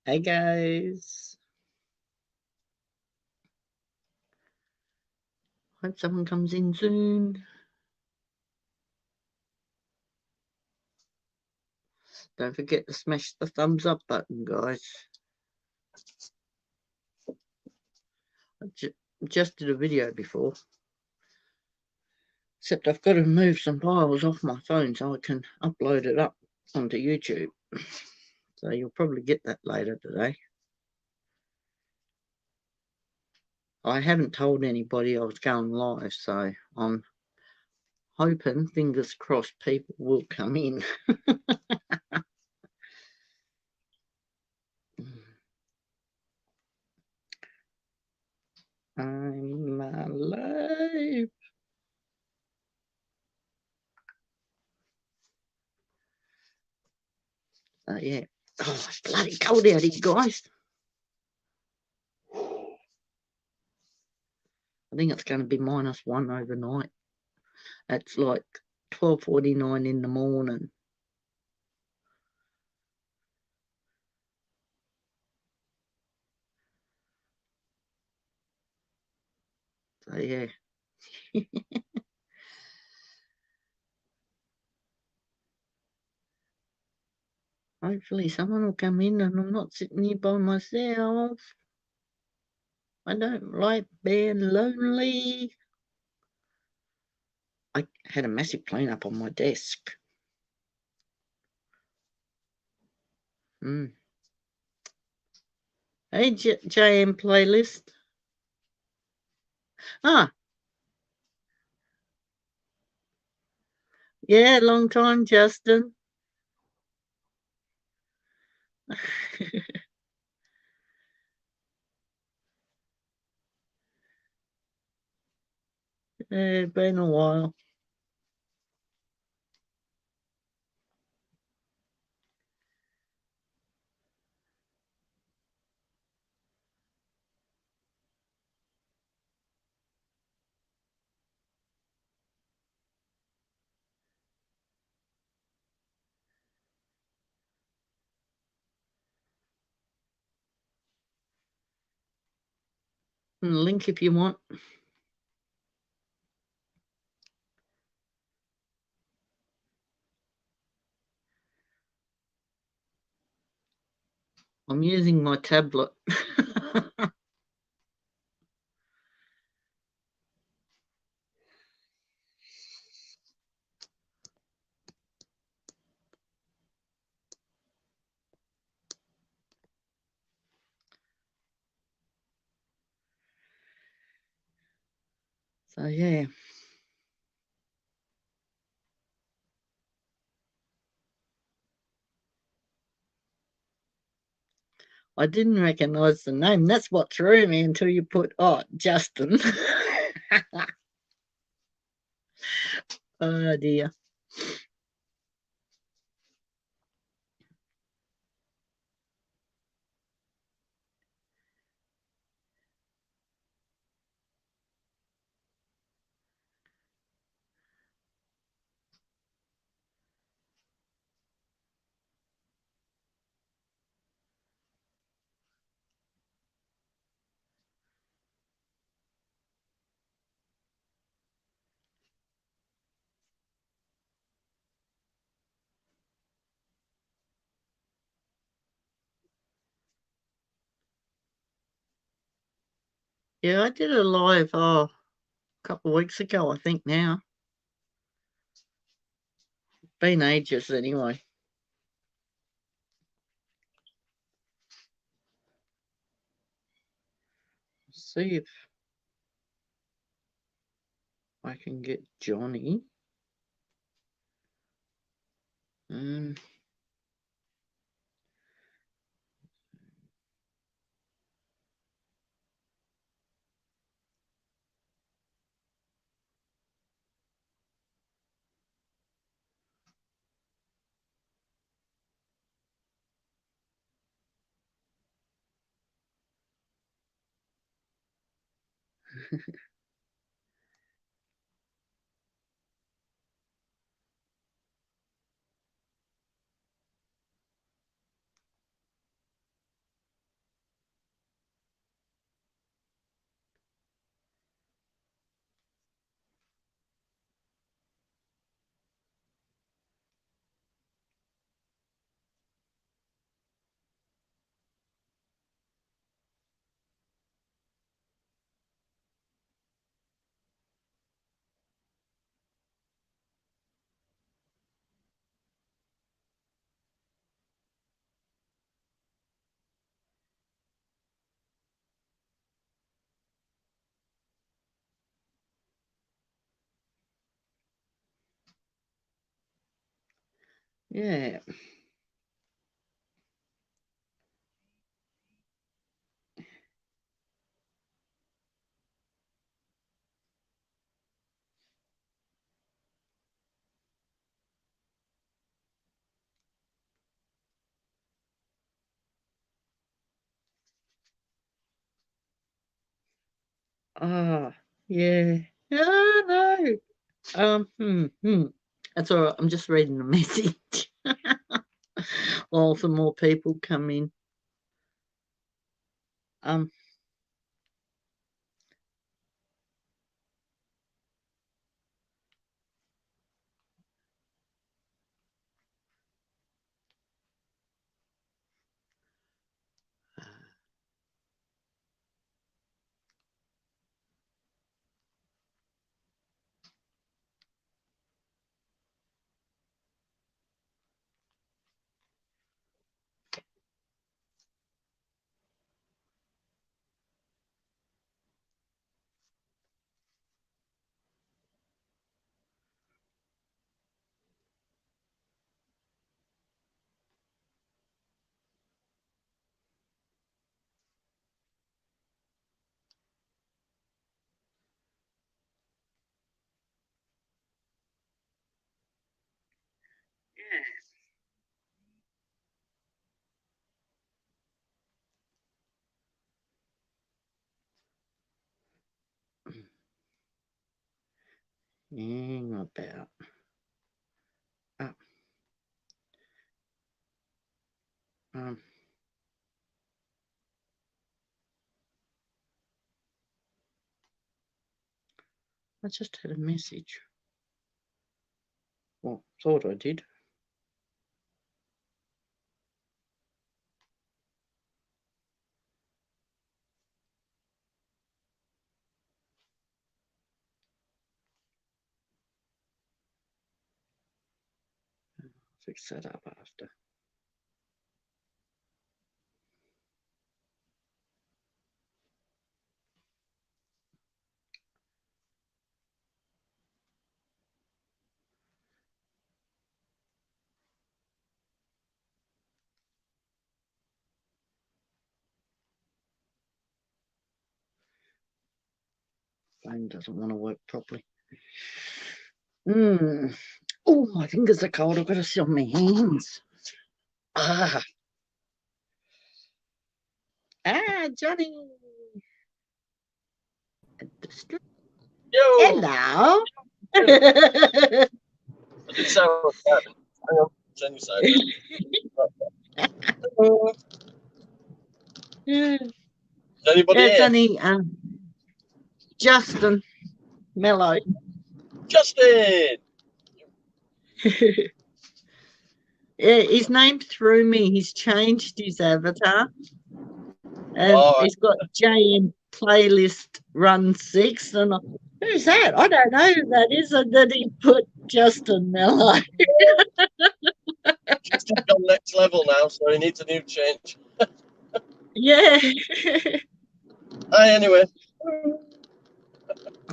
Hey guys, hope someone comes in soon. Don't forget to smash the thumbs up button, guys. I just did a video before, except I've got to move some files off my phone so I can upload it up onto YouTube. So you'll probably get that later today. I haven't told anybody I was going live, so I'm hoping, fingers crossed, people will come in. I'm alive. Yeah. Oh, it's bloody cold out here, guys. I think it's going to be -1 overnight. It's like 12:49 in the morning. So yeah. Hopefully someone will come in and I'm not sitting here by myself. I don't like being lonely. I had a massive clean up on my desk. Hey, JM playlist. Ah, yeah, long time, Justin. Yeah, been a while. Link if you want. I'm using my tablet. So yeah. I didn't recognise the name. That's what threw me until you put, oh, Justin. Oh dear. Yeah, I did a live, a couple of weeks ago, I think now. Been ages anyway. See if I can get Johnny. Um, Yeah. Ah, yeah. No, no. That's all right. I'm just reading the message while some more people come in. Um, hang about. Uh, um, I just had a message. Well, thought I did. Fix that up after. Phone doesn't want to work properly. Oh, my fingers are cold. I've got to sit on my hands. Ah, Johnny. Yo! Hello. I did sound like that. Hang on, turn your side. Yeah. Is anybody Yeah, here? it's only Justin Mello. Justin! Yeah, his name threw me. He's changed his avatar, and Oh, he's got JM playlist run 6. And who's that? I don't know who that is. And then he put Justin Mello. Justin's gone next level now, so he needs a new change. Yeah. Hi, anyway.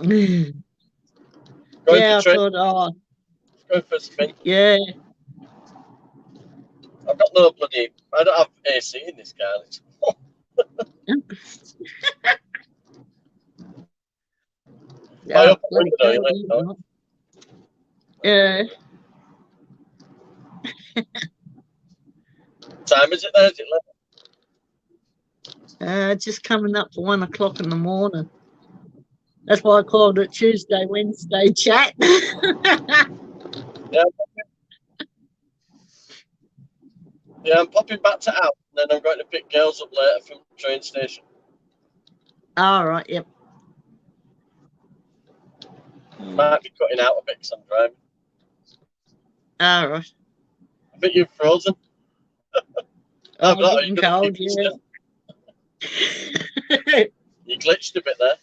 Going Yeah, I for trip, thought, going for a spin. yeah. I've got no bloody. I don't have AC in this car. I Yeah, open the bloody window, you hell, let you know. know. Yeah. Time is it there? Is it late? Just coming up for 1 o'clock in the morning. That's why I called it Tuesday, Wednesday chat. Yeah, I'm popping back to out, and then I'm going to pick girls up later from the train station. All right, yep. Might be cutting out a bit because I'm driving. All right. I think you've frozen. Oh, No, getting cold, yeah. You glitched a bit there.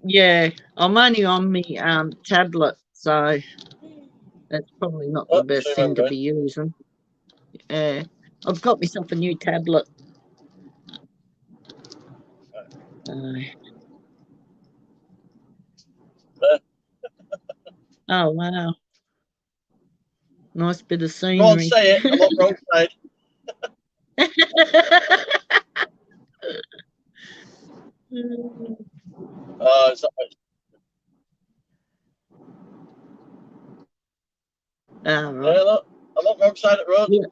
Yeah, I'm only on me tablet, so that's probably not the best Sure, thing to right. be using. Yeah, I've got myself a new tablet. Oh wow. Nice bit of Go on, scenery. say it. I'm on the wrong side. Is that right? All right. Yeah, look, I'm on the wrong side of the road. Yeah.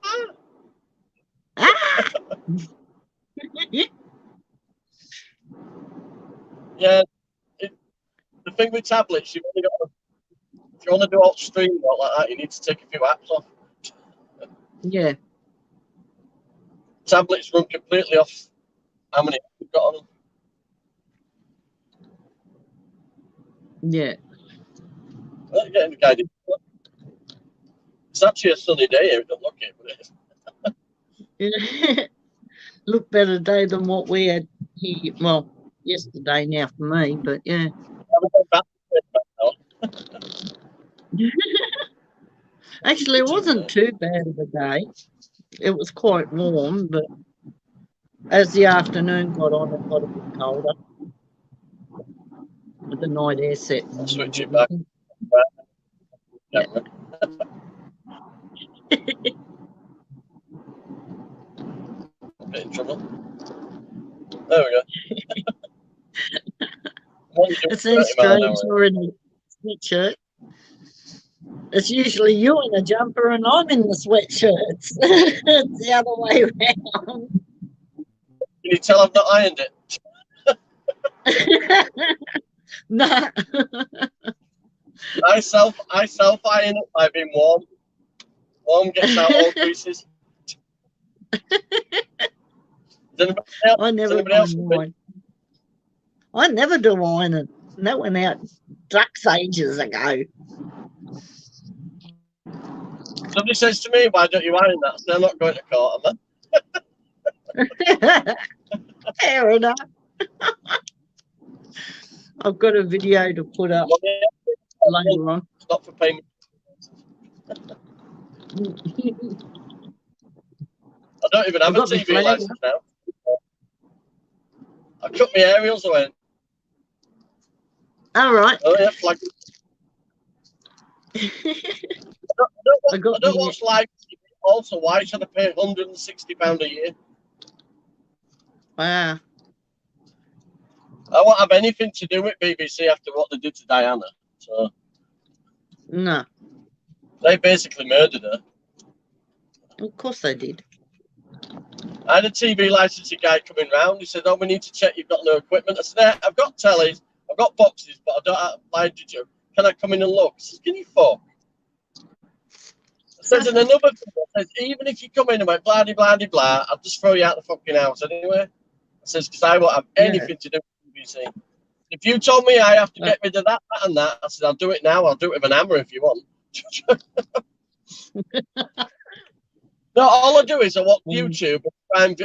Ah! Yeah, the thing with tablets, you've only got to, if you want to do alt stream or like that, you need to take a few apps off. Yeah. Tablets run completely off how many apps you've got on them. Yeah. Well, you're getting guided. It's actually a sunny day here. Don't look it, but it is. Look better day than what we had here. Well, yesterday now for me, but yeah. Actually, it wasn't too bad of a day. It was quite warm, but as the afternoon got on, it got a bit colder. With the night air set. I'll switch it back. Yeah. Bit in trouble. There we go. It seems strange you're in a sweatshirt. It's usually you in a jumper and I'm in the sweatshirts. It's the other way around. Can you tell I've not ironed it? No. I self iron it by being warm. Warm gets out all creases. I never iron mine. I never do ironing. That went out ducks ages ago. Somebody says to me, "Why don't you iron that?" They're not going to court, am I? Fair enough. I've got a video to put up later on. It's not for payment. I don't even have a TV license now. I cut my aerials away. All right. Oh yeah, flag. I don't watch live. Also, why should I pay £160 a year? Wow. I won't have anything to do with BBC after what they did to Diana. So no, they basically murdered her. Of course they did. I had a TV licensing guy coming round. He said, "Oh, we need to check you've got no equipment." I said, "Yeah, I've got tellies, I've got boxes, but I don't have live digital. Can I come in and look?" He says, "Can you fuck?" I says, and another thing, I says, even if you come in and went blah blah blah blah, I'll just throw you out the fucking house anyway. I says, because I won't have anything to do with BBC. If you told me I have to get rid of that, and that, I said, I'll do it now. I'll do it with an hammer if you want. No, all I do is I watch YouTube,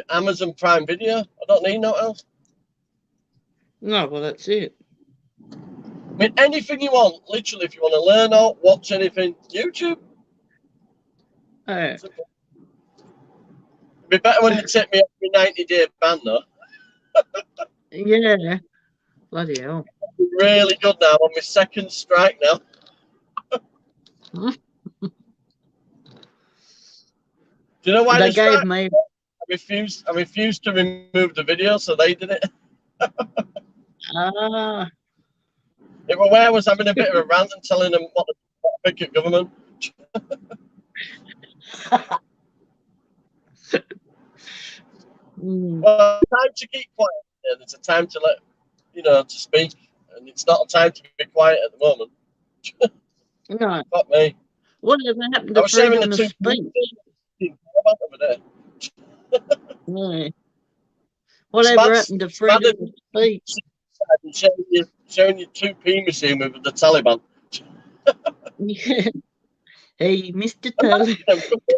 Amazon Prime Video. I don't need no else. No, well, that's it. I mean, anything you want, literally, if you want to learn or watch anything, YouTube. It'd be better when you take me off my 90-day ban, though. Yeah. Bloody hell. Really good now. I'm on my second strike now. Do you know why they gave me? I refused to remove the video, so they did it. Ah. It was where I was having a bit of a rant and telling them what the picket government. Well, time to keep quiet. And it's a time to to speak, and it's not a time to be quiet at the moment. No. Fuck me. Whatever happened to freedom of speech? Over there. Yeah. Whatever happened to freedom of speech? Showing you two penises with the Taliban. Yeah. Hey, Mr. Tally,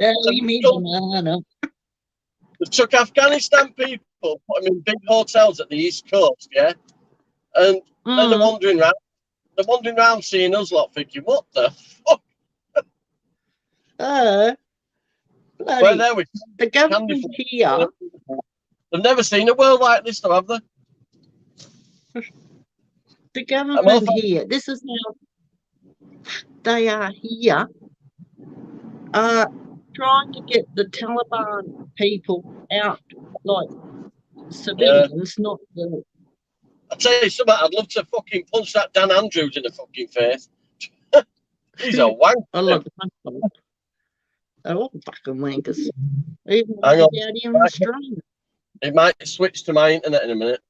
tally me banana. They took Afghanistan people, put them in big hotels at the East Coast, yeah? And then they're wandering around. They're wandering around seeing us lot thinking, what the fuck? Bloody, there we the government here. They've never seen a world like this, though, have they? The government here, this is how they are here. Trying to get the Taliban people out, like civilians, not the. I tell you something, I'd love to fucking punch that Dan Andrews in the fucking face. He's a wank. I like the punch them. They're all fucking wankers. Even Hang on. out here in Australia. It might switch to my internet in a minute.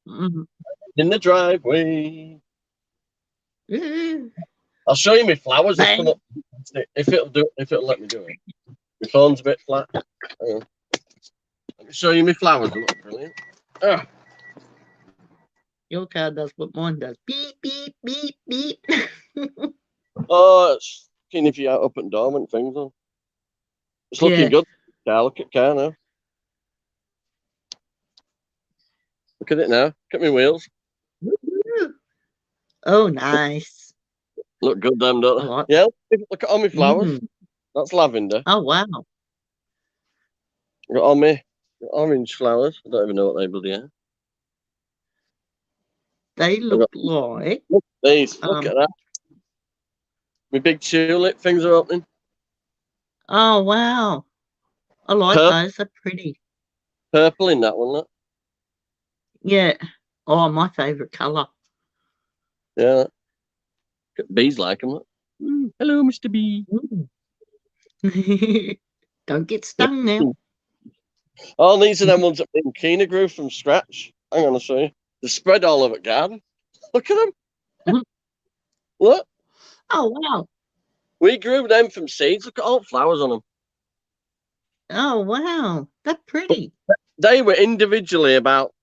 Mm. In the driveway. Yeah. I'll show you my flowers Bang. if it'll let me do it. My phone's a bit flat. Hang on. Let me show you my flowers. They look brilliant. Ah. Your car does what mine does. Beep, beep, beep, beep. Oh, it's keen if you out up and dormant things on. It's looking good. Yeah, look at car now. Look at it now. Look at my wheels. Oh, nice. Look good, them, don't they? Like yeah, look at all my flowers. Mm. That's lavender. Oh, wow. Got all my orange flowers. I don't even know what they bloody are. They look like. Look at these. Look at that. My big tulip things are opening. Oh, wow. I like those. They're pretty. Purple in that one, look. Yeah. Oh, my favourite colour. Yeah. Bees like them. Look. Hello, Mr. Bee. Don't get stung now. Oh, these are them ones that Kina grew from scratch. Hang on, I'll show you. They're spread all over the garden. Look at them. Look. Oh, wow. We grew them from seeds. Look at all the flowers on them. Oh, wow. They're pretty. They were individually about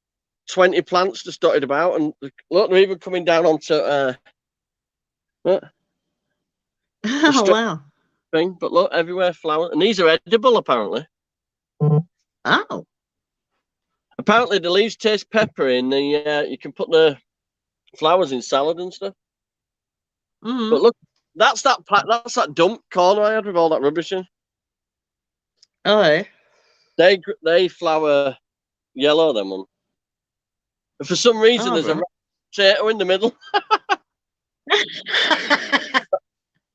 20 plants just dotted about. And look, they're even coming down onto oh, wow. Thing. But look, everywhere flowers. And these are edible, apparently. Oh. Apparently, the leaves taste peppery, and you can put the flowers in salad and stuff. Mm-hmm. But look, that's that dump corner I had with all that rubbish in. Oh, yeah. They flower yellow, them one. And for some reason, there's a potato in the middle.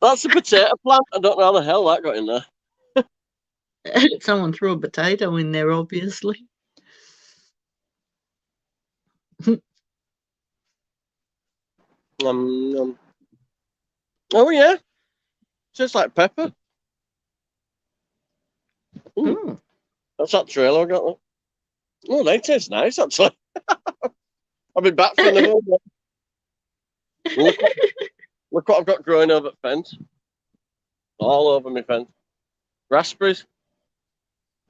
That's a potato plant. I don't know how the hell that got in there. Someone threw a potato in there, obviously. Oh, yeah. Tastes like pepper. That's that trailer I got. Look. Oh, they taste nice, actually. I'll be back for another one. Look what I've got growing over the fence. All over my fence. Raspberries.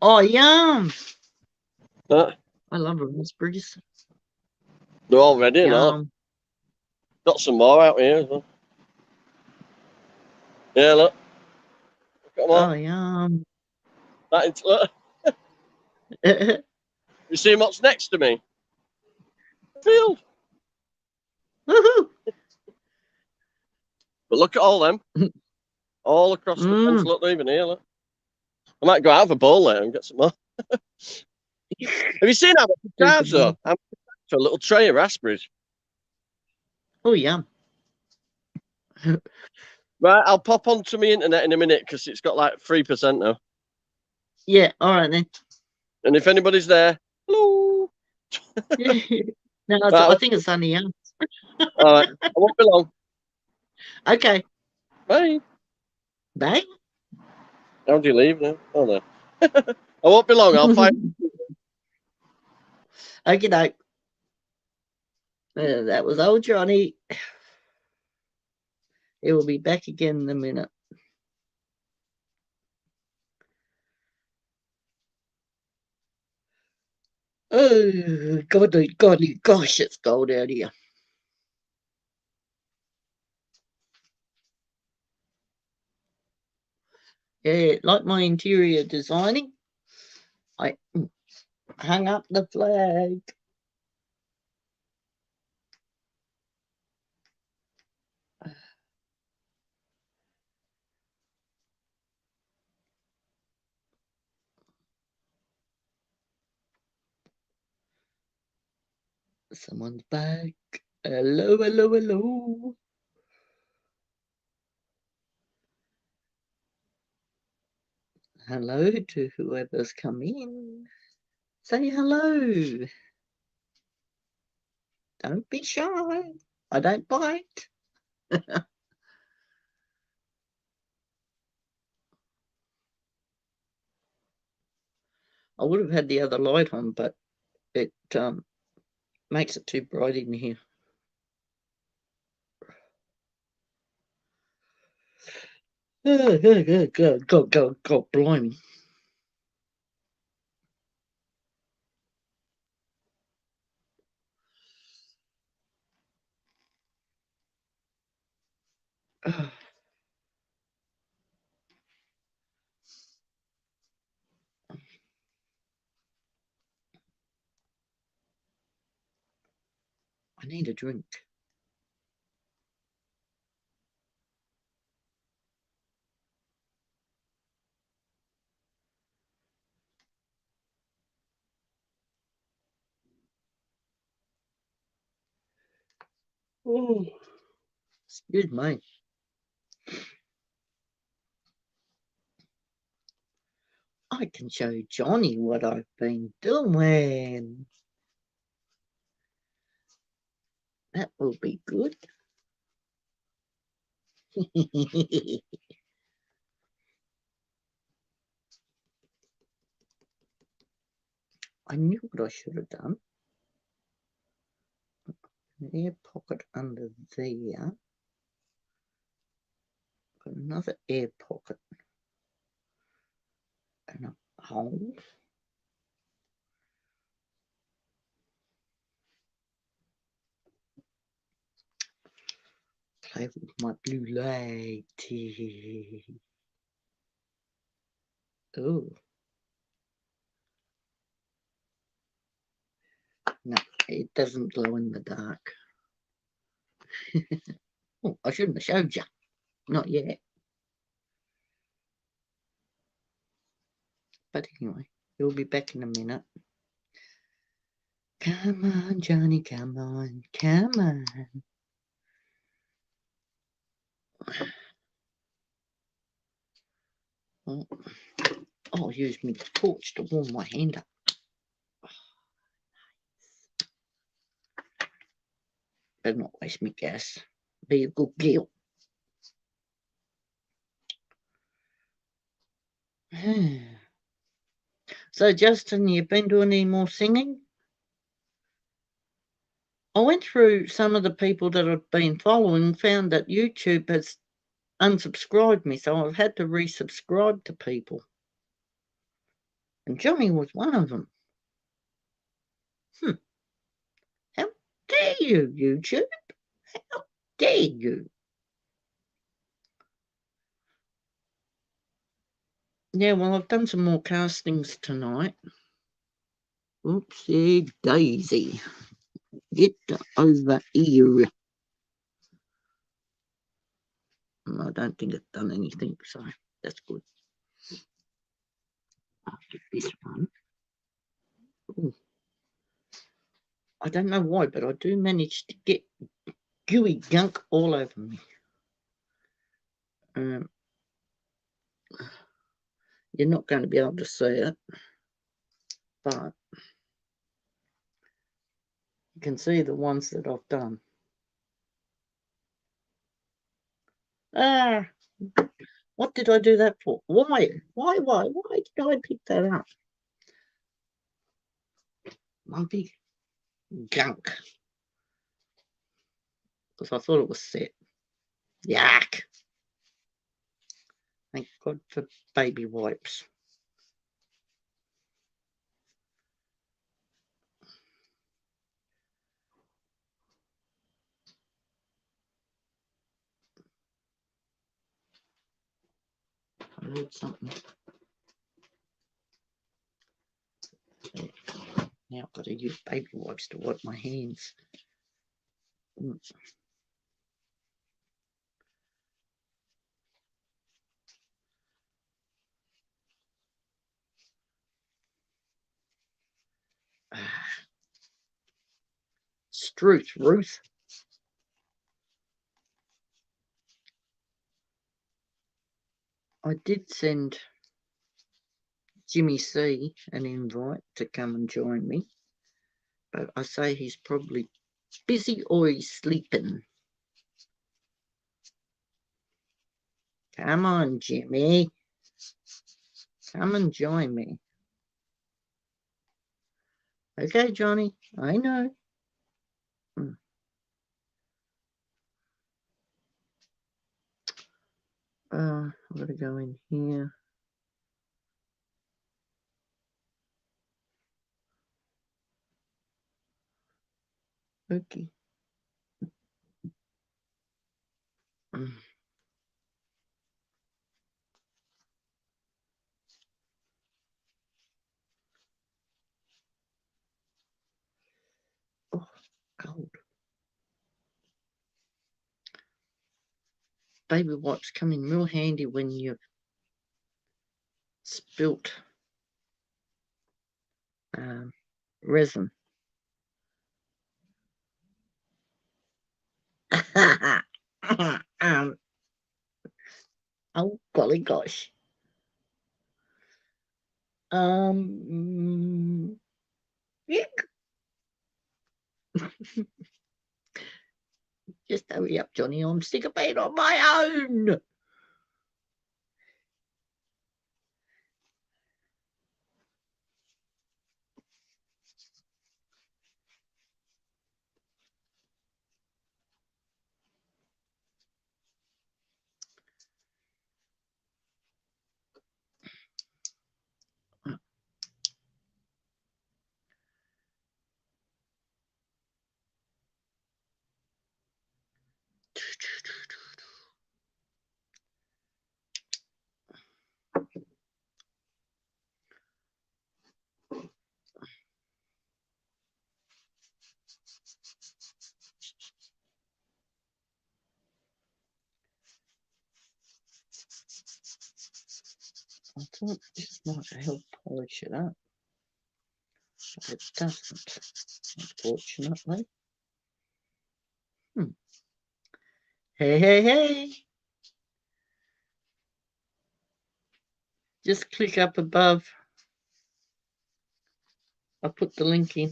Oh, yum. I love raspberries. They're all ready now. Got some more out here as well. Yeah, look. Look at them all. Oh, yum. Look. You see what's next to me? Field. Woohoo. But look at all them. All across the fence. Look, they're even here. Look. I might go out of a bowl there and get some more. Have you seen how much I charge, though? I'm for a little tray of raspberries. Oh, yum. Right, I'll pop onto my internet in a minute because it's got like 3% now. Yeah, all right then. And if anybody's there, hello. No, I think it's only us. All right, I won't be long. Okay. Bye. Bye. How do you leave now? Oh, no. I won't be long. I'll find. Okay, doke. That was old Johnny. He will be back again in a minute. Oh, gosh, it's cold out here. Yeah, like my interior designing, I hung up the flag. Someone's back. Hello. hello to whoever's come in. Say hello. Don't be shy. I don't bite. I would have had the other light on, but it makes it too bright in here. God, blimey. I need a drink. Oh, excuse me. I can show Johnny what I've been doing. That will be good. I knew what I should have done. An air pocket under there. Got another air pocket. And a hole. Play with my blue light. Oh. No, it doesn't glow in the dark. Oh, I shouldn't have showed you. Not yet. But anyway, you'll be back in a minute. Come on, Johnny, come on, come on. Oh, I'll use my torch to warm my hand up. Better not waste my gas. Be a good girl. So, Justin, you've been doing any more singing? I went through some of the people that I've been following, found that YouTube has unsubscribed me, so I've had to resubscribe to people. And Johnny was one of them. How dare you, YouTube? How dare you? Yeah, well, I've done some more castings tonight. Oopsie daisy. Get over here. I don't think it's done anything, so that's good. I'll get this one. Ooh. I don't know why, but I do manage to get gooey gunk all over me. You're not going to be able to see it, but you can see the ones that I've done. What did I do that for? Why did I pick that up? My big gunk. Because I thought it was set. Yuck. Thank God for baby wipes. I heard something. Now I've got to use baby wipes to wipe my hands. Struth, Ruth. I did send Jimmy C an invite to come and join me. But I say he's probably busy or he's sleeping. Come on, Jimmy. Come and join me. Okay, Johnny, I know. I'm going to go in here. Okay. Oh, cold. Baby wipes come in real handy when you've spilt resin. Oh, golly gosh. Yeah. Just hurry up, Johnny. I'm sick of being on my own. I thought this might help polish it up, but it doesn't, unfortunately. Hey, hey, hey. Just click up above. I'll put the link in.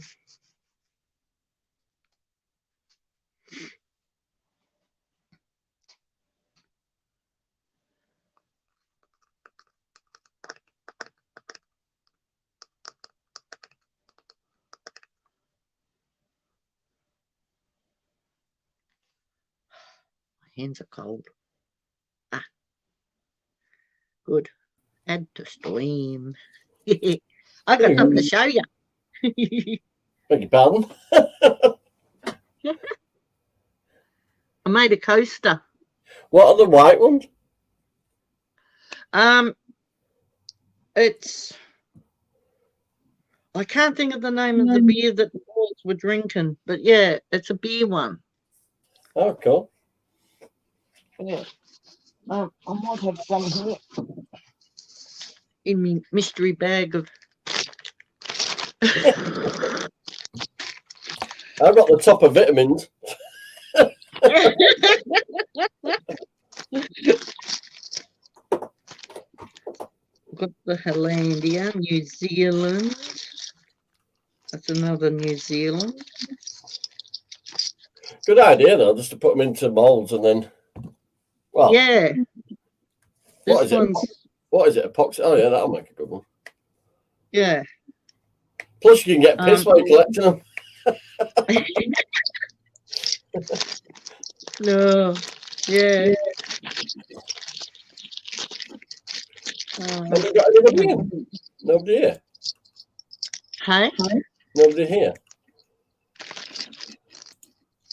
My hands are cold. Good. Add to stream. I got something to show you. Beg your pardon? I made a coaster. What are the white ones? It's, I can't think of the name of the beer that the boys were drinking, but yeah, it's a beer one. Oh, cool. Yeah. I might have some here in my mystery bag of. I've got the top of vitamins. Got the Hollandia, New Zealand. That's another New Zealand. Good idea, though, just to put them into molds and then. Well, yeah. What is it? What is it? Epoxy? Oh, yeah, that'll make a good one. Yeah. Plus, you can get piss while you're collecting them. No. Yeah. Have you got anybody in? Nobody here. Hey? Nobody here.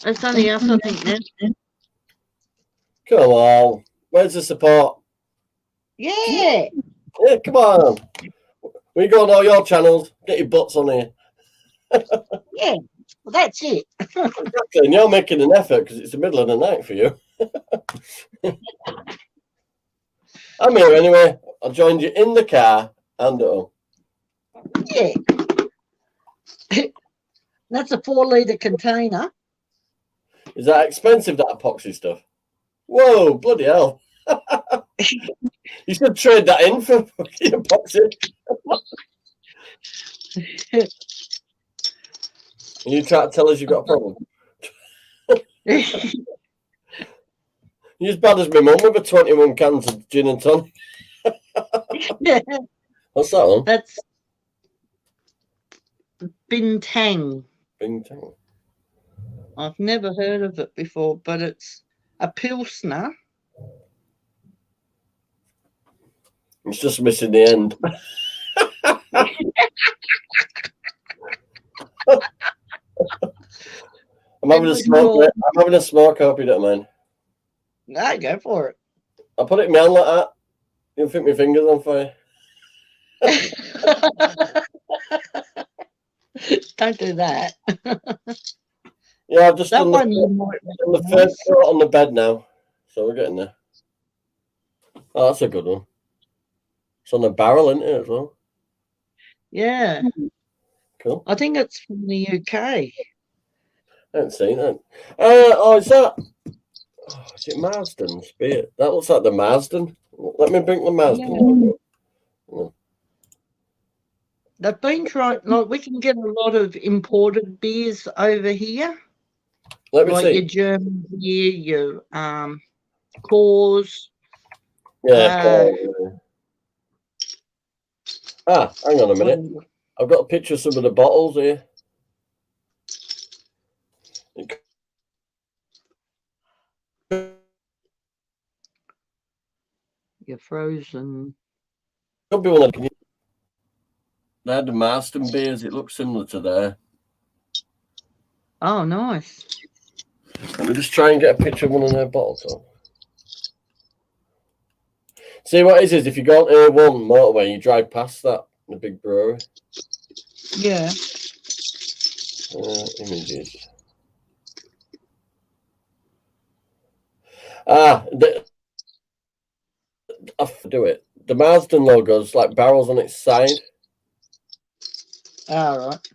It's only us, I think, now. Come on. Where's the support? Yeah. Yeah, come on. We go on all your channels. Get your butts on here. Yeah. Well, that's it. Exactly. And you're making an effort because it's the middle of the night for you. I'm here anyway. I joined you in the car and at home. Yeah. That's a 4-litre container. Is that expensive, that epoxy stuff? Whoa, bloody hell. You should trade that in for fucking epoxy. You try to tell us you've got a problem. You're as bad as my mum with a 21 cans of gin and tonic. What's that one? That's Bintang. Bintang. I've never heard of it before, but it's a Pilsner. It's just missing the end. I'm having a smoke. I'm having a smoke. I hope you don't mind. No, go for it. I'll put it in my hand like that. You'll think my fingers on fire. Don't do that. Yeah, I've just That done one the first coat on the bed now. So we're getting there. Oh, that's a good one. It's on the barrel, isn't it, as well? Yeah. Cool. I think it's from the UK. I haven't seen that. Oh, is that? Oh, is it Marsden's beer? That looks like the Marsden. Let me bring the Marsden. Yeah. They've been trying, like, we can get a lot of imported beers over here. Let me like see. Your German beer, your Coors. Yeah. Hang on a minute. I've got a picture of some of the bottles here. You're frozen. Could be one of them. They had the Marsden beers. It looks similar to there. Oh, nice. Let me just try and get a picture of one of their bottles. See what it is if you go on A1 motorway, you drive past that, the big brewery. Yeah. Images. I'll do it. The Marsden logo's like barrels on its side. All right.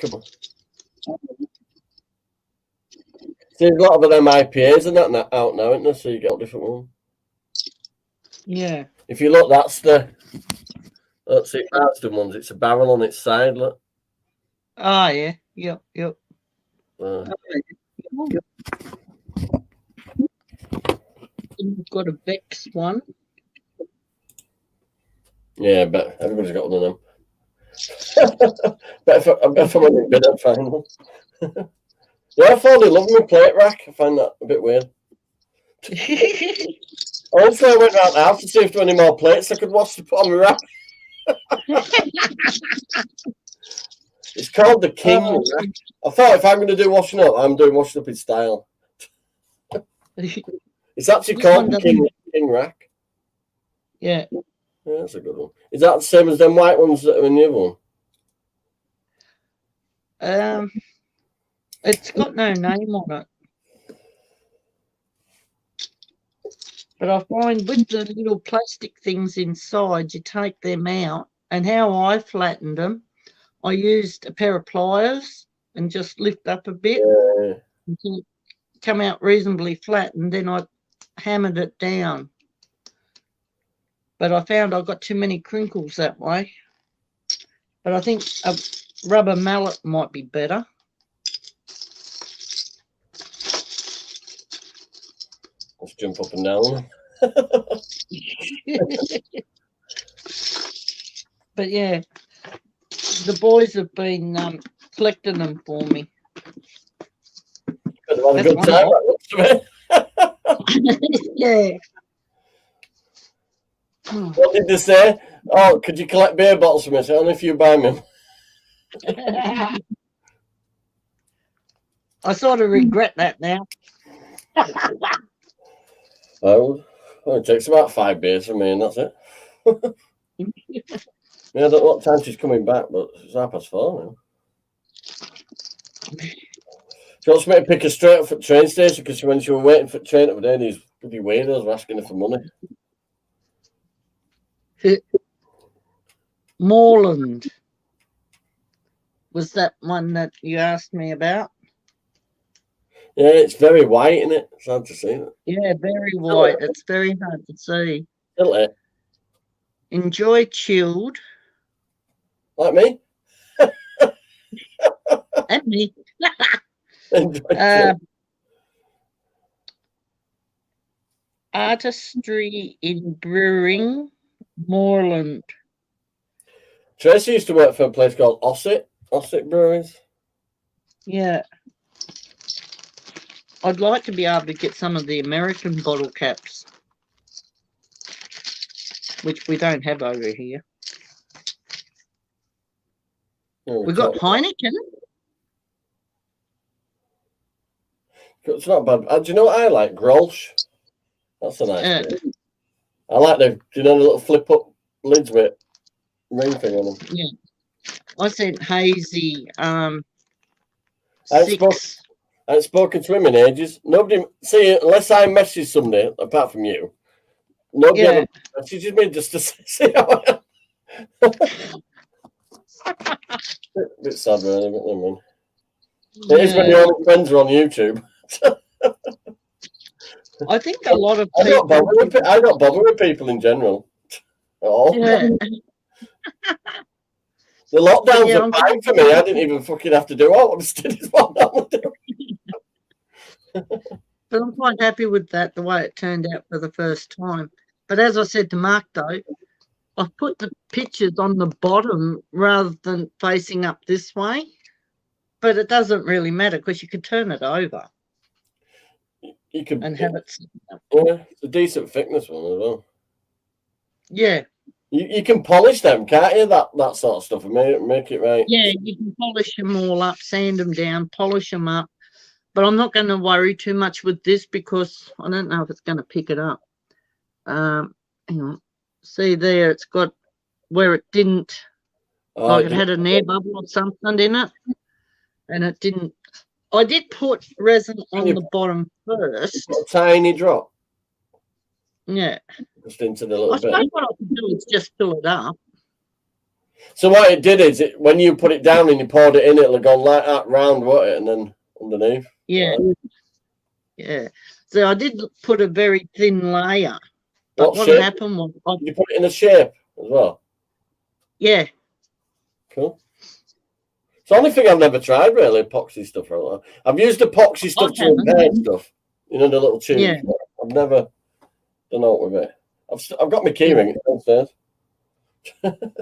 Come on. There's a lot of them IPAs and that out now, isn't there? So you get a different one. Yeah. If you look, that's the Marsden ones. It's a barrel on its side. Look. Oh, yeah. Yep. You've got a Beck's one. Yeah, but everybody's got one of them. But if I went in bed, I'd find one. Yeah, I found they love my plate rack. I find that a bit weird. Also, I went around the house to see if there were any more plates I could wash to put on my rack. It's called the King rack. I thought if I'm going to do washing up, I'm doing washing up in style. It's actually called the King rack. Yeah. Yeah, that's a good one. Is that the same as them white ones that are in the other one? It's got no name on it. But I find with the little plastic things inside, you take them out. And how I flattened them, I used a pair of pliers and just lift up a bit until it come out reasonably flat, and then I hammered it down. But I found I got too many crinkles that way. But I think a rubber mallet might be better. Let's jump up and down. But yeah, the boys have been collecting them for me. Had a good time. Yeah. What did they say? Oh, could you collect beer bottles from us? Only if you buy me. I sort of regret that now. Oh, it takes about 5 beers from me, and that's it. Yeah, I don't know what time she's coming back, but it's 4:30 now. She wants me to pick her straight up at the train station because when she was waiting for the train up there, these bloody weirdos were asking her for money. Moreland. Was that one that you asked me about? Yeah, it's very white, isn't it? It's hard to see it. Yeah, very white. It's very hard to see. Isn't it? Enjoy chilled. Like me? And me. Enjoy chilled. Artistry in brewing, Moreland. Tracy used to work for a place called Ossett Breweries. Yeah. I'd like to be able to get some of the American bottle caps, which we don't have over here. Yeah, We got Heineken. It's not bad. Do you know what I like? Grolsch. That's a nice beer. I like the little flip up lids with ring thing on them. Yeah. I said hazy. I haven't spoken to him in ages. Nobody see unless I message somebody apart from you. Nobody ever messages me just to see how I am. Bit sad, really, but never mind. It is when your only friends are on YouTube. I think a lot of people. I don't bother with people in general at all. Yeah. The lockdowns are fine for me. I didn't even fucking have to do all I was doing. But I'm quite happy with that, the way it turned out for the first time. But as I said to Mark, though, I've put the pictures on the bottom rather than facing up this way. But it doesn't really matter because you could turn it over. You could and have it. Yeah, it's a decent thickness one as well. Yeah. You can polish them, can't you? That sort of stuff and make it right. Yeah, you can polish them all up, sand them down, polish them up. But I'm not going to worry too much with this because I don't know if it's going to pick it up. Hang on. See there, it's got where it didn't, like it had an air bubble or something in it. And it didn't. I did put resin on the bottom first. A tiny drop. Yeah. Just into the little bit. I suppose what I can do is just fill it up. So what it did is, when you put it down and you poured it in, it'll have gone like that round, won't it? And then underneath. Yeah. Yeah. So I did put a very thin layer. But what happened was... You put it in a shape as well? Yeah. Cool. It's the only thing I've never tried, really, epoxy stuff. I've used epoxy stuff to repair stuff. You know, the little tube. Yeah. I've never done out with it. I've got my key ring downstairs.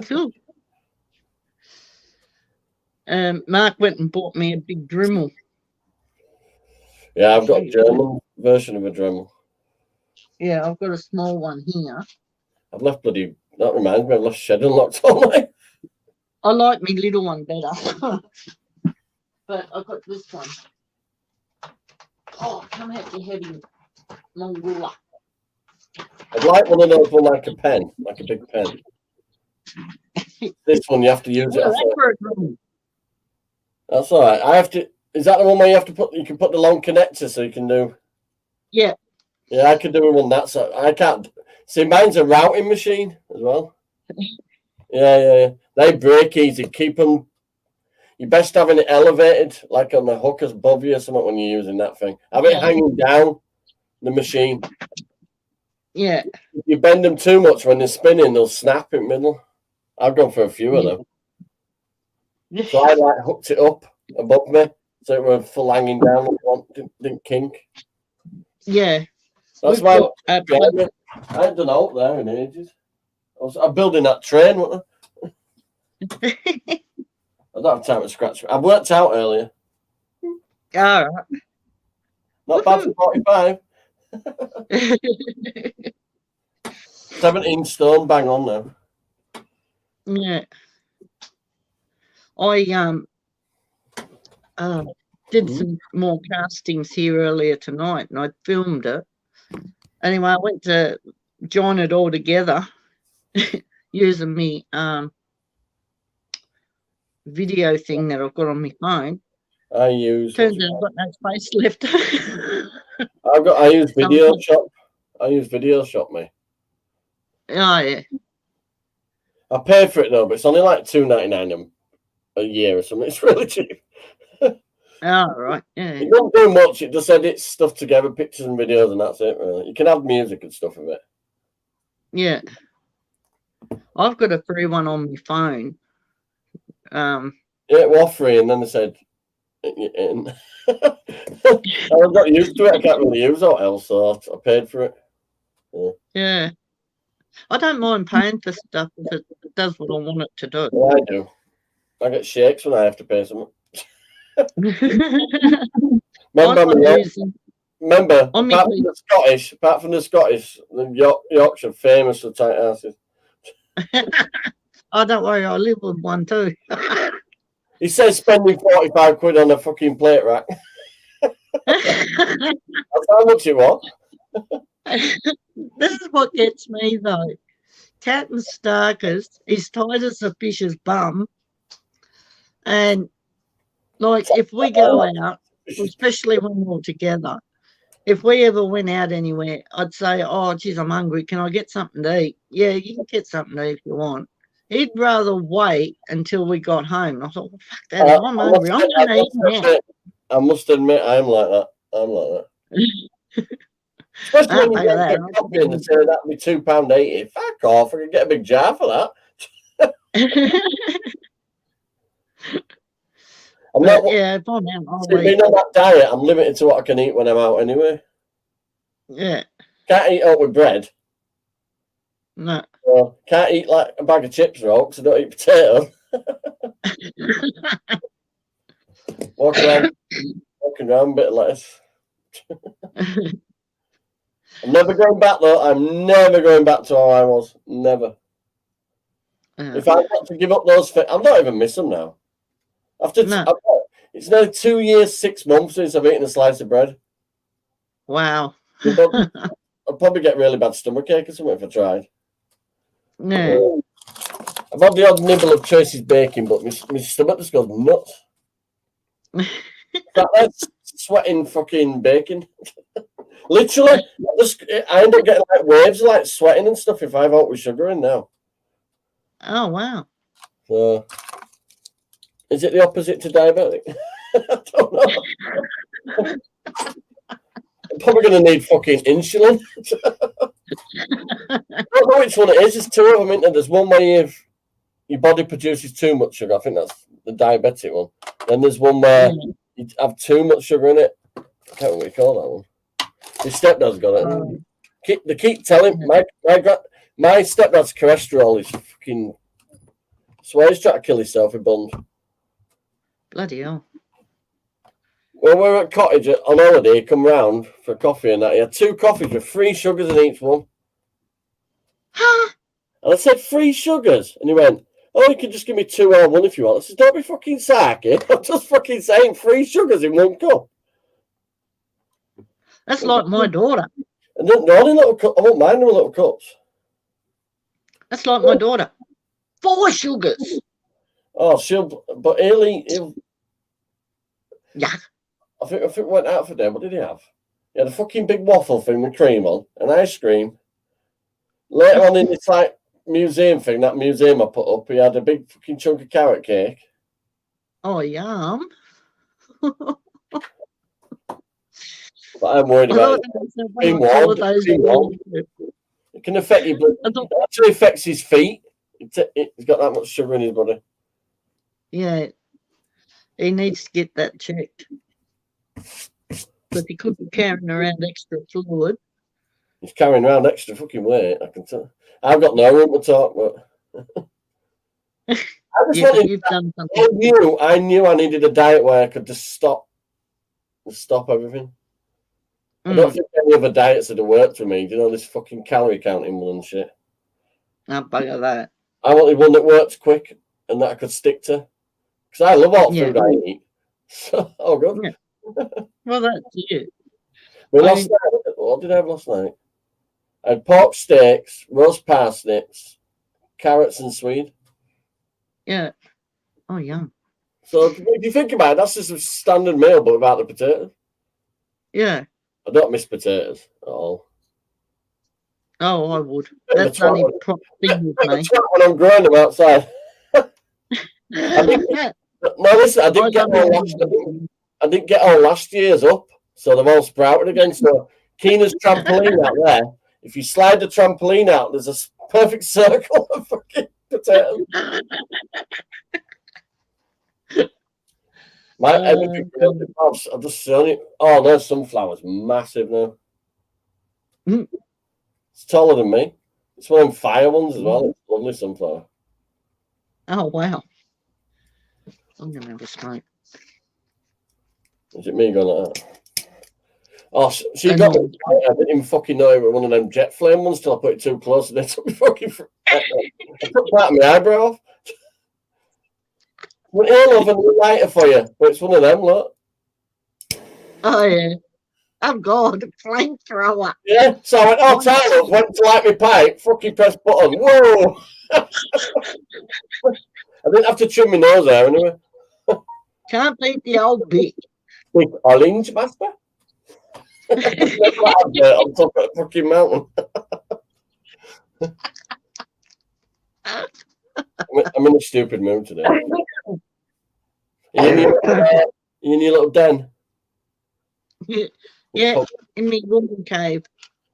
Cool. Mark went and bought me a big Dremel. Yeah, I've got a German version of a Dremel. Yeah, I've got a small one here. I've left that reminds me, I've left shed unlocked all night. I like my little one better. But I've got this one. Oh, come out, you heavy Mongoola. I'd like one of those one like a pen, like a big pen. This one you have to use it. That's all right. I have to. Is that the one where you have to put? You can put the long connector so you can do. Yeah. Yeah, I can do one. That's I can't. See, mine's a routing machine as well. Yeah. They break easy. Keep them. You're best having it elevated, like on the hookers above you or something when you're using that thing. Have it hanging down the machine. Yeah. If you bend them too much when they're spinning, they'll snap in the middle. I've gone for a few of them. So I hooked it up above me so it was full hanging down. Didn't kink. Yeah. That's why I hadn't done out there in ages. I'm building that train, wasn't I? I don't have time to scratch. I worked out earlier. All right. Not bad for 45. 17 stone, bang on now. Yeah. I did some more castings here earlier tonight and I filmed it. Anyway, I went to join it all together using me video thing that I've got on my phone. Turns out I've got no space left. I use Video Shop. I use Video Shop, mate. Oh yeah. I paid for it though, but it's only like $2.99 a year or something. It's really cheap. Oh, right. Yeah. It doesn't do much. It just edits stuff together, pictures and videos, and that's it, really. You can have music and stuff with it. Yeah. I've got a free one on my phone. Yeah, it was free, and then they said, I got used to it. I can't really use it else, so I paid for it. Yeah. I don't mind paying for stuff if it does what I want it to do. Yeah, I do. I get shakes when I have to pay something. Remember, apart from the Scottish, the Yorkshire famous for tight asses. Oh, don't worry, I live with one too. He says spending 45 quid on a fucking plate rack. That's how much it was. This is what gets me though. Captain Starkers is tight as a fish's bum. And like if we go out, especially when we're together, if we ever went out anywhere, I'd say, oh, geez, I'm hungry. Can I get something to eat? Yeah, you can get something to eat if you want. He'd rather wait until we got home. I thought, well, fuck that. If I'm hungry, I'm going to eat now. I must admit, I'm like that. Especially when you get coffee and they say that'd be £2.80. Fuck off. I can get a big jar for that. Yeah, if I'm out, being on that diet, I'm limited to what I can eat when I'm out anyway. Yeah. Can't eat out with bread. No. Well, can't eat like a bag of chips raw because I don't eat potatoes. Walking around a bit of lettuce. I'm never going back though. I'm never going back to how I was. Never. If I've got to give up those, I'm not even miss them now. It's now 2 years, 6 months since I've eaten a slice of bread. Wow. I'd probably get really bad stomachache or something if I tried. No. I've had the odd nibble of Tracy's baking, but my stomach just goes nuts. That's sweating fucking bacon. Literally, I end up getting like waves of like sweating and stuff if I have out with sugar in now. Oh, wow. So, is it the opposite to diabetic? I don't know. I'm probably going to need fucking insulin. I don't know which one it is. There's two of them, isn't there? There's one where your body produces too much sugar. I think that's the diabetic one. Then there's one where you have too much sugar in it. I can't remember what you call that one. My stepdad's got it. They keep telling my stepdad's cholesterol is fucking. So he's trying to kill himself with buns. Bloody hell. When we were at cottage on holiday, he come round for coffee and that. He had 2 coffees with 3 sugars in each one. And I said, 3 sugars? And he went, oh, you can just give me 2 or 1 if you want. I said, don't be fucking sarky. I'm just fucking saying 3 sugars in 1 cup. That's like my daughter. And they're only little cups. I won't mind them little cups. That's like my daughter. 4 sugars. Oh, but he'll. Yeah. I think we went out for dinner. What did he have? He had a fucking big waffle thing with cream on, and ice cream. Later on in this like museum thing, that museum I put up, he had a big fucking chunk of carrot cake. Oh, yum. But I'm worried about it. It can affect your blood. It actually affects his feet. He's got that much sugar in his body. Yeah. He needs to get that checked. But he could be carrying around extra fluid. He's carrying around extra fucking weight, I can tell. I've got no room to talk, but You've done something. I knew I needed a diet where I could just stop everything. I don't think any other diets would have worked for me. Do you know this fucking calorie counting one and shit? I'll bugger that. I wanted one that works quick and that I could stick to. Because I love all food I eat. So, good. Yeah. Well, that's it. What did I have last night? I had pork steaks, roast parsnips, carrots and swede. Yeah. Oh, yum. So if you think about it, that's just a standard meal, but without the potatoes. Yeah. I don't miss potatoes at all. Oh, I would. That's the only thing with me. When I'm growing them outside. I didn't get more last I didn't get all last year's up, so they've all sprouted again. So Keena's trampoline out there. If you slide the trampoline out, there's a perfect circle of fucking potatoes. I've just shown it. Oh no, sunflower's massive now. It's taller than me. It's one of them fire ones as well. It's lovely sunflower. Oh wow. I'm gonna have a smoke. Is it me going like that? Oh, she got me. I didn't even fucking know it was one of them jet flame ones till I put it too close and they took me fucking. I took part of my eyebrow off. Went all over the lighter for you, but it's one of them, look. Oh yeah. Oh god, a flamethrower. Yeah, so I went, oh, Tyler, went to light my pipe, fucking press button. Whoa! I didn't have to trim my nose there anyway. Can't beat the old bit. Big orange, master. On top of the fucking mountain. I'm in a stupid mood today. In your little den. Yeah, in my wooden cave.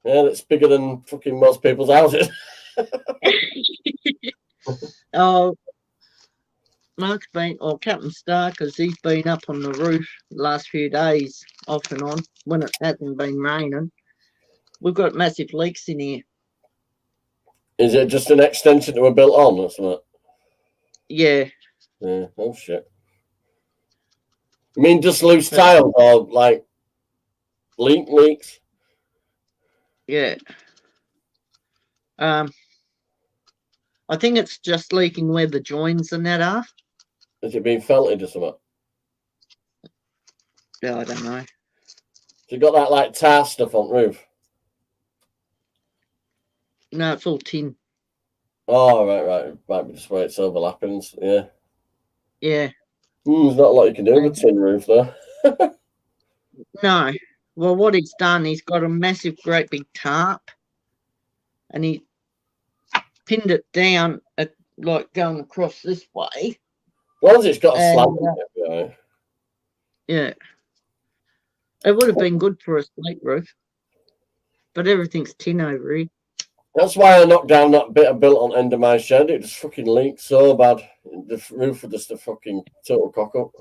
Yeah, that's bigger than fucking most people's houses. Oh, Mark's been, or Captain Stark, because he's been up on the roof the last few days, off and on, when it hasn't been raining. We've got massive leaks in here. Is it just an extension that we're built on or something? Yeah. Yeah, oh shit. You mean just loose tiles or like leaks? Yeah. I think it's just leaking where the joins and that are. Has it been felted or something? Yeah, I don't know. So you got that like tar stuff on the roof? No, it's all tin. Oh, right. Might be just where it's overlapping. Yeah. Yeah. There's not a lot you can do with a tin roof, though. No. Well, what he's done, he's got a massive, great big tarp, and he pinned it down at like going across this way. Well, as it's got a slant in it, right? Yeah. It would have been good for a slate roof, but everything's tin over here. That's why I knocked down that bit I built on end of my shed. It just fucking leaked so bad. The roof was just a fucking total cock up.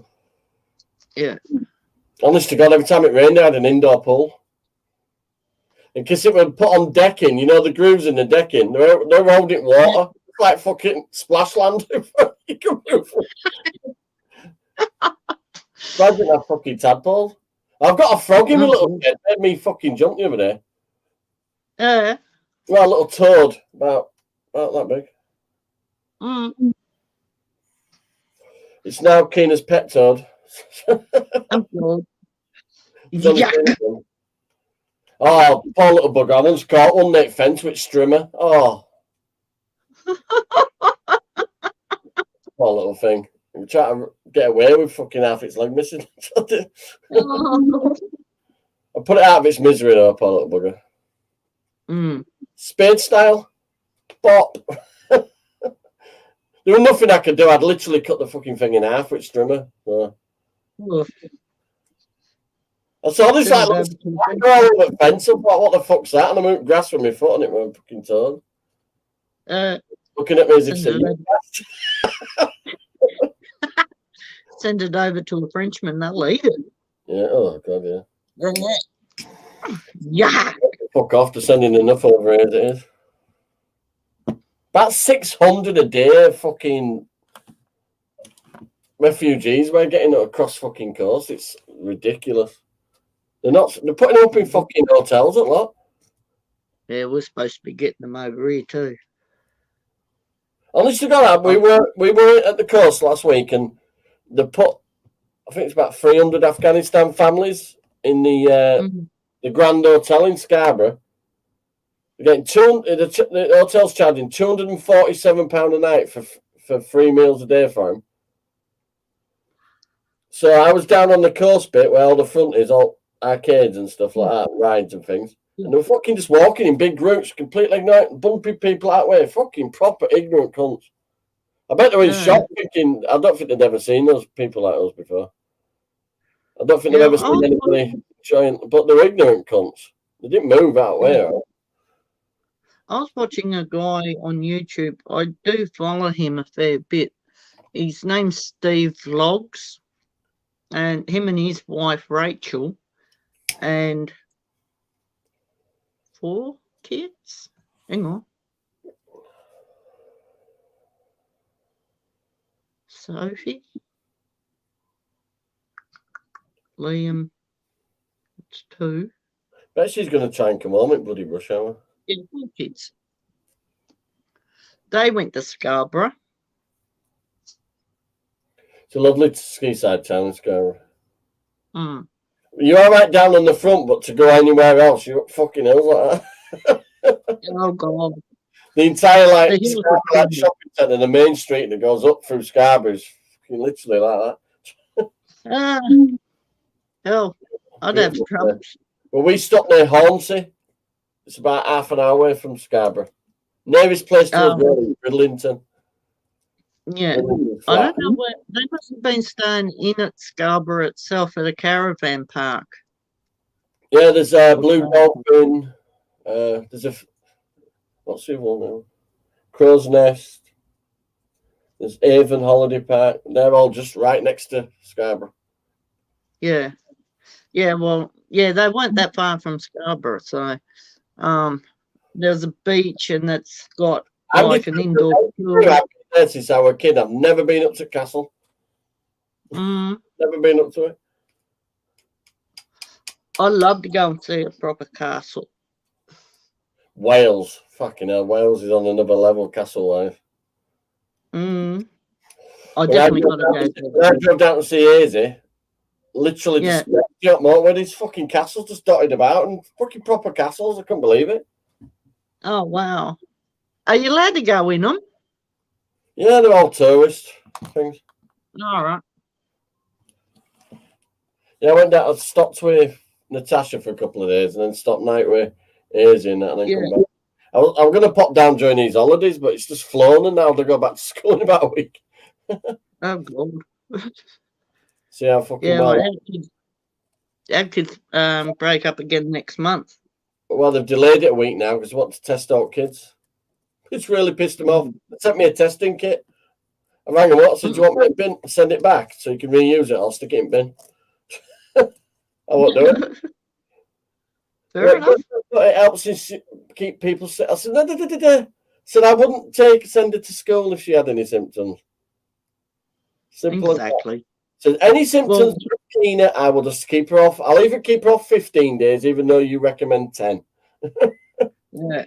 Yeah. Honest to God, every time it rained, I had an indoor pool. In case it were put on decking, you know the grooves in the decking, they're holding water. It's like fucking splashland. You can move. Imagine that fucking tadpole. I've got a frog in my little head. Made me fucking jump the other day. Well, a little toad, about that big. It's now Keena's pet toad. I'm good. Oh, poor little bugger. I once caught one neck fence with strimmer. Oh. Poor little thing. We try to get away with fucking half its leg missing. I put it out of its misery though, poor little bugger. Spade style. Bop. There was nothing I could do. I'd literally cut the fucking thing in half with strimmer. So. I saw this like all over the fence. I thought, what the fuck's that? And I moved grass with my foot and it went fucking toad. Looking at me as if saying, send it over to a Frenchman, they'll eat it. Yeah, oh god, yeah. Yeah. Fuck off to sending enough over here as it is. About 600 a day fucking refugees we're getting across fucking coast. It's ridiculous. They're putting them up in fucking hotels at lot. Yeah, we're supposed to be getting them over here too. Honestly, God, we were at the coast last week and they put, I think it's about 300 Afghanistan families in the Grand Hotel in Scarborough. They're getting the hotel's charging £247 a night for 3 meals a day for them. So I was down on the coast bit where all the front is, all arcades and stuff like that, rides and things. And they were fucking just walking in big groups, completely ignorant, bumping people that way, fucking proper ignorant cunts. I bet they were in shock thinking, I don't think they'd ever seen those people like us before. I don't think Yeah, they've ever seen anybody join, but they're ignorant cunts. They didn't move out way. yeah. I was watching a guy on YouTube. I do follow him a fair bit. His name's Steve Vlogs, and him and his wife Rachel, and 4 kids. Hang on. Sophie, Liam, it's 2. Bet she's going to try and come home at bloody rush hour. Yeah, 4 kids. They went to Scarborough. It's a lovely seaside town in Scarborough. Mm. You're all right down on the front, but to go anywhere else, you're up fucking hills like that. Oh, God. The entire The shopping centre, the main street that goes up through Scarborough is fucking literally like that. Hell, I'd have trouble. Well, we stopped near Hornsey. It's about half an hour away from Scarborough. Nearest place to us is Bridlington. Yeah. I don't know where they must have been staying in at Scarborough itself at a caravan park. Yeah, there's a Blue Dolphin. There's a what's the one now? Crow's Nest. There's Avon Holiday Park. They're all just right next to Scarborough. Yeah. Yeah, well, yeah, they weren't that far from Scarborough, so there's a beach and it's got like an indoor pool. Since I was a kid, I've never been up to Castle. Never been up to it. I'd love to go and see a proper castle. Wales, fucking hell, Wales is on another level castle-wise. I definitely got to go. When I drove down to see Hazy, literally just where these fucking castles just dotted about and fucking proper castles. I couldn't believe it. Oh, wow. Are you allowed to go in them? Yeah, they're all tourist things. All right. Yeah, I went down, I stopped with Natasha for a couple of days and then stopped night with Hazy and that and then come back. I'm going to pop down during these holidays, but it's just flown and now they'll go back to school in about a week. Oh, God. See how fucking well. Our kids break up again next month. Well, they've delayed it a week now because they want to test out kids. It's really pissed them off. They sent me a testing kit. I rang them up, said, do you want me to bin? Send it back so you can reuse it. I'll stick it in bin. I won't do it. Fair enough. It helps keep people sick. I said, no. Said I wouldn't send her to school if she had any symptoms. Simple exactly. So any symptoms for Keena, I will just keep her off. I'll even keep her off 15 days, even though you recommend 10. Yeah.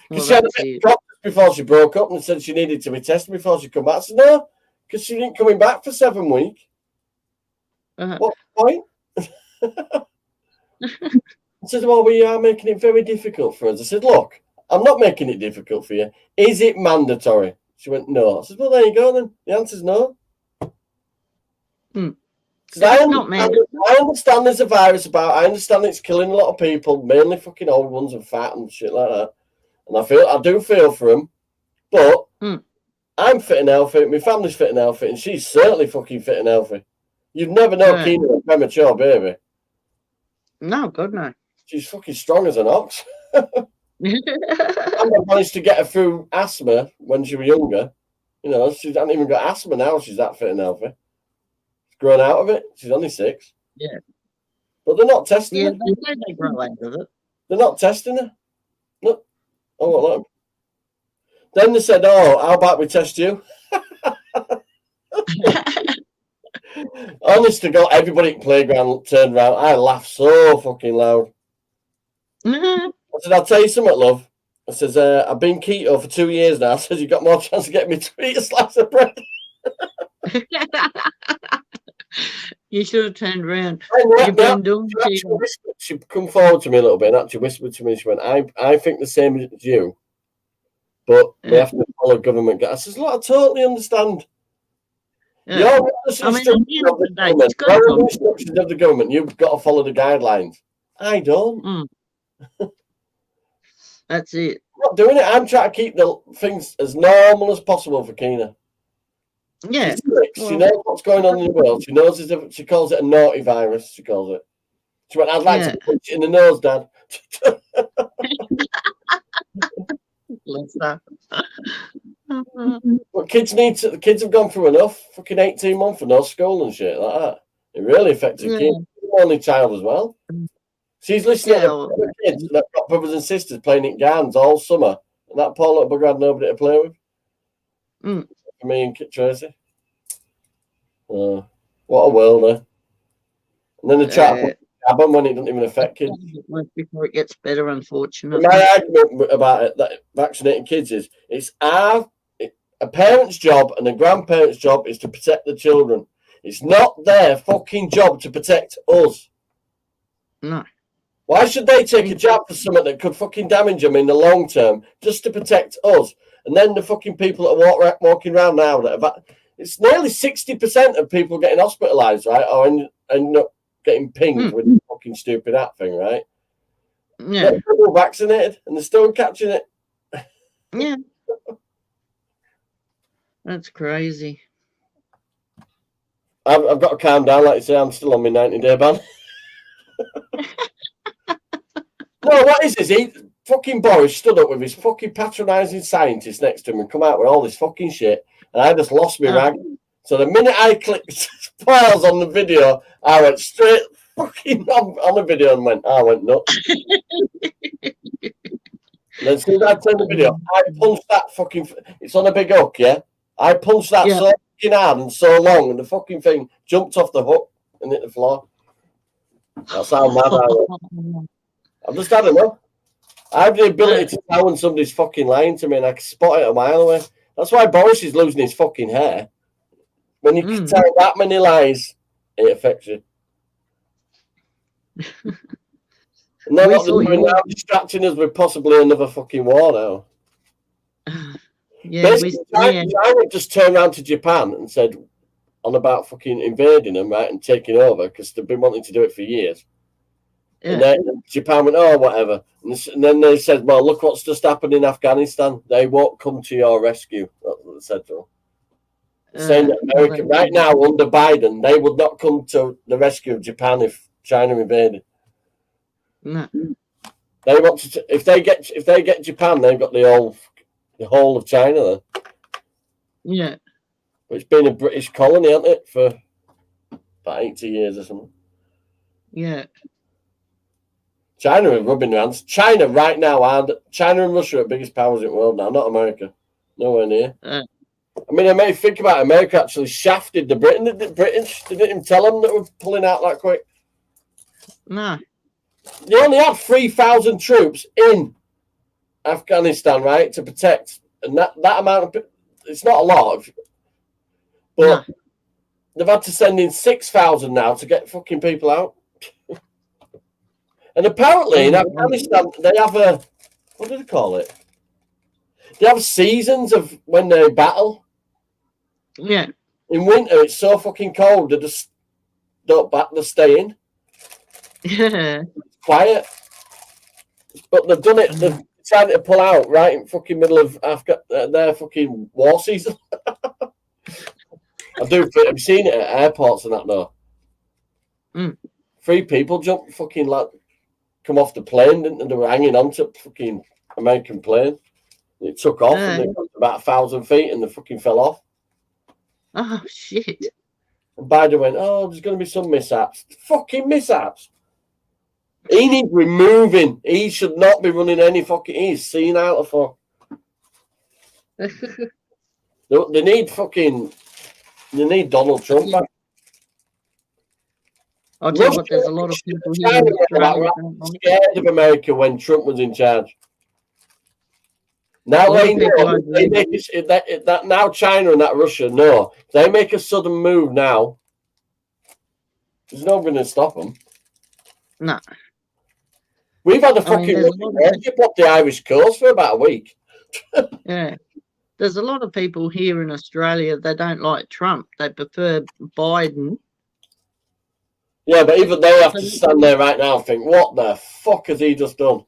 Because she had a bit of problems before she broke up and said she needed to be tested before she come back. I said, no, because she didn't coming back for 7 weeks. What point? I said, well, we are making it very difficult for us. I said, look, I'm not making it difficult for you. Is it mandatory? She went, no. I said, well, there you go then. The answer's no. I understand there's a virus about. I understand it's killing a lot of people, mainly fucking old ones and fat and shit like that. And I do feel for them, but I'm fit and healthy. My family's fit and healthy, and she's certainly fucking fit and healthy. You'd never know Keena a premature baby. No, God no. She's fucking strong as an ox. I managed to get her through asthma when she was younger. You know, she hasn't even got asthma now. She's that fit and healthy. Grown out of it. She's only 6. Yeah. But they're not testing her. Yeah, they grow out of it. They're not testing her. No. Oh, what like Then they said, oh, how about we test you? Honest to God, everybody at the playground turned around. I laughed so fucking loud. I said, I'll tell you something, love. I says, I've been keto for 2 years now. I says, you've got more chance of getting me to eat a slice of bread. You should have turned around. She come forward to me a little bit and actually whispered to me. She went, I think the same as you, but we have to follow government. I says, look, I totally understand. Yeah. Instructions of the government. You've got to follow the guidelines. I don't. That's it. I'm not doing it. I'm trying to keep the things as normal as possible for Keena. Yeah. She knows what's going on in the world. She knows she calls it a naughty virus. She calls it. She went, I'd like to punch it in the nose, Dad. But kids the kids have gone through enough. Fucking 18 months for no school and shit like that. It really affected kids. Only child as well. She's listening to kids that got brothers and sisters playing in GANs all summer. And that poor little bugger had nobody to play with. For me and Kit Tracy. What a world, eh? And then the chat cabin when it doesn't even affect kids. Before it gets better, unfortunately. My argument about it, that vaccinating kids is it's a parent's job and a grandparent's job is to protect the children. It's not their fucking job to protect us. No. Why should they take a jab for something that could fucking damage them in the long term just to protect us? And then the fucking people that are walking around now it's nearly 60% of people getting hospitalised, right? Or end up getting pinged with the fucking stupid app thing, right? Yeah. They're all vaccinated and they're still catching it. Yeah. That's crazy. I've got to calm down, like you say. I'm still on my 90-day ban. No, what is this? Fucking Boris stood up with his fucking patronising scientist next to him and come out with all this fucking shit, and I just lost my rag. So the minute I clicked pause on the video, I went straight fucking on the video and I went nuts. And then as soon as I turned the video, I punched that fucking. It's on a big hook, yeah. I punched that so fucking hard and so long, and the fucking thing jumped off the hook and hit the floor. That's how mad I was. I've just had enough. I have the ability to tell when somebody's fucking lying to me, and I can spot it a mile away. That's why Boris is losing his fucking hair. When you can tell that many lies, it affects you. And then what they're doing now, distracting us with possibly another fucking war now. China just turned around to Japan and said on about fucking invading them, right, and taking over because they've been wanting to do it for years. Yeah. And then Japan went, oh, whatever. And then they said, well, look what's just happened in Afghanistan. They won't come to your rescue. That's what they said to them. Saying that America, right now, under Biden, they would not come to the rescue of Japan if China invaded. No. They want to. If they get Japan, they've got the whole of China then. Yeah. It's been a British colony, hasn't it, for about 80 years or something. Yeah. China are rubbing their hands. China right now, China and Russia are the biggest powers in the world now, not America. Nowhere near. I mean, I may think about it, America actually shafted the British. They didn't even tell them that we're pulling out that quick. No. They only had 3,000 troops in Afghanistan, right, to protect. And that amount of... It's not a lot. But they've had to send in 6,000 now to get fucking people out. And apparently in Afghanistan, they have what do they call it? They have seasons of when they battle. Yeah. In winter, it's so fucking cold, they just don't battle, they stay in. Yeah. It's quiet. But they've done it, they've decided to pull out right in fucking middle of their fucking war season. Have you seen it at airports and that though? 3 people jumped fucking come off the plane, didn't they? They were hanging on to fucking American plane. It took off and they got about 1,000 feet and they fucking fell off. Oh, shit. And Biden went, oh, there's going to be some mishaps. Fucking mishaps. He needs removing. He should not be running any fucking... He's seen out of fuck. They need fucking... They need Donald Trump back. I'll tell you what, there's a lot of people here in Australia scared of America when Trump was in charge. Now they know, now China and that Russia know. They make a sudden move now. There's no going to stop them. No. We've had a fucking relationship up the Irish coast for about a week. Yeah. There's a lot of people here in Australia that don't like Trump. They prefer Biden. Yeah, but even they have to stand there right now and think, what the fuck has he just done?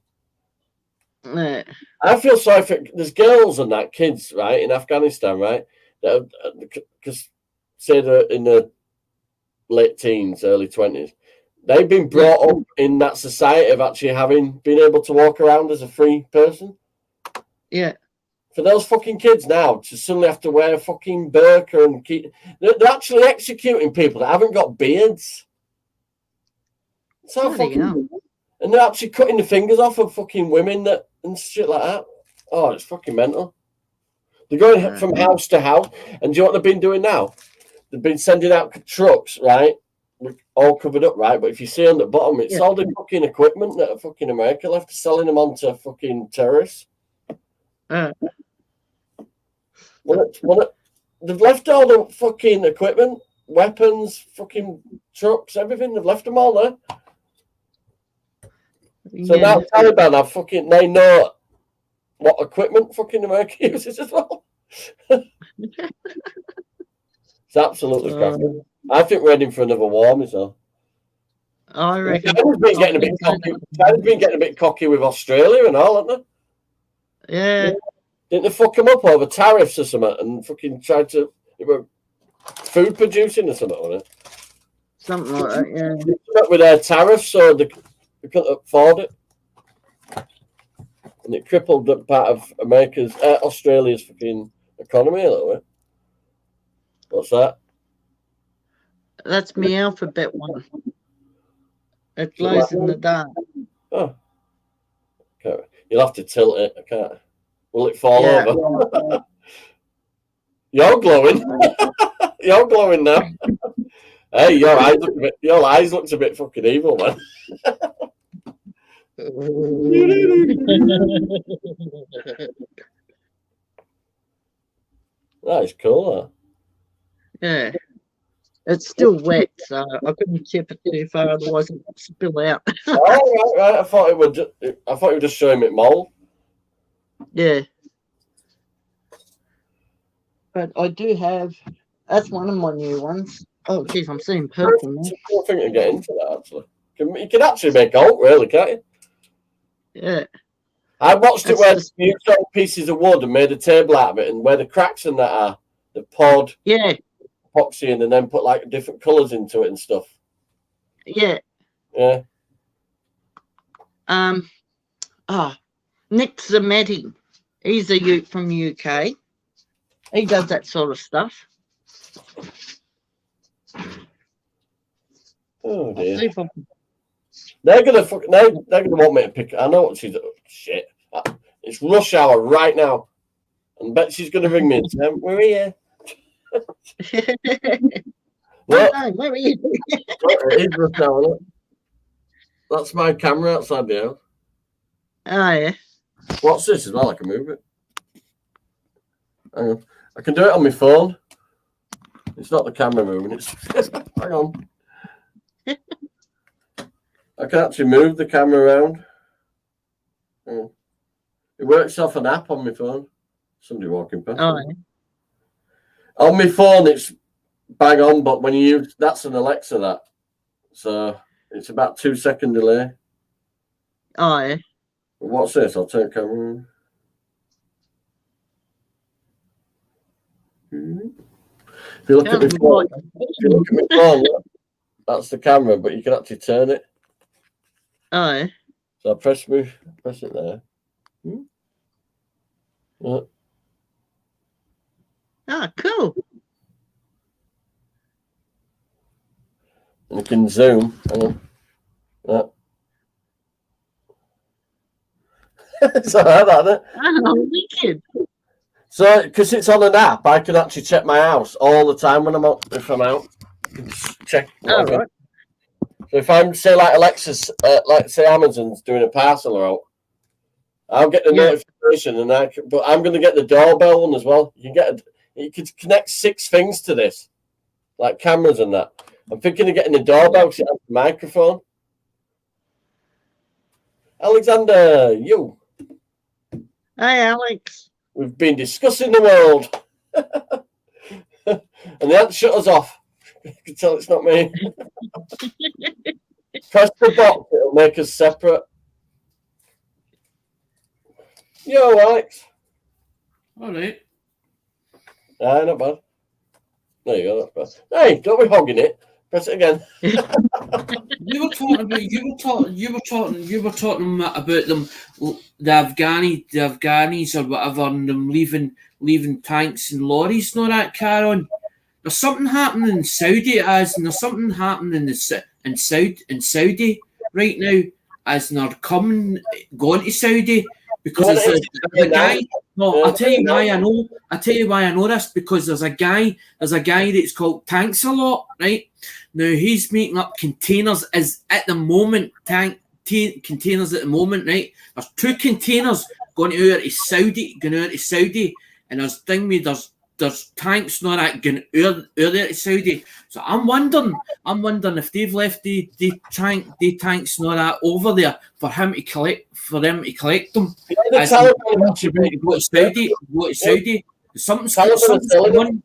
Yeah. I feel sorry for... There's girls and that, kids, right, in Afghanistan, right? because say they're in the late teens, early 20s, they've been brought up in that society of actually been able to walk around as a free person. Yeah. For those fucking kids now to suddenly have to wear a fucking burqa and they're actually executing people that haven't got beards. So fucking, and they're actually cutting the fingers off of fucking women and shit like that. Oh, it's fucking mental. They're going from house to house, and do you know what they've been doing now? They've been sending out trucks, right? All covered up, right? But if you see on the bottom, it's all the fucking equipment that fucking America left, selling them on to fucking terrorists. They've left all the fucking equipment, weapons, fucking trucks, everything. They've left them all there. So now Taliban they know what equipment fucking America uses as well. It's absolutely cracking. I think we're heading for another war, myself. I reckon. China's been getting a bit cocky. China's been getting a bit cocky with Australia and all, haven't they? Yeah. Didn't they fuck them up over tariffs or something and fucking tried to food producing or something on it? Something like that, yeah. With their tariffs, so they couldn't afford it. And it crippled that part of Australia's fucking economy a little bit. What's that? That's my alphabet one. It glows in the dark. Oh. Okay. You'll have to tilt it. I can't. Will it fall over? You're glowing. You're glowing now. Hey, your eyes look a bit fucking evil, man. That is cool, huh? Yeah. It's still wet, so I couldn't tip it too far, otherwise it would spill out. right. I thought it would just show him it mold. Yeah. But I do have. That's one of my new ones. Oh, geez, I'm seeing purple now. It's a cool thing to get into that, actually. You can actually make art, really, can't you? Yeah. I watched it where you took pieces of wood and made a table out of it, and where the cracks in that are, they poured epoxy in and then put like different colours into it and stuff. Yeah. Yeah. Nick Zametti. He's a Ute from the UK. He does that sort of stuff. Oh dear. They're gonna want me to pick. I know what she's. Shit. It's rush hour right now, and bet she's gonna ring me and say, "We're here." What? Where are you? It is rush hour. Look. That's my camera outside the house. Oh yeah. What's this as well? I can move it. Hang on. I can do it on my phone. It's not the camera moving. It's hang on. I can actually move the camera around. It works off an app on my phone. Somebody walking past. Oh, yeah. On my phone, it's bang on, but when you use that's an Alexa, that. So it's about 2 second delay. Oh, yeah. What's this? I'll turn camera on. If you look at my phone, that's the camera, but you can actually turn it. Oh, yeah. So I press it there. Yeah. Ah, cool. And you can zoom. Hang on. It's all right, isn't it? Oh, wicked. So, because it's on an app, I can actually check my house all the time when I'm out. If I'm out, I can just check. Oh, right. So if I'm say like Alexa's, like say Amazon's doing a parcel out, I'll get the notification, and but I'm going to get the doorbell one as well. You could connect 6 things to this, like cameras and that. I'm thinking of getting the doorbell because it has the microphone. Alexander, you. Hey, Alex. We've been discussing the world. And they haven't shut us off. You can tell it's not me. Press the box, it'll make us separate. Yo, Alex. All right. Not bad. There you go. That's bad. Hey, don't be hogging it. Press it again. You were talking about them, the Afghanis or whatever, and them leaving tanks and lorries and all that car on. There's something happening in Saudi and there's something happening in Saudi right now as they're going to Saudi because there's a guy. No, I'll tell you why I know. I'll tell you why I know this, because there's a guy that's called Tanks a Lot, right? Now he's making up containers as at the moment, containers at the moment, right? There's 2 containers going out of Saudi, and there's tanks and all that going out there to Saudi. So I'm wondering if they've left the tanks and all that over there for them to collect them. Yeah, As go to Saudi. Something's going.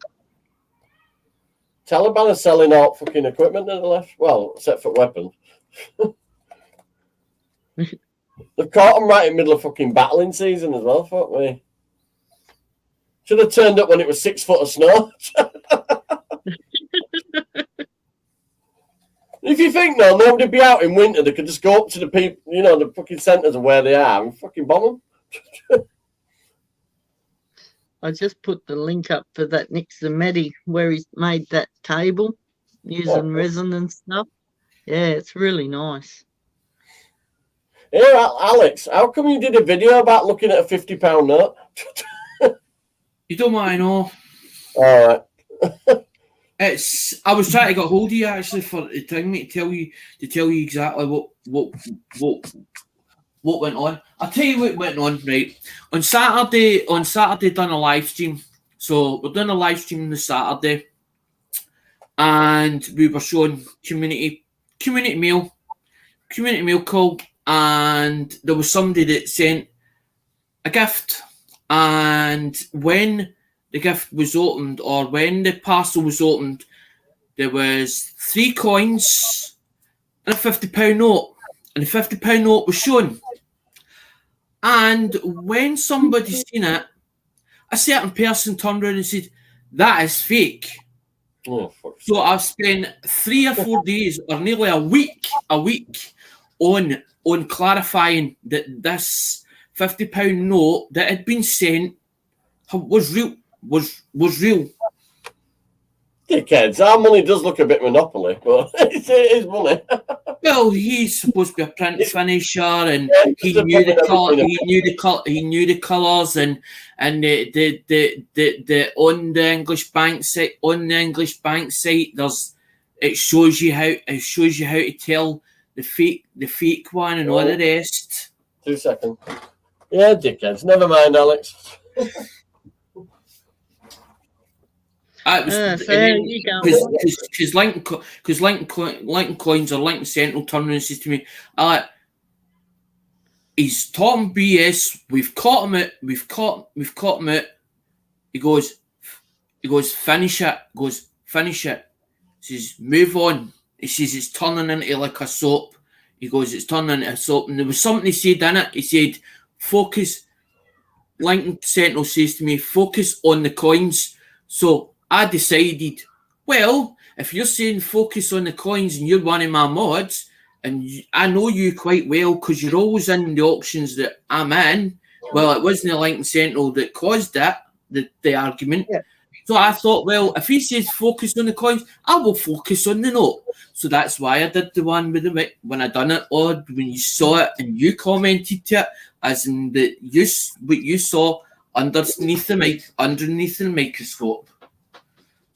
Taliban are selling out fucking equipment to the left. Well, except for weapons. They've caught them right in the middle of fucking battling season as well, fuck me. Should have turned up when it was 6 foot of snow. If you think, no, nobody'd be out in winter, they could just go up to the people, the fucking centres of where they are and fucking bomb them. I just put the link up for that Nick Zametti where he's made that table using resin and stuff. Yeah, it's really nice. Yeah, Alex, how come you did a video about looking at a £50 note? You don't want to know. All right. I was trying to get hold of you actually for the thing, mate, to tell you exactly what went on. I'll tell you what went on, right? On Saturday done a live stream. So we're doing a live stream on the Saturday, and we were showing community mail call, and there was somebody that sent a gift, and when the gift was opened, or when the parcel was opened, there was 3 coins and a £50 note, and the £50 note was shown. And when somebody seen it, a certain person turned around and said, "That is fake." Oh, so I've spent 3 or 4 days, or nearly a week, on clarifying that this £50 note that had been sent was real. Was real. Dickheads, our money does look a bit monopoly, but it is money. Well, he's supposed to be a print finisher, and he knew the colour. He knew the colours, and the on the English bank site. It shows you how to tell the fake one and all the rest. 2 seconds. Yeah, dickheads. Never mind, Alex. Because Lincoln Coins or Lincoln Central turned around and says to me, he's talking BS. We've caught him out. We've caught him out. He goes, finish it. Finish it. He says, move on. He says, it's turning into like a soap. He goes, it's turning into a soap. And there was something he said in it. He said, focus. Lincoln Central says to me, focus on the coins. So I decided, well, if you're saying focus on the coins and you're one of my mods, and I know you quite well because you're always in the auctions that I'm in, well, it wasn't the Lincoln Central that caused that, the argument. Yeah. So I thought, well, if he says focus on the coins, I will focus on the note. So that's why I did the one with the when I done it, or when you saw it and you commented to it, as in what you saw underneath the microscope.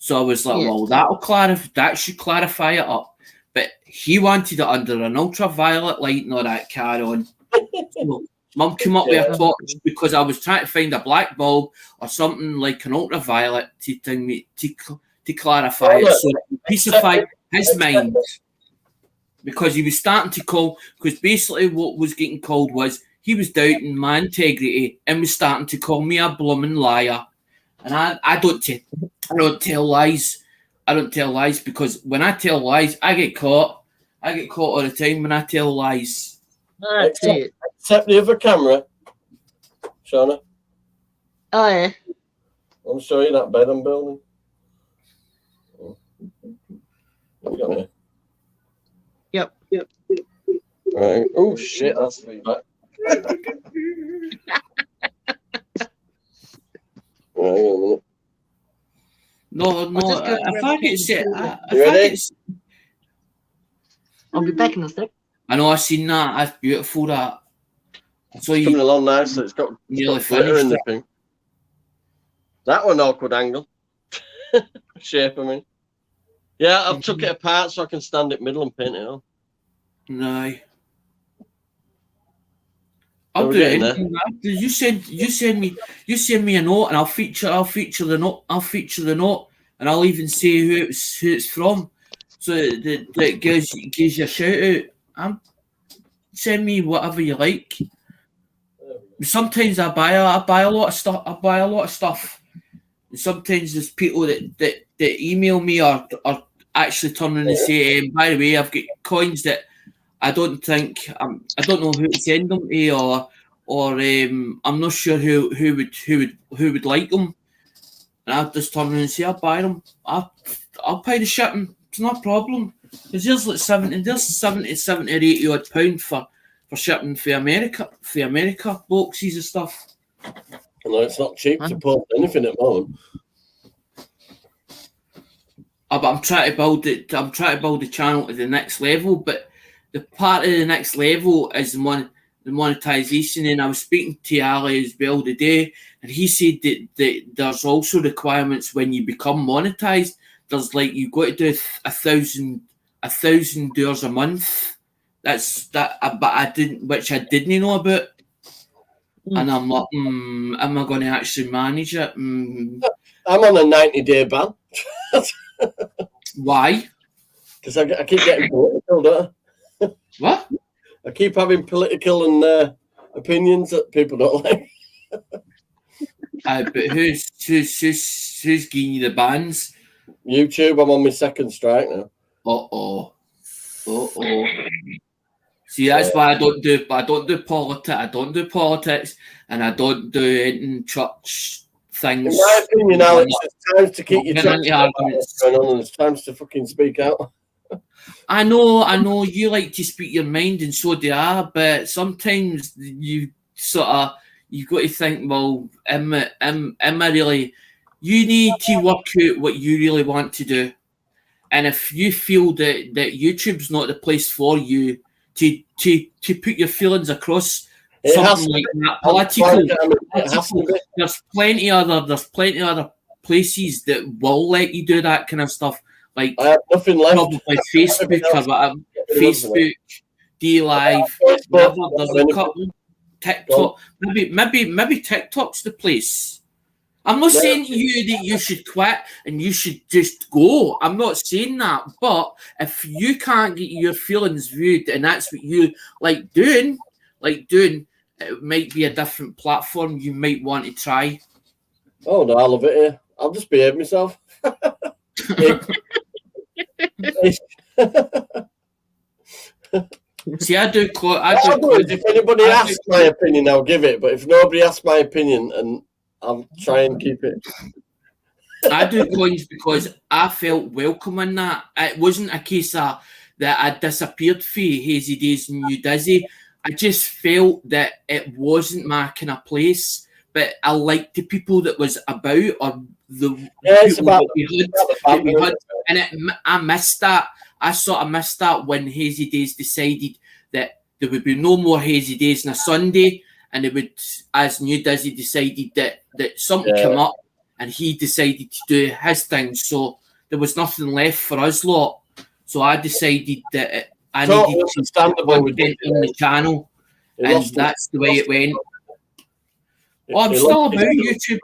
So I was like, well, that should clarify it up. But he wanted it under an ultraviolet light and all that car on. So Mum came up with a torch because I was trying to find a black bulb or something like an ultraviolet to clarify it. So to pacify his mind. Because he was starting to call, because basically what was getting called was he was doubting my integrity and was starting to call me a blooming liar. And I don't tell lies. I don't tell lies because when I tell lies, I get caught. I get caught all the time when I tell lies. That's it. Except the other camera, Shauna. Oh, yeah. I'll show you that bed I'm building. What you got here? Yep. Right. Oh shit, that's feedback. Right, hang on a minute. No, just go if grab I a get pen. set, You if I ready? get, I'll be back in a sec. I know I seen that. That's beautiful. That. So It's you coming along nicely. It's got nearly glitter in finished the it. thing. That one awkward angle. Shape, I mean. Yeah, I've took it apart so I can stand it middle and paint it on. No. So I'll we're do getting anything. You send me a note, and I'll feature the note, and I'll even say who it's from, so that gives you a shout out. Send me whatever you like. Sometimes I buy a lot of stuff. And sometimes there's people that email me or actually turn around and say, by the way, I've got coins that I don't think I don't know who to send them to, or I'm not sure who would like them. And I just turn around and say, I'll buy them. I'll pay the shipping. It's not a problem. Because there's like 70 or 80 odd pound for shipping for America boxes and stuff. No, it's not cheap to post anything at the moment. But I'm trying to build it. I'm trying to build the channel to the next level. But the part of the next level is the monetization. And I was speaking to Ali as well today, and he said that there's also requirements when you become monetized. There's like you've got to do $1,000 a month. That's that, but I didn't know about. And I'm like, am I going to actually manage it? I'm on a 90-day ban. Why? Because I keep getting political, don't I? What? I keep having political and opinions that people don't like. But who's giving you the bans? YouTube, I'm on my second strike now. Uh-oh. See, that's why I don't do politics. I don't do politics, and I don't do anything church things. In my opinion, Alex, it's time to keep your church arguments going on, and it's time to fucking speak out. I know you like to speak your mind, and so do I, but sometimes you've got to think, well, am I really? You need to work out what you really want to do, and if you feel that YouTube's not the place for you to put your feelings across something like that political, there's plenty other places that will let you do that kind of stuff. Like I have nothing left. Probably Facebook or whatever. Facebook, DLive, whatever. There's a couple. TikTok. Maybe TikTok's the place. I'm not saying to you that you should quit and you should just go. I'm not saying that. But if you can't get your feelings viewed and that's what you like doing, it might be a different platform you might want to try. Oh no, I love it here. I'll just behave myself. See, if anybody asks my opinion, I'll give it. But if nobody asks my opinion, and I'll try and keep it. I do coins because I felt welcome in that. It wasn't a case of that I disappeared for Hazy Days and New Dizzy. I just felt that it wasn't my kind of place. But I liked the people that was about, or the people that we had, and I missed that. I sort of missed that when Hazy Days decided that there would be no more Hazy Days on a Sunday, and it would, as New Dizzy decided that something came up, and he decided to do his thing. So there was nothing left for us lot. So I decided that I needed to stand on the channel, and that's the way it went. Oh, I'm still about YouTube.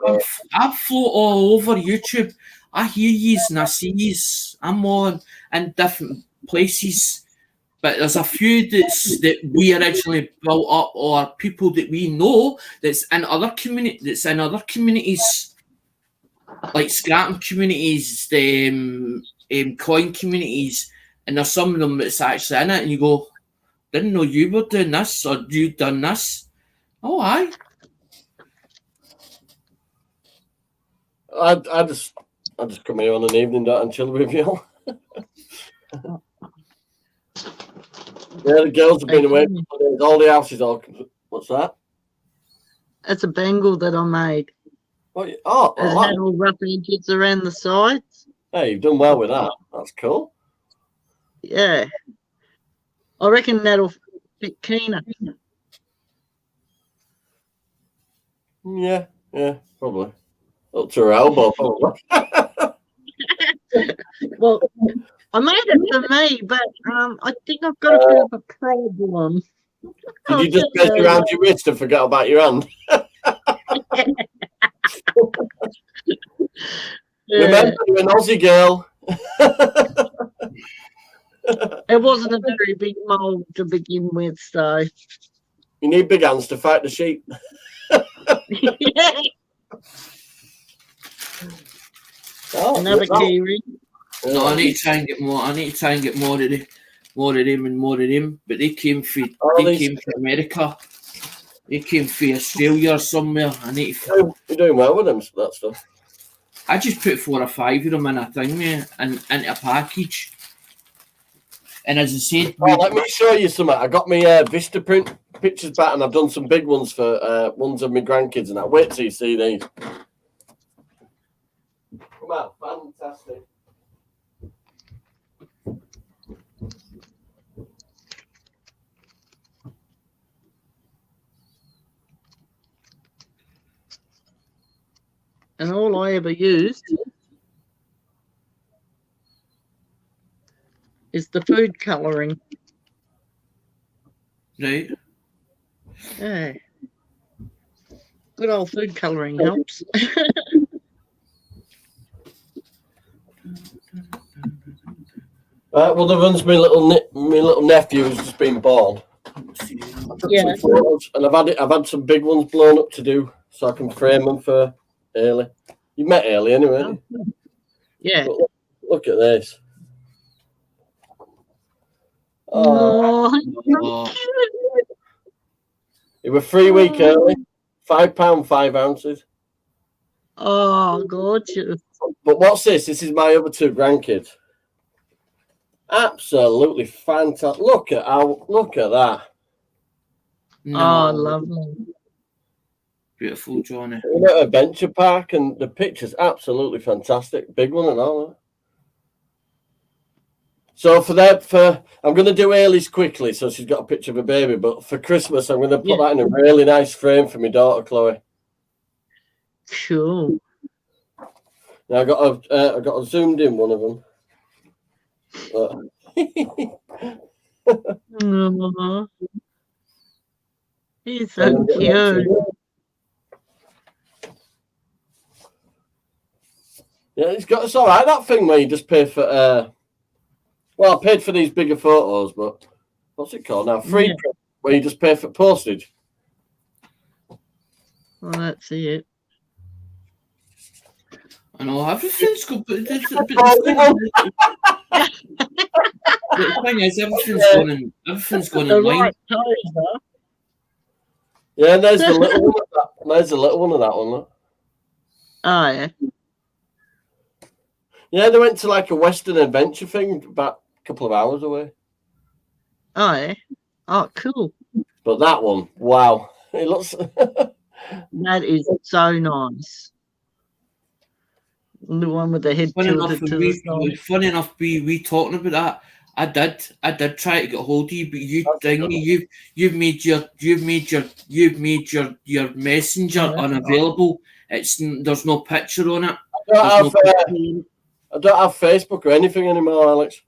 I float all over YouTube. I hear yous and I see yous. I'm on in different places. But there's a few that we originally built up, or people that we know that's in other communities, like scrapping communities, coin communities, and there's some of them that's actually in it, and you go, didn't know you were doing this, or you done this. Oh, aye. I just come here on an evening don't I, and chill with you. Yeah, the girls have been away. All the houses all. What's that? It's a bangle that I made. What? It had all rough edges around the sides. Hey, you've done well with that. That's cool. Yeah. I reckon that'll fit Keener. Yeah, probably. Up to her elbow, probably. Well, I made it for me, but I think I've got a bit of a problem. Did you just mess around your wrist and forget about your hand? Remember, you're an Aussie girl. It wasn't a very big mould to begin with, so. You need big hands to fight the sheep. Another keyring. No, I need to try and get more. I need to try and get more of them and more of them. But they came from America. They came from Australia or somewhere. You're doing well with them, that stuff. I just put 4 or 5 of them in a thing, mate, and into a package. And as I said, let me show you something. I got my Vistaprint pictures back, and I've done some big ones for ones of my grandkids, and that. Wait till you see these. Come on, fantastic. And all I ever used is the food colouring. right? Yeah. Good old food colouring helps. Well, the one's my little nephew who's just been born. Yeah. And I've had some big ones blown up to do, so I can frame them for Ailey. You met Ailey anyway, haven't you? Yeah. Look at this. Oh. It was 3 week early, £5, 5 ounces. Oh, gorgeous. But what's this? This is my other 2 grandkids. Absolutely fantastic. Look at that. No, Oh, lovely. beautiful, Johnny. We're at Adventure Park, and the picture's absolutely fantastic. Big one and all that. So I'm going to do Ailey's quickly, so she's got a picture of a baby. But for Christmas, I'm going to put that in a really nice frame for my daughter, Chloe. Cool. Now I got a zoomed in one of them. Oh, he's so cute. Yeah, it's all right. That thing where you just pay for. Well, I paid for these bigger photos, but what's it called now? Free print, where you just pay for postage. Well, that's it. I know everything's good, but the thing is, everything's going in line. Yeah, there's the little one. There's the little one of that one. Look. Oh, yeah. Yeah, they went to like a Western adventure thing about a couple of hours away. Oh, yeah. Oh, cool. But that one, wow. It looks... That is so nice. The one with the head tilted to the side. Funny enough, we talking about that. I did try to get hold of you, but you've made your messenger unavailable. There's no picture on it. I don't have Facebook or anything anymore, Alex.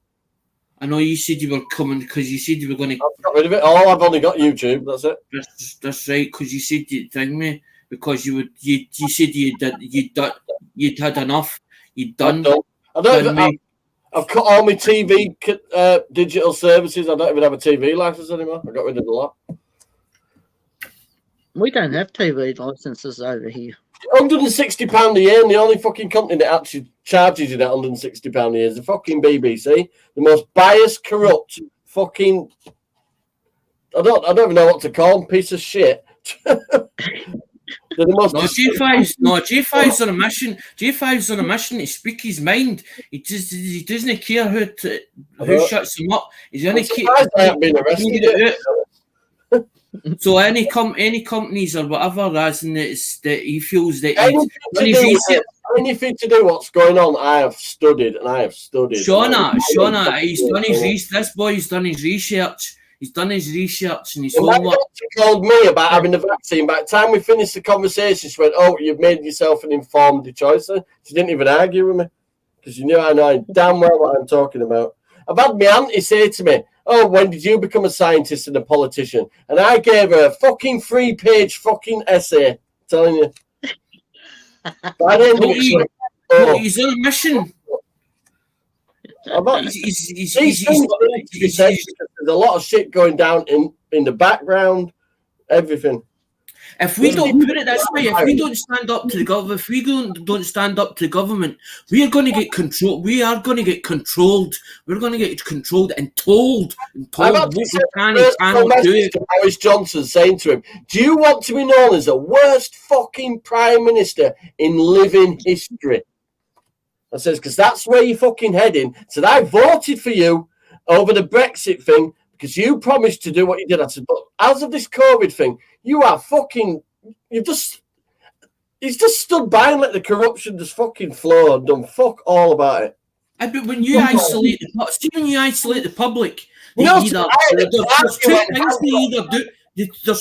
I know you said you were coming because you said you were going to. I've got rid of it. Oh, I've only got YouTube. That's it. That's right. Because you said you'd thing me because you said you'd had enough. You'd done. I've cut all my TV digital services. I don't even have a TV license anymore. I got rid of a lot. We don't have TV licenses over here. £160 a year, and the only fucking company that actually charges you that £160 a year is the fucking BBC. The most biased, corrupt, fucking... I don't even know what to call them. Piece of shit. They're the most. No, J5's on a mission. J5's on a mission to speak his mind. He doesn't care who shuts him up. He's only I haven't been arrested yet. So any companies or whatever, as in that he feels that anything to do what's going on, I have studied. Shauna, he's done his research. This boy's done his research. He's done his research and his homework. She called me about having the vaccine. By the time we finished the conversation, she went, "Oh, you've made yourself an informed choice." She didn't even argue with me because she knew I know damn well what I'm talking about. I've had my auntie say to me, "Oh, when did you become a scientist and a politician?" And I gave her a fucking 3-page fucking essay telling you. He's on a mission. There's a lot of shit going down in the background, everything. If we don't put it this way, if we don't stand up to the government, if we don't stand up to the government, we are going to get control. We are going to get controlled. We're going to get controlled and told what we can and cannot do. Boris Johnson saying to him, "Do you want to be known as the worst fucking prime minister in living history?" I says, because that's where you're fucking heading. Said, I voted for you over the Brexit thing because you promised to do what you did. I said, but as of this COVID thing, you are fucking, he's just stood by and let the corruption just fucking flow and done fuck all about it. But when you isolate the public, there's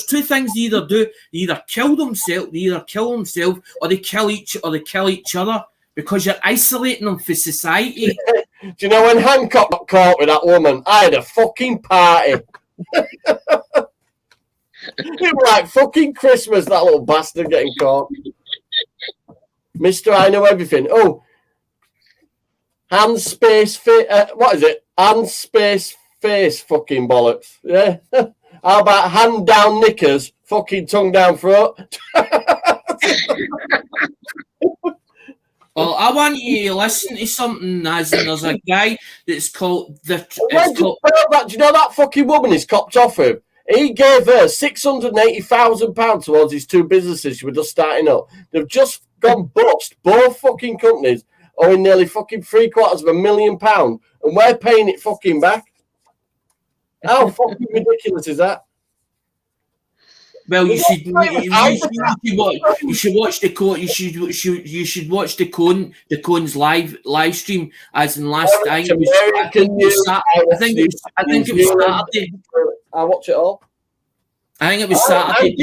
two things they either do. They either kill themselves, or they kill each other. Because you're isolating them for society. Do you know when Hancock got caught with that woman? I had a fucking party. It was like fucking Christmas, that little bastard getting caught. Mr. I Know Everything. Oh, hand, space, what is it? Hand, space, face fucking bollocks. Yeah. How about hand down knickers, fucking tongue down throat? Well, I want you to listen to something, as in there's a guy that's called... Do you know that fucking woman he's copped off with? He gave her £680,000 towards his 2 businesses she was just starting up. They've just gone bust, both fucking companies, owing nearly fucking £750,000, and we're paying it fucking back. How fucking ridiculous is that? Well, you should watch the Cohen's live stream, as in last time. I think it was Saturday. I watch it all. I think it was Saturday.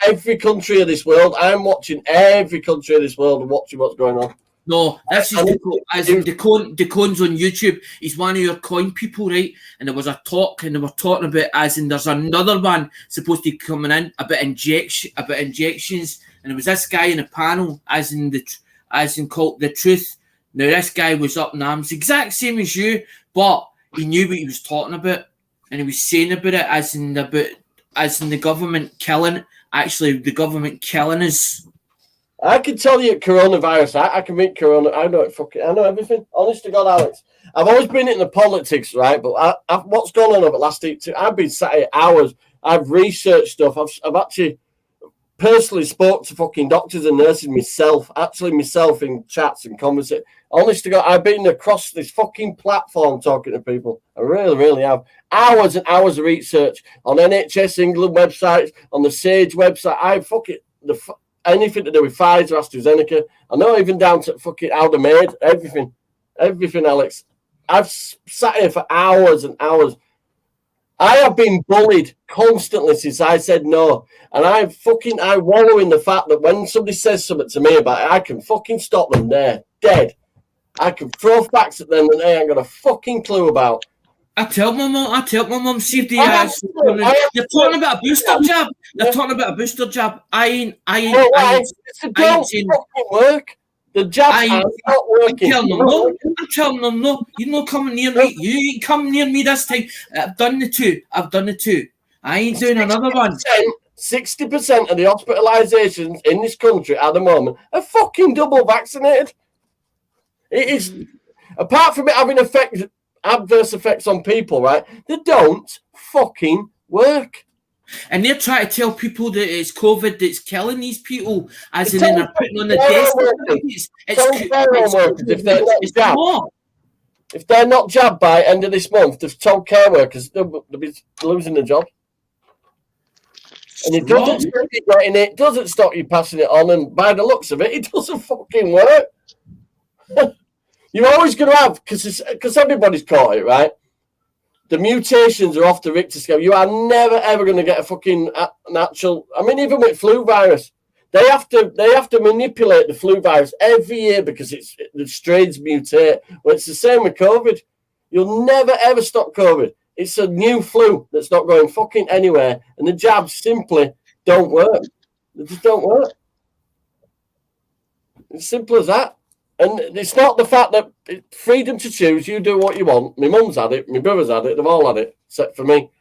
Every country of this world. I'm watching every country of this world and watching what's going on. No, that's just the Cohen's on YouTube. He's one of your coin people, right? And there was a talk, and they were talking about, as in there's another one supposed to be coming in about injections, and there was this guy in a panel, as in called The Truth. Now this guy was up in arms, exact same as you, but he knew what he was talking about, and he was saying about it, as in the government killing us. I can tell you coronavirus. I can meet corona. I know everything. Honest to God, Alex. I've always been into politics, right? But what's going on over the last 8 2? I've been sat here hours. I've researched stuff. I've actually personally spoke to fucking doctors and nurses myself in chats and conversations. Honest to God, I've been across this fucking platform talking to people. I really, really have. Hours and hours of research on NHS England websites, on the SAGE website. Anything to do with Pfizer, AstraZeneca. I know, even down to fucking Aldermaid, everything, Alex. I've sat here for hours and hours. I have been bullied constantly since I said no. And I wallow in the fact that when somebody says something to me about it, I can fucking stop them there, dead. I can throw facts at them that they ain't got a fucking clue about. I tell my mum, see if they you're talking about a booster jab. You're talking about a booster jab. I ain't fucking work. The jabs are not working. I'm telling them no. You're not coming near me. You ain't coming near me this time. I've done the two. I ain't doing another one. 60% of the hospitalizations in this country at the moment are fucking double vaccinated. It is, apart from it having adverse effects on people, right? They don't fucking work. And they're trying to tell people that it's COVID that's killing these people, as in It's they're putting on the care death workers. certificates. Care workers, if they're not It's jabbed. not. If they're not jabbed by end of this month, they've told care workers they'll be losing the job. And it doesn't stop you getting it, doesn't stop you passing it on, and by the looks of it, it doesn't fucking work. You're always going to have, because everybody's caught it, right? The mutations are off the Richter scale. You are never, ever going to get a fucking natural... I mean, even with flu virus, they have to manipulate the flu virus every year because the strains mutate. Well, it's the same with COVID. You'll never, ever stop COVID. It's a new flu that's not going fucking anywhere, and the jabs simply don't work. They just don't work. It's simple as that. And it's not the fact that freedom to choose, you do what you want. My mum's had it, my brother's had it, they've all had it, except for me.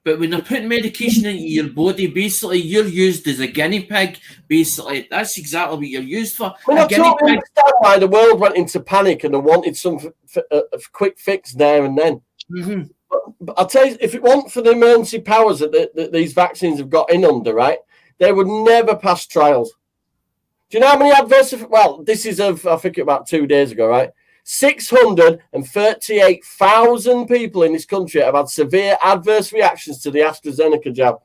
But when they're putting medication into your body, basically you're used as a guinea pig. Basically, that's exactly what you're used for. I mean, I totally understand why the world went into panic and they wanted some quick fix there and then. Mm-hmm. But I'll tell you, if it weren't for the emergency powers that these vaccines have got in under, right, they would never pass trials. Do you know how many adverse... Well, this is of, I think, about 2 days ago, right? 638,000 people in this country have had severe adverse reactions to the AstraZeneca jab.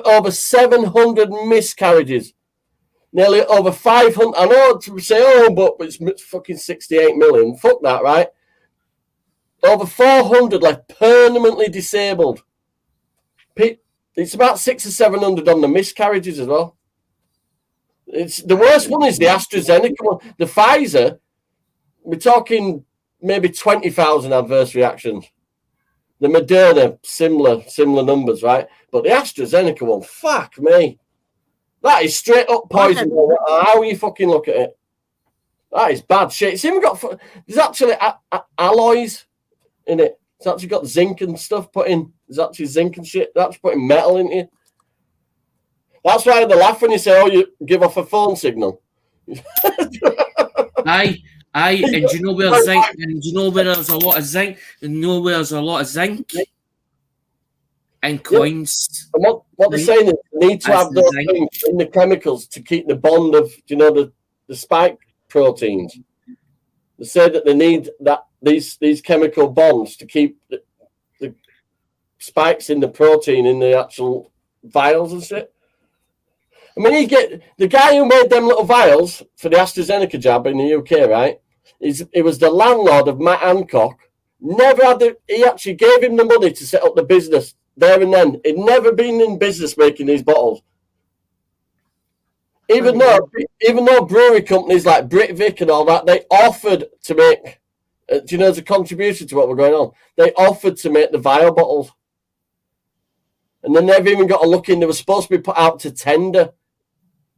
Over 700 miscarriages. Nearly over 500... I know to say, oh, but it's fucking 68 million. Fuck that, right? Over 400 left permanently disabled. It's about 600 or 700 on the miscarriages as well. It's the worst one is the AstraZeneca one. The Pfizer, we're talking maybe 20,000 adverse reactions. The Moderna, similar numbers, right? But the AstraZeneca one, fuck me. That is straight up poison. How you fucking look at it. That is bad shit. It's even got... There's actually alloys in it. It's actually got zinc and stuff put in. There's actually zinc and shit. That's putting metal in it. That's why they laugh when you say, oh, you give off a phone signal. Aye, and do you know where zinc, and do you know where there's a lot of zinc, and you know where there's a lot of zinc? And coins. And what they're saying is they need to have those things in the chemicals to keep the bond of, the spike proteins. They say that they need these chemical bonds to keep the spikes in the protein in the actual vials and shit. I mean, you get the guy who made them little vials for the AstraZeneca jab in the UK, right? It was the landlord of Matt Hancock. He actually gave him the money to set up the business there and then. He'd never been in business making these bottles. Even though brewery companies like Britvic and all that, they offered to make, as a contribution to what we're going on, they offered to make the vial bottles. And they never even got a look in. They were supposed to be put out to tender.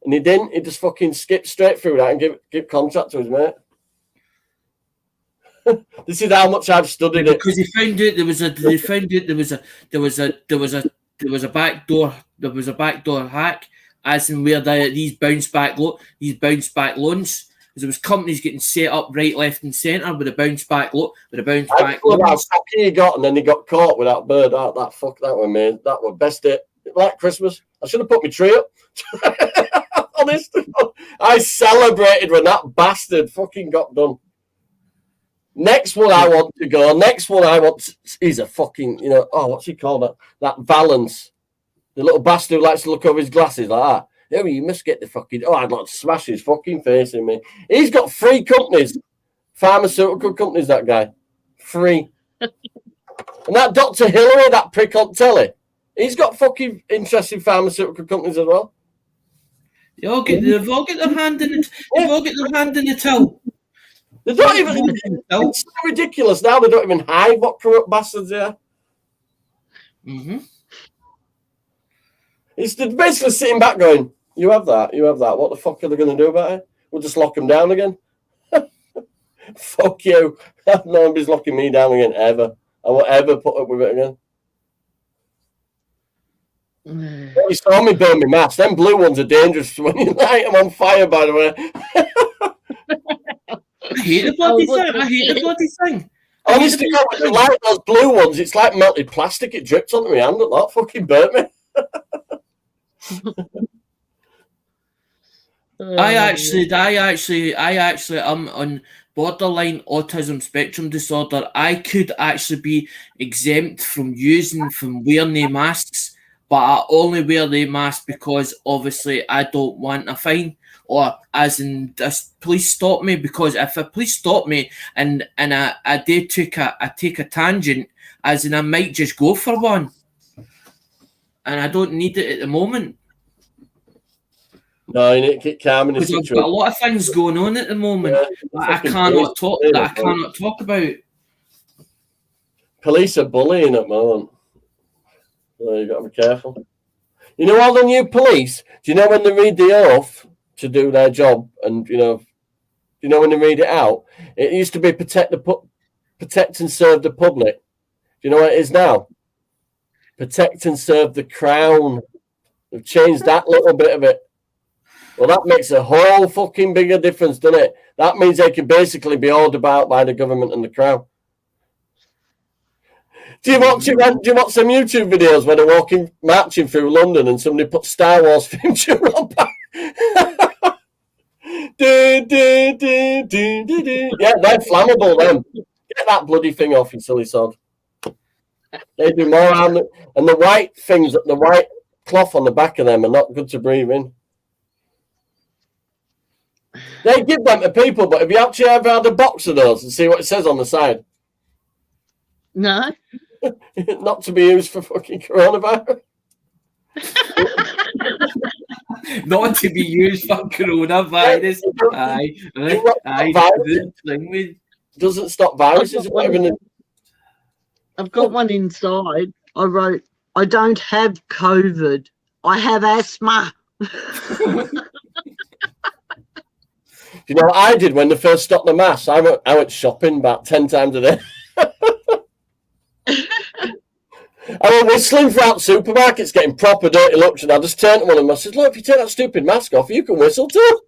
And he didn't. He just fucking skipped straight through that and give contract to his mate. This is how much I've studied it. Because he found out there was a backdoor hack, as in where these bounce back loans. Because there was companies getting set up right, left, and centre with a bounce back loan. How fucking he got, and then he got caught with that bird. That one, man. That was best day. Like Christmas. I should have put my tree up. Honest, I celebrated when that bastard fucking got done. Next one I want is a fucking, what's he called? That Valance. The little bastard who likes to look over his glasses like that. Oh, you must get the fucking... Oh, I'd like to smash his fucking face in me. He's got 3 companies. Pharmaceutical companies, that guy. 3. And that Dr. Hillary, that prick on telly, he's got fucking interesting pharmaceutical companies as well. They've all got their hand in it. They've all got their hand in the till. They don't even... It's so ridiculous now. They don't even hide what corrupt bastards they are. Mm-hmm. It's basically sitting back going, you have that. What the fuck are they going to do about it? We'll just lock them down again. Fuck you. Nobody's locking me down again, ever. I won't ever put up with it again. You saw me burn my mask. Them blue ones are dangerous when you light them on fire, by the way. I hate the bloody thing. Honestly, like those blue ones, it's like melted plastic. It dripped onto my hand. That fucking burnt me. I actually, I'm on borderline autism spectrum disorder. I could actually be exempt from wearing the masks, but I only wear the mask because obviously I don't want a fine, or as in this police stop me, because if a police stop me and I take a tangent, as in I might just go for one, and I don't need it at the moment. No, you need to keep calm in the Because situation. I've got a lot of things going on at the moment that I cannot talk about. Police are bullying at the moment. So you got to be careful. You know all the new police? Do you know when they read the oath to do their job? And do you know when they read it out? It used to be protect and serve the public. Do you know what it is now? Protect and serve the crown. They've changed that little bit of it. Well, that makes a whole fucking bigger difference, doesn't it? That means they can basically be ordered about by the government and the crown. Do you watch some YouTube videos where they're marching through London and somebody put Star Wars theme tune on? Yeah, they're flammable, them. Get that bloody thing off, you silly sod. They do more harm. And the white cloth on the back of them are not good to breathe in. They give them to people, but have you actually ever had a box of those and see what it says on the side? No. Not to be used for fucking coronavirus. Not to be used for coronavirus. Doesn't stop viruses. I've got one inside. I wrote, I don't have COVID. I have asthma. You know what I did when they first stopped the masks? I went shopping about 10 times a day. I went whistling throughout supermarkets, getting proper dirty looks, and I just turned to one of them and I said, look, if you take that stupid mask off, you can whistle too.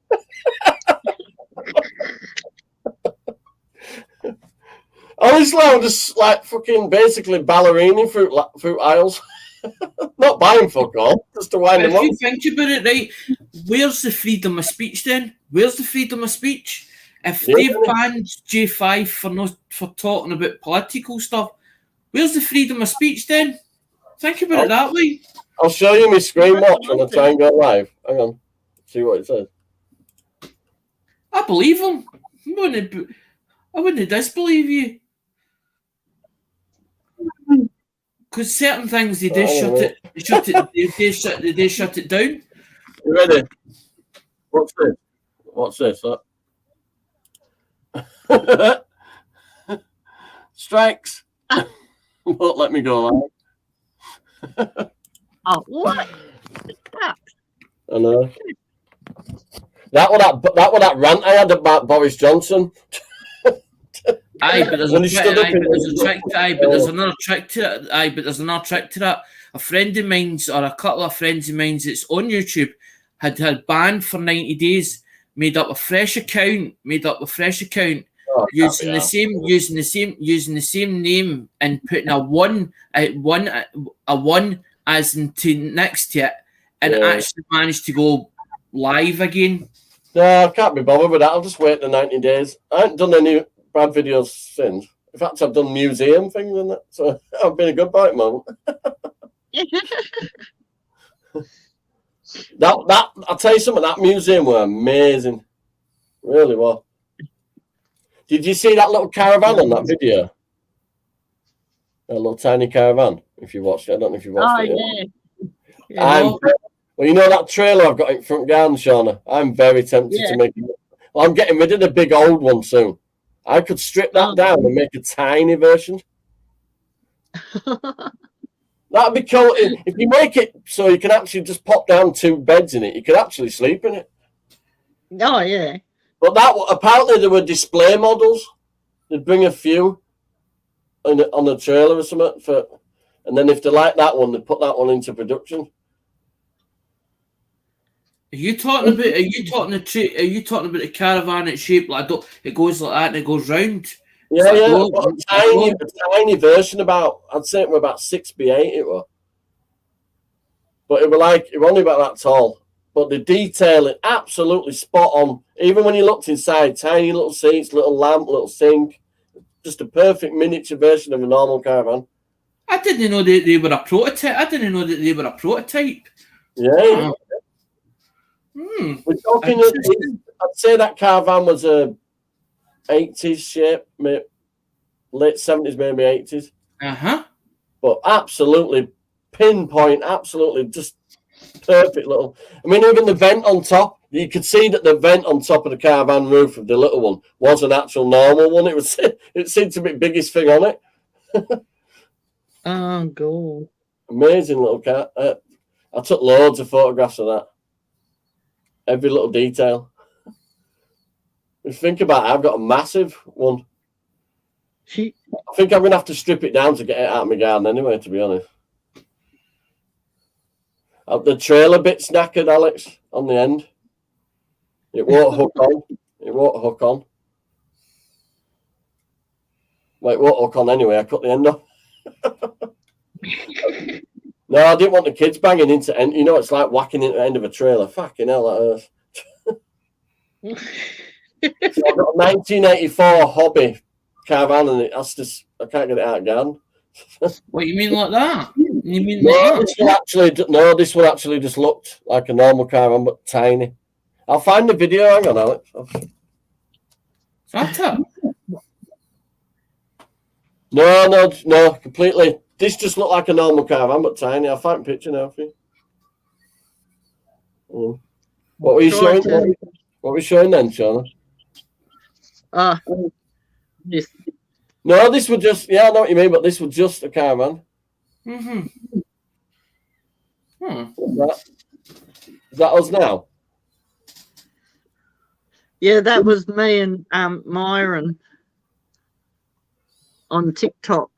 Honestly, I'm just like fucking basically ballerina fruit aisles. Not buying fuck all, just to wind them up. If you think about it, right, where's the freedom of speech then? Where's the freedom of speech? If they've banned J5 for talking about political stuff, where's the freedom of speech then? Think about it that way. I'll show you my screen watch when I try and go live. Hang on, see what it says. I believe him. I wouldn't disbelieve you. Because certain things they do shut it down. You ready? What's this? What's this? Strikes. Won't let me go live. Oh, what? I know. That was that rant I had about Boris Johnson. But there's another trick to that. A friend of mine's, or a couple of friends of mine's, that's on YouTube, had banned for 90 days, made up a fresh account, using the same name and putting a one as into next to it, and actually managed to go live again. No, I can't be bothered with that. I'll just wait the 90 days. I haven't done any bad videos since. In fact, I've done museum things and that, so I've been a good boy at the moment. that I'll tell you something. That museum were amazing, really was. Did you see that little caravan on that video? That little tiny caravan. If you watched it, I don't know if you watched it. Yeah. Well, you know that trailer I've got in front garden, Shauna? I'm very tempted to make it. Well, I'm getting rid of the big old one soon. I could strip that down and make a tiny version. That'd be cool. If you make it so you can actually just pop down 2 beds in it, you could actually sleep in it. Oh, yeah. But apparently there were display models. They'd bring a few on the trailer or something and then if they like that one, they'd put that one into production. Are you talking about the caravan? It's shaped like it goes like that and it goes round. Yeah, It's yeah. like, But a tiny version about, I'd say it was about 6x8 it was. But it was only about that tall. But the detailing, absolutely spot on. Even when you looked inside, tiny little seats, little lamp, little sink. Just a perfect miniature version of a normal caravan. I didn't know they were a prototype. I didn't know that they were a prototype. Yeah. Hmm. We're talking, Interesting. I'd say that caravan was a 80s shape, late 70s, maybe 80s. Uh-huh. But absolutely pinpoint, absolutely just perfect little. I mean, even the vent on top, you could see that the vent on top of the caravan roof of the little one was an actual normal one. It seemed to be the biggest thing on it. Oh, God. Amazing little car. I took loads of photographs of that. Every little detail. If you think about it, I've got a massive one. I think I'm going to have to strip it down to get it out of my garden anyway, to be honest. The trailer bit's knackered, Alex, on the end. It won't hook on. It won't hook on. Well, it won't hook on anyway. I cut the end off. No, I didn't want the kids banging into end. You know, it's like whacking into the end of a trailer. Fucking hell, that hurts. So I've got a 1984 hobby caravan, and that's just, I can't get it out of garden. What, you mean like that? You mean No, like this one actually just looked like a normal caravan, but tiny. I'll find the video. Hang on, Alex. that? No, completely. This just looked like a normal caravan, but tiny. I'll find a picture now for you. What were you showing? What were you showing then, Shauna? Yes. No, this was just, I know what you mean, but this was just a caravan. Mm-hmm. Is that us now? Yeah, that was me and Myron on TikTok.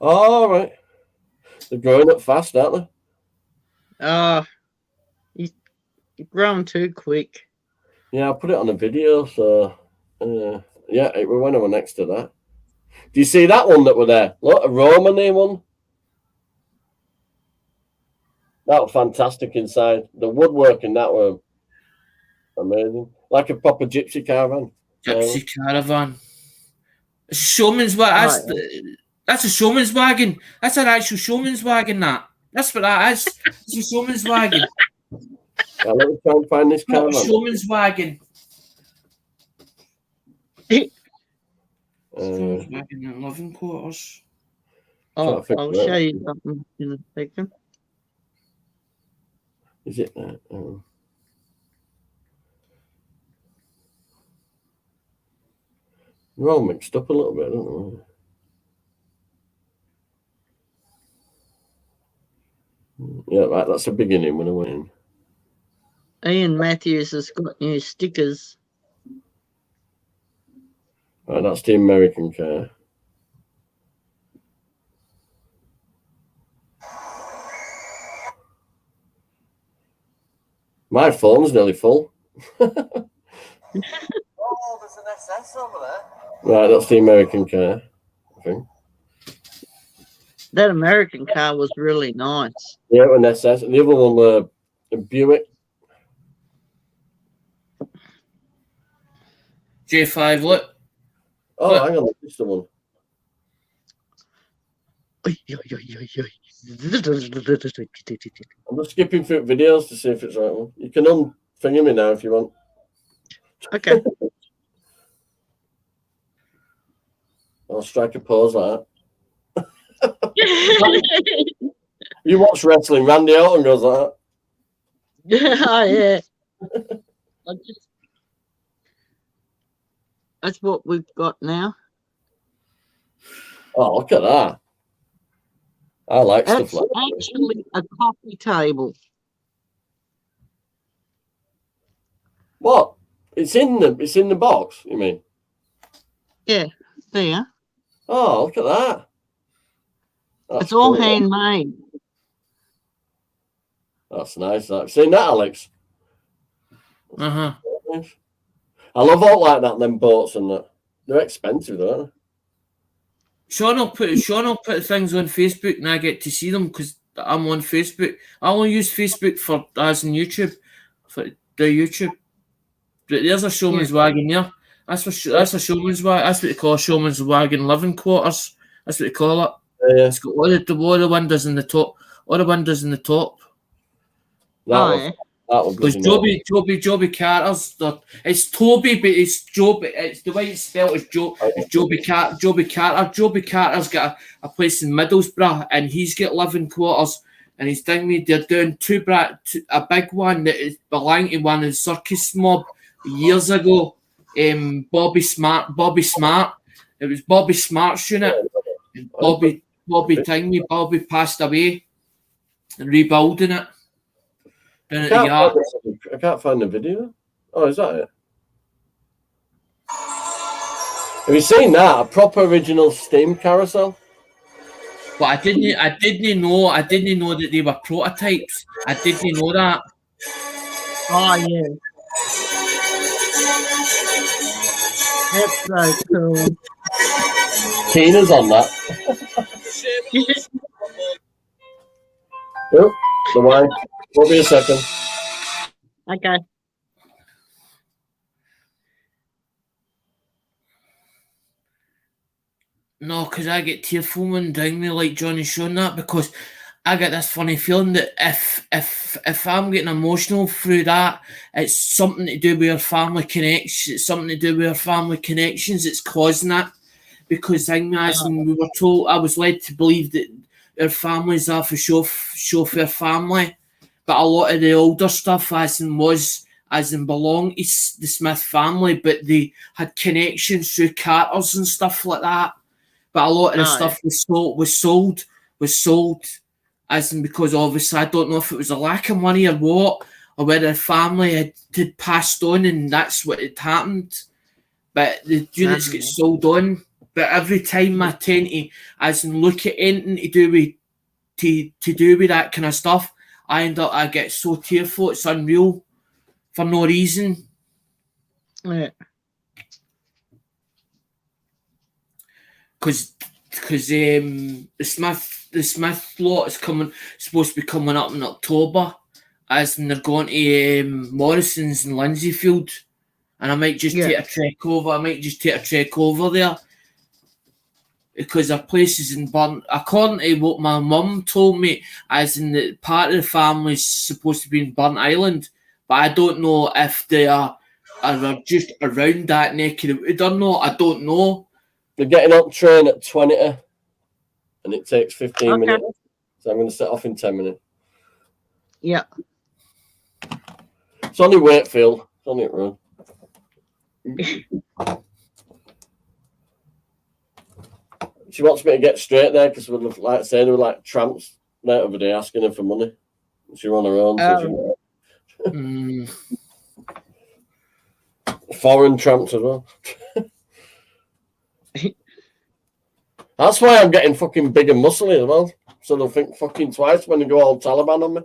All right. They're growing up fast, aren't they? You're growing too quick. Yeah, I put it on a video, so yeah, we went over next to that. Do you see that one that were there? Look, a Romany one. That was fantastic inside. The woodworking, that were amazing. Like a proper gypsy caravan. Gypsy caravan. It's a showman's wagon. That's a showman's wagon. That's an actual showman's wagon, That's what that is. It's a showman's wagon. Let me try and find this caravan. Showman's wagon. Showman's wagon in living quarters. I'll show you something in a second. Is it? We're all mixed up a little bit, don't we? Yeah, right. That's a beginning when I went in. Ian Matthews has got new stickers. Right, that's the American car. My phone's nearly full. Oh, there's an SS over there. Right, that's the American car, I think. That American car was really nice. Yeah, an SS. And the other one was a Buick. J5, look. Oh, look. hang on, this the one. I'm just skipping through videos to see if it's the right one. You can unfinger me now if you want. Okay. I'll strike a pose like that. You watch wrestling, Randy Orton goes like that. Oh, yeah. That's what we've got now. Oh, look at that. I like stuff like that. It's actually a coffee table. What? It's in the box, you mean? Yeah, there. Oh, look at that. That's it's all cool. handmade. That's nice. Seen that, Alex? Uh-huh. I love all like that, them boats and that. They're expensive, though. Sean will put things on Facebook, and I get to see them because I'm on Facebook. I only use Facebook for as in YouTube, for the YouTube. But there's a showman's wagon there. That's a showman's wagon. That's what they call a showman's wagon living quarters. That's what they call it. Yeah. It's got all the windows in the top. All the windows in the top. That was Because Joby Carter's. It's Toby, but it's Joby. It's the way it's spelled is Joby Carter. Joby Carter. Joby Carter's got a place in Middlesbrough, and he's got living quarters. And he's telling me they're doing a big one that is belonging to one of the circus mob years ago. Bobby Smart. It was Bobby Smart's unit. And Bobby passed away and rebuilding it. Down at the yard. I can't find the video. Oh, is that it? Have you seen that? A proper original steam carousel? But I didn't know that they were prototypes. I didn't know that. Oh yeah. That's so cool. Tina's on that. Oh, the wine. Will be a second. Okay. No, because I get tearful when down me like Johnny showing that, because I get this funny feeling that if I'm getting emotional through that, it's something to do with our family connections. It's something to do with our family connections. It's causing that, because we were told, I was led to believe that our families are for show for our family, but a lot of the older stuff belonged to the Smith family, but they had connections through Carters and stuff like that. But a lot of the stuff was sold, as in, because obviously I don't know if it was a lack of money or what, or whether the family had passed on and that's what had happened. But the units get sold on. But every time I tend to, as in, look at anything to do with that kind of stuff, I get so tearful, it's unreal, for no reason. Yeah. Because the Smith lot is supposed to be coming up in October, as in they're going to Morrison's in Lindsayfield, and I might just take a trek over. I might just take a trek over there, because our place is in Burn. According to what my mum told me, as in the part of the family is supposed to be in Burnt Island, but I don't know if they are just around that neck of the wood or not. I don't know. They're getting on train at 20, and it takes 15 minutes. So I'm going to set off in 10 minutes. Yeah. It's only Wakefield. It's only at Run. She wants me to get straight there because, like I said, they were like tramps there over there asking her for money. She ran her own. Foreign tramps as well. That's why I'm getting fucking big and muscly as well. So they'll think fucking twice when they go all Taliban on me.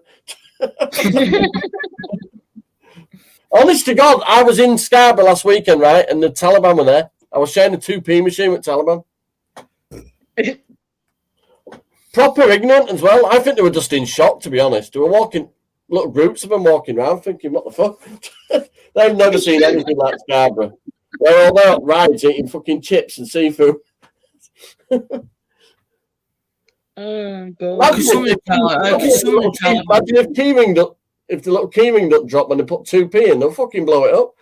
Honest to God, I was in Scarborough last weekend, right? And the Taliban were there. I was sharing a 2p machine with Taliban. Proper ignorant as well. I think they were just in shock, to be honest. They were walking, little groups of them walking around thinking, what the fuck? They've never seen anything like Scarborough. They're all out rides eating fucking chips and seafood. God. Imagine if the little keyring duck drop when they put 2p in, they'll fucking blow it up.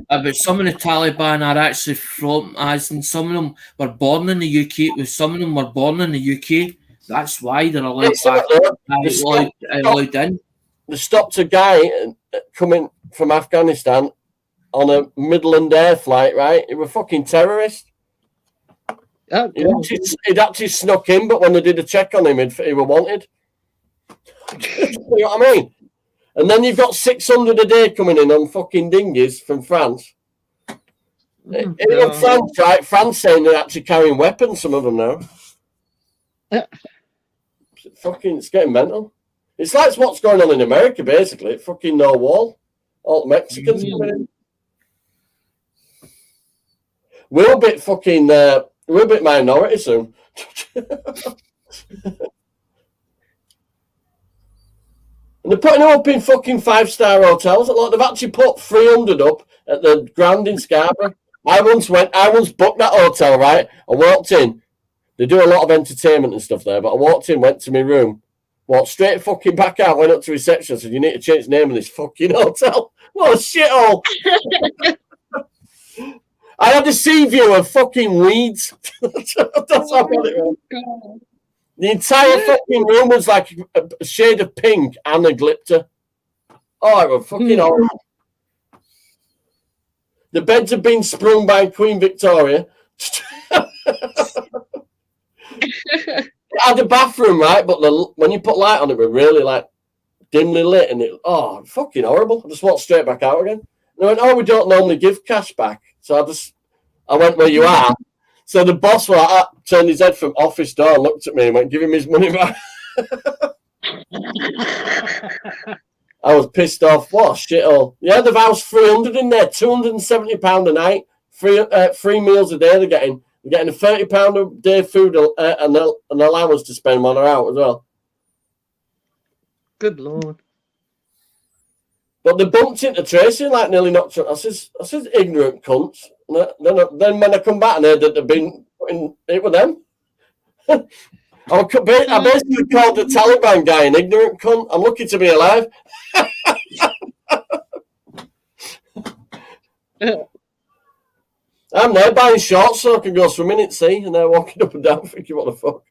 But some of the Taliban are actually from, as in some of them were born in the UK. Some of them were born in the UK. That's why they're allowed back. Allowed in. They stopped a guy coming from Afghanistan on a Midland Air flight, right? He was a fucking terrorist. Oh, he'd actually snuck in, but when they did a check on him, he was wanted. You know what I mean? And then you've got 600 a day coming in on fucking dinghies from France. In France, right? France saying they're actually carrying weapons, some of them now. It's getting mental. It's like what's going on in America, basically. Fucking no wall. All the Mexicans coming in. we're a bit fucking, we're a bit minority soon. And they're putting them up in fucking 5-star hotels. Like, they've actually put 300 up at the Grand in Scarborough. I once booked that hotel, right? I walked in. They do a lot of entertainment and stuff there, but I walked in, went to my room, walked straight fucking back out, went up to reception, said, you need to change the name of this fucking hotel. What a shithole. I had a sea view of fucking weeds. That's how bad it was. The entire fucking room was like a shade of pink and a glitter. Oh, it was fucking horrible. The beds have been sprung by Queen Victoria. It had a bathroom, right? But when you put light on it, it was really like dimly lit, and fucking horrible. I just walked straight back out again. And they went, we don't normally give cash back. So I went where you are. So the boss turned his head from office door and looked at me and went, give him his money back. I was pissed off. What a shithole. Yeah, they've housed 300 in there, £270 a night, free meals a day they're getting. They're getting a £30 a day food and an allowance to spend when they're out as well. Good Lord. But they bumped into Tracy like nearly knocked her. I says, ignorant cunts. Then when I come back and heard that they've been putting it with them, I basically called the Taliban guy an ignorant cunt. I'm lucky to be alive. I'm there buying shorts so I can go swimming at sea, and they're walking up and down thinking, what the fuck?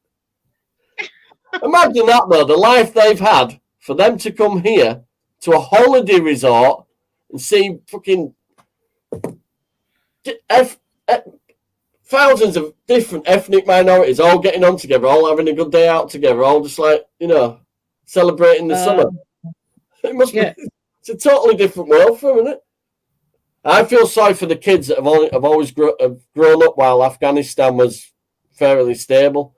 Imagine that, though, the life they've had for them to come here to a holiday resort and see fucking thousands of different ethnic minorities all getting on together, all having a good day out together, all just like, celebrating the summer. It must be. It's a totally different world for them, isn't it? I feel sorry for the kids that have always grown up while Afghanistan was fairly stable.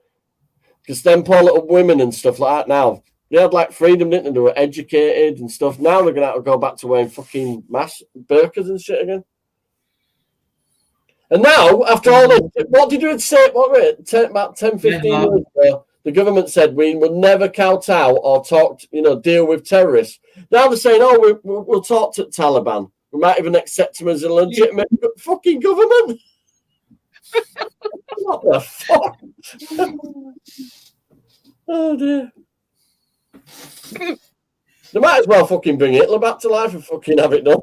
Because them poor little women and stuff like that now, they had like freedom, didn't they? They were educated and stuff. Now they're going to have to go back to wearing fucking burqas and shit again. And now, after all this, what did you say? What were it? About 10, 15 years ago, the government said we would never kowtow or talk, deal with terrorists. Now they're saying, we'll talk to the Taliban. We might even accept them as a legitimate fucking government. What the fuck? Oh, dear. They might as well fucking bring Hitler back to life and fucking have it done.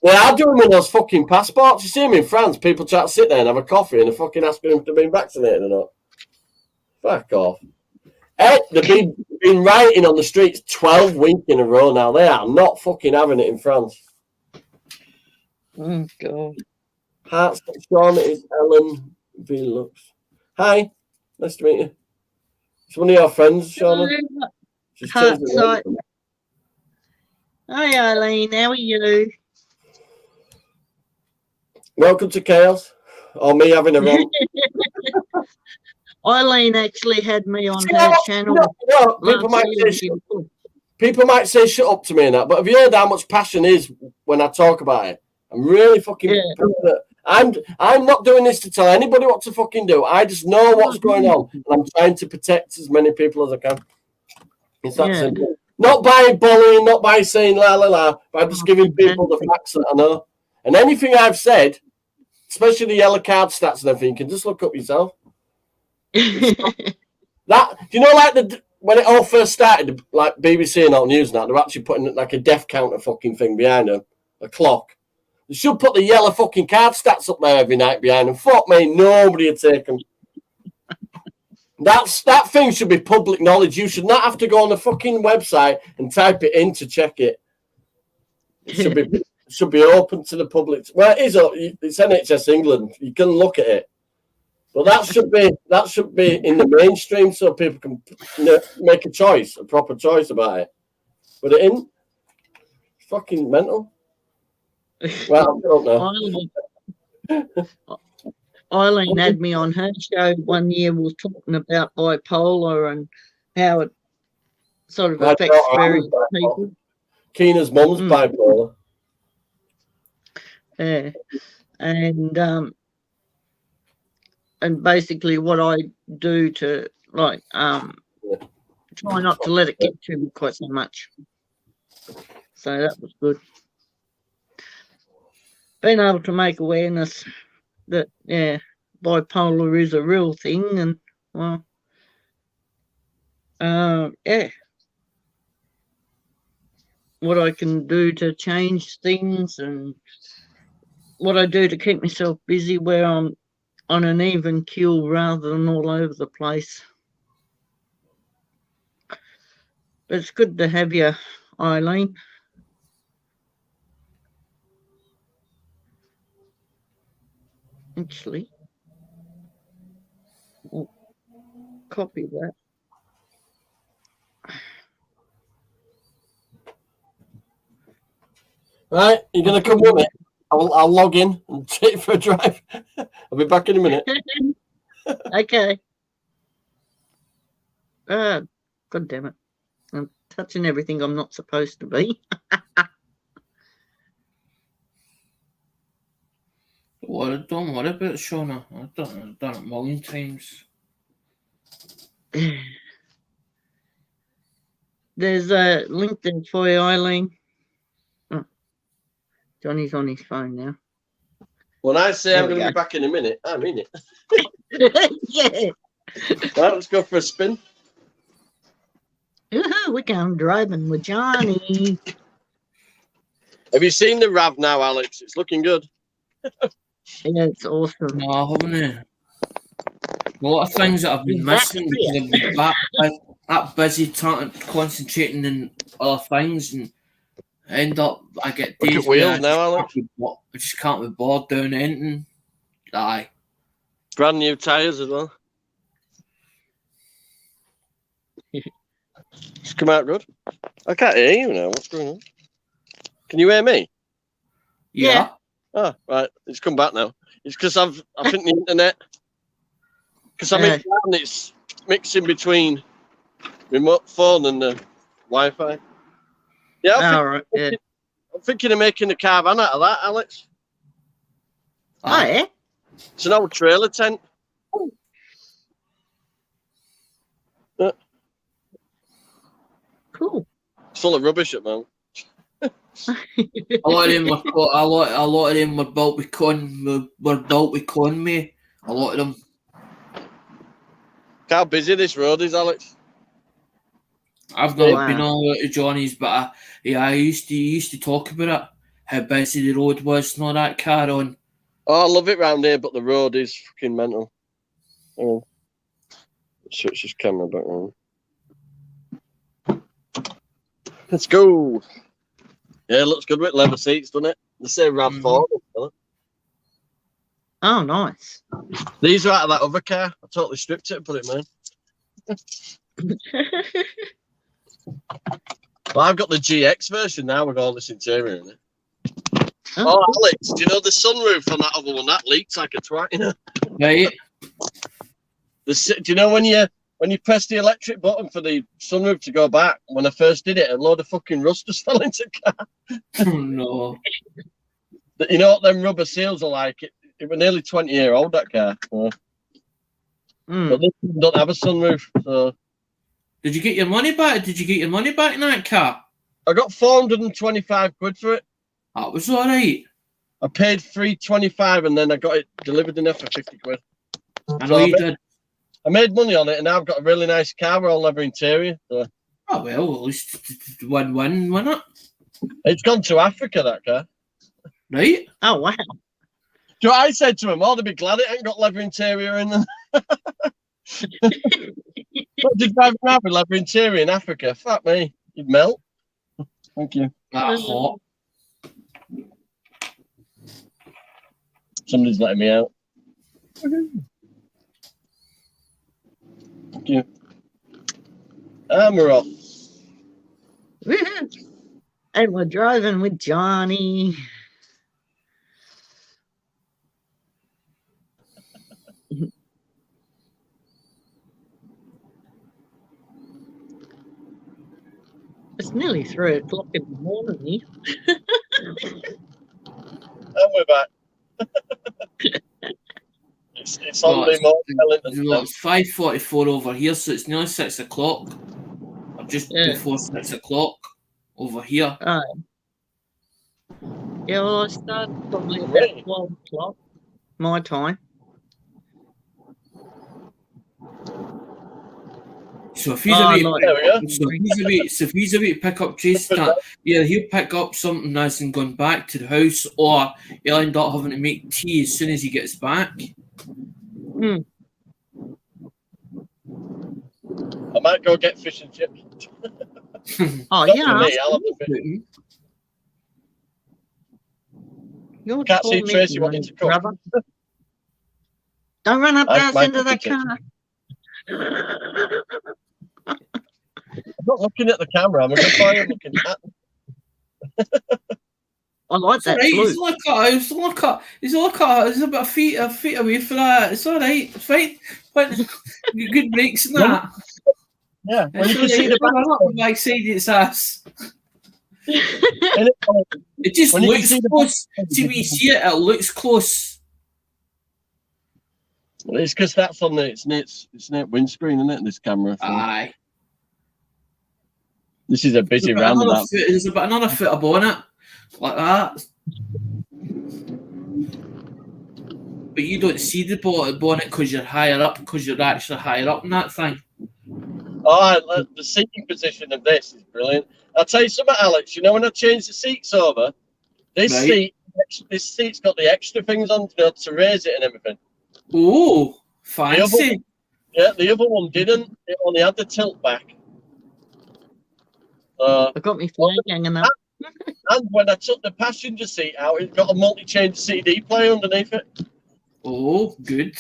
They are doing with those fucking passports. You see them in France, people try to sit there and have a coffee and they're fucking asking them to be vaccinated or not. Fuck off. They've been rioting on the streets 12 weeks in a row now. They are not fucking having it in France. Oh, God. Hearts, Sean is Ellen V. Lux. Hi, nice to meet you. It's one of your friends, Shauna. Hi, Eileen. How are you? Welcome to Chaos. Or me having a run. Eileen actually had me on her channel. People might say shut up to me and that, but have you heard how much passion is when I talk about it? I'm really fucking passionate. I'm not doing this to tell anybody what to fucking do. I just know what's going on, and I'm trying to protect as many people as I can. It's that simple. Not by bullying, not by saying la la la, but I'm just giving people the facts that I know. And anything I've said, especially the yellow card stats and everything, you can just look up yourself. That, do you know, like when it all first started, like BBC and all news and that, they're actually putting like a death counter fucking thing behind them, a clock. They should put the yellow fucking card stats up there every night behind them. Fuck me, nobody would take them. That thing should be public knowledge. You should not have to go on the fucking website and type it in to check it. It should be open to the public. Well, it is. It's NHS England. You can look at it. But that should be in the mainstream so people can make a choice, a proper choice about it. But it isn't. It's fucking mental. Well, I don't know. Eileen had me on her show one year. We were talking about bipolar and how it sort of affects various people. Keena's mum's bipolar. Yeah. and basically what I do to like try not to let it get to me quite so much. So that was good. Being able to make awareness that bipolar is a real thing, and well, what I can do to change things and what I do to keep myself busy where I'm on an even keel rather than all over the place. But it's good to have you, Eileen. Actually, I'll copy that. Right, you're going to come with me? I'll log in and take it for a drive. I'll be back in a minute. Okay. God damn it. I'm touching everything I'm not supposed to be. Well, don't worry about it, Shauna. I've done it a million times. There's a link there for you, Eileen. Oh, Johnny's on his phone now. When I say There I'm we going to go. be back in a minute, I mean it. Yeah. Right, let's go for a spin. We're going driving with Johnny. Have you seen the RAV now, Alex? It's looking good. Yeah, it's awesome. No, I haven't. A lot of things that I've been missing because I've been that busy concentrating on other things, and I end up I get Look days at wheels where now, Alex. I just can't be bored doing anything. Aye. Brand new tyres as well. It's come out good. I can't hear you now. What's going on? Can you hear me? Yeah. Oh, right. It's come back now. It's because I think the internet. Because I'm in town, it's mixing between remote phone and the Wi-Fi. Yeah, I'm thinking of making a caravan out of that, Alex. Oh, yeah? It's an old trailer tent. Cool. It's full of rubbish at the moment. A lot of them were built with Conway. A lot of them. Look how busy this road is, Alex. I've not been all to Johnny's, but I used to talk about it, how busy the road was and all that car on. Oh, I love it round here, but the road is fucking mental. Oh. Switch this camera back on. Let's go. Yeah, looks good with leather seats, doesn't it? They say RAV4. Oh, nice. These are out of that other car. I totally stripped it and put it in. Well, I've got the GX version now with all this interior in it. Oh, Alex, do you know the sunroof on that other one? That leaks like a twat, you know? Right. Do you know when you press the electric button for the sunroof to go back? When I first did it, a load of fucking rust just fell into the car. Oh, no. You know what them rubber seals are like? It was nearly 20-year-old, that car. But this one don't have a sunroof, so... Did you get your money back? Did you get your money back in that car? I got 425 quid for it. That was all right. I paid $325 and then I got it delivered in there for 50 quid. I know you did. I made money on it and now I've got a really nice car with all leather interior. So. Oh, well, at least win-win, wasn't it? It's gone to Africa, that car. Right? Oh, wow. Do you know what I said to him? Oh, they'd be glad it ain't got leather interior in them. But just driving around with leather interior in Africa, fuck me, you'd melt. Thank you. That's hot. Somebody's letting me out. Thank you. And we're off. And we're driving with Johnny. It's nearly 3 o'clock in the morning. And we're back. It's on the more It's 5:44 over here, so it's nearly 6 o'clock. Or just before 6 o'clock over here. Yeah, well, I started probably about 12 o'clock my time. So if he's away, if he's away to pick up Jason, either he'll pick up something as in going back to the house, or he'll end up having to make tea as soon as he gets back. I might go get fish and chips. Oh, Not yeah. for me, I'll have the fish. You're Can't see Tracy wanting to cook. Don't run up there into that car. I'm not looking at the camera. I'm a good boy. I'm looking at. I like that. Right, Blue. it's about a feet away for that. It's all right. It's fine. Good breaks in that. Yeah, when you can see the back side its ass. It just looks close. See when you see it, it looks close. Well, it's because that's on the it's near windscreen, isn't it? This camera. So. Aye. This is a busy roundabout. There's about another foot of bonnet, like that. But you don't see the bonnet because you're higher up, because you're actually higher up in that thing. Oh, the seating position of this is brilliant. I'll tell you something, Alex. You know when I changed the seats over, this seat's got the extra things on to raise it and everything. Oh, fancy. The other one didn't. It only had the tilt back. I got me flag hanging up. And when I took the passenger seat out, it got a multi-change CD player underneath it. Oh, good.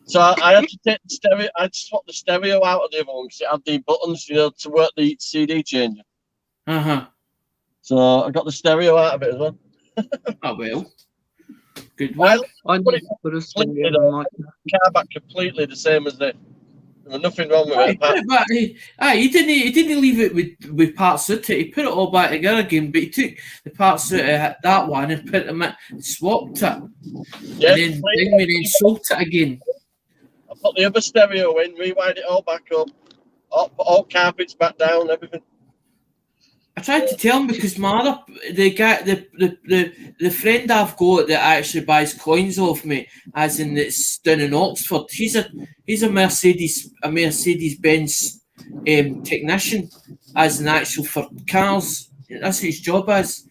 So I had to take the stereo. I'd swap the stereo out of the other one because it had the buttons, to work the CD changer. So I got the stereo out of it as well. Oh well. Good one. I put the car back completely the same as this. There was nothing wrong with it. He didn't leave it with parts of it. He put it all back together again, but he took the parts out of that one and put them in, swapped it, and then sold it again. I put the other stereo in, rewind it all back up, all carpets back down, everything. I tried to tell him because the friend I've got that actually buys coins off me, as in it's down in Oxford. He's a Mercedes Benz technician, as an actual for cars. That's what his job is.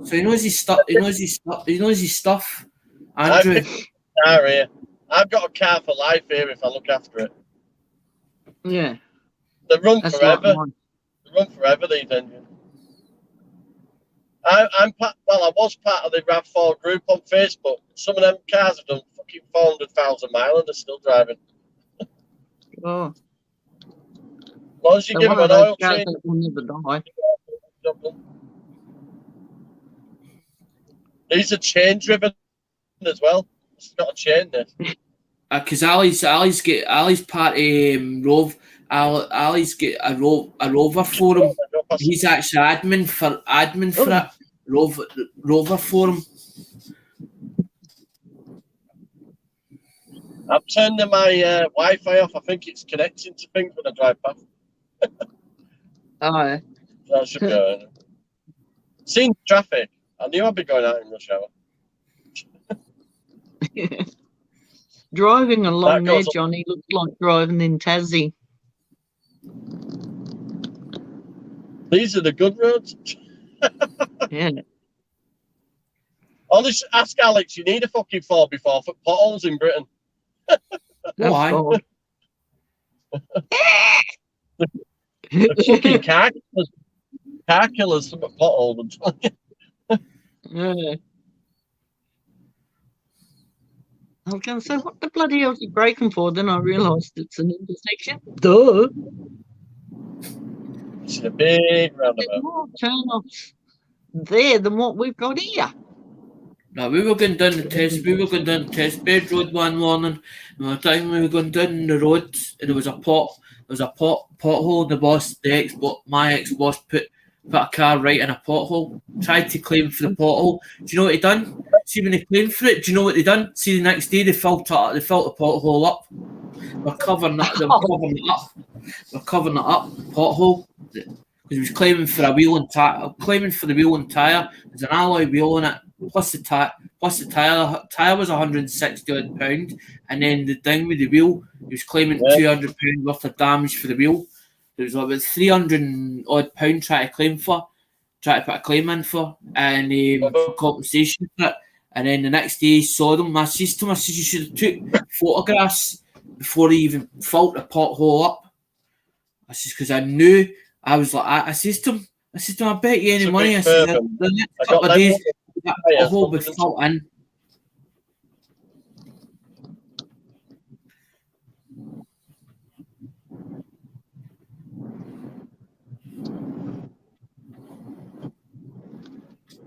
So he knows his stuff. He knows his stuff. Andrew. I've got a car for life here if I look after it. Yeah. They run forever. They run forever, these engines. I was part of the RAV4 group on Facebook. Some of them cars have done fucking 400,000 miles and they're still driving. Oh. As long as you give them an oil change. Will never die. These are chain driven as well. It's got a chain there. Because Ali's part of Rove. Ali's get a Rover forum. He's actually admin for it. Rover forum. I've turned my Wi-Fi off. I think it's connecting to things when I drive past. Oh, yeah. That should be all right. Seeing traffic. I knew I'd be going out in rush hour. Driving along there, Johnny, looks like driving in Tassie. These are the good roads. Yeah. Honestly, ask Alex, you need a fucking 4x4 for potholes in Britain. Why? The fucking car killers from a pothole. Yeah. I was going to say, what the bloody hell is he braking for? Then I realised it's an intersection. Duh. It's a big roundabout. There's more turn-offs there than what we've got here. No, we were going down the test. We were going down the test bed road one morning. And by the time we were going down the road, and there was a pothole. My ex-boss put a car right in a pothole. Tried to claim for the pothole. Do you know what he done? see when they claimed for it, do you know what they done? See, the next day they filled the pothole up. They're covering it. They're covering it up. Pothole. Because he was claiming for a wheel and tire. Claiming for the wheel and tire. There's an alloy wheel in it. Plus the tire. Tire was £160 odd, and then the thing with the wheel, he was claiming £200 worth of damage for the wheel. There was about £300 odd trying to put a claim in for, and for compensation for it. And then the next day, he saw them. I said to him, you should have took photographs before he even filled the pothole up. I said, because I knew. I was like, I said to him, I bet you any money. I said, the next couple of days, that pothole would fill in.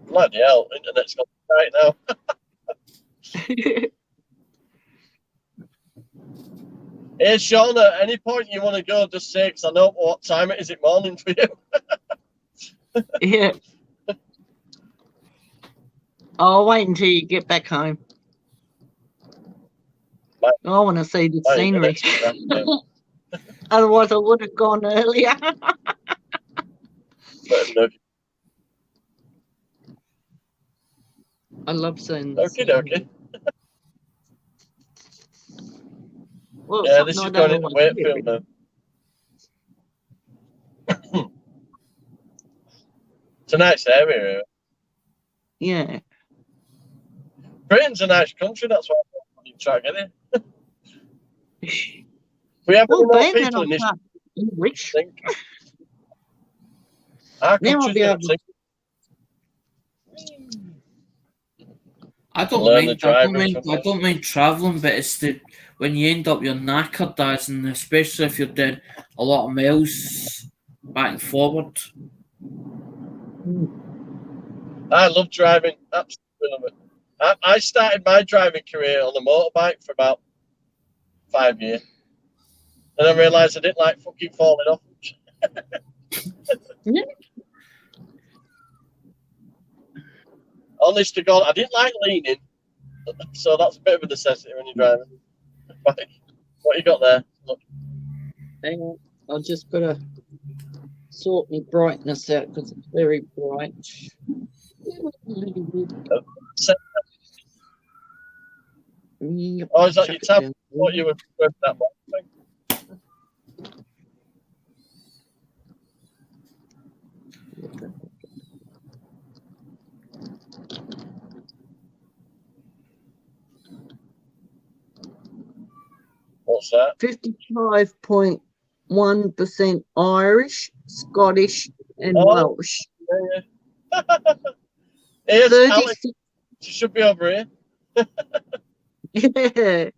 Bloody hell, internet's got right now. Hey, Sean, at any point you want to go, just say, because I know what time it is in morning for you. Yeah. I'll wait until you get back home. I want to see the scenery. Otherwise, I would have gone earlier. I love seeing this. Okay. Well, yeah, this is going into Wakefield now. It's a nice area. Yeah. Britain's a nice country, that's why I'm trying to get in. We have more people in this English. Our country's going to I don't mind travelling, but it's when you end up you're knackered, and especially if you're doing a lot of miles back and forward. I love driving, absolutely love it. I started my driving career on a motorbike for about 5 years, and I realised I didn't like fucking falling off. Honest to God, I didn't like leaning, so that's a bit of a necessity when you're driving. What you got there? Look. Hang on, I've just got to sort my brightness out because it's very bright. Oh, is that your tab? I thought you were with that one thing. What's that? 55.1% Irish, Scottish, and Welsh. Here's Alex. She should be over here. Yeah.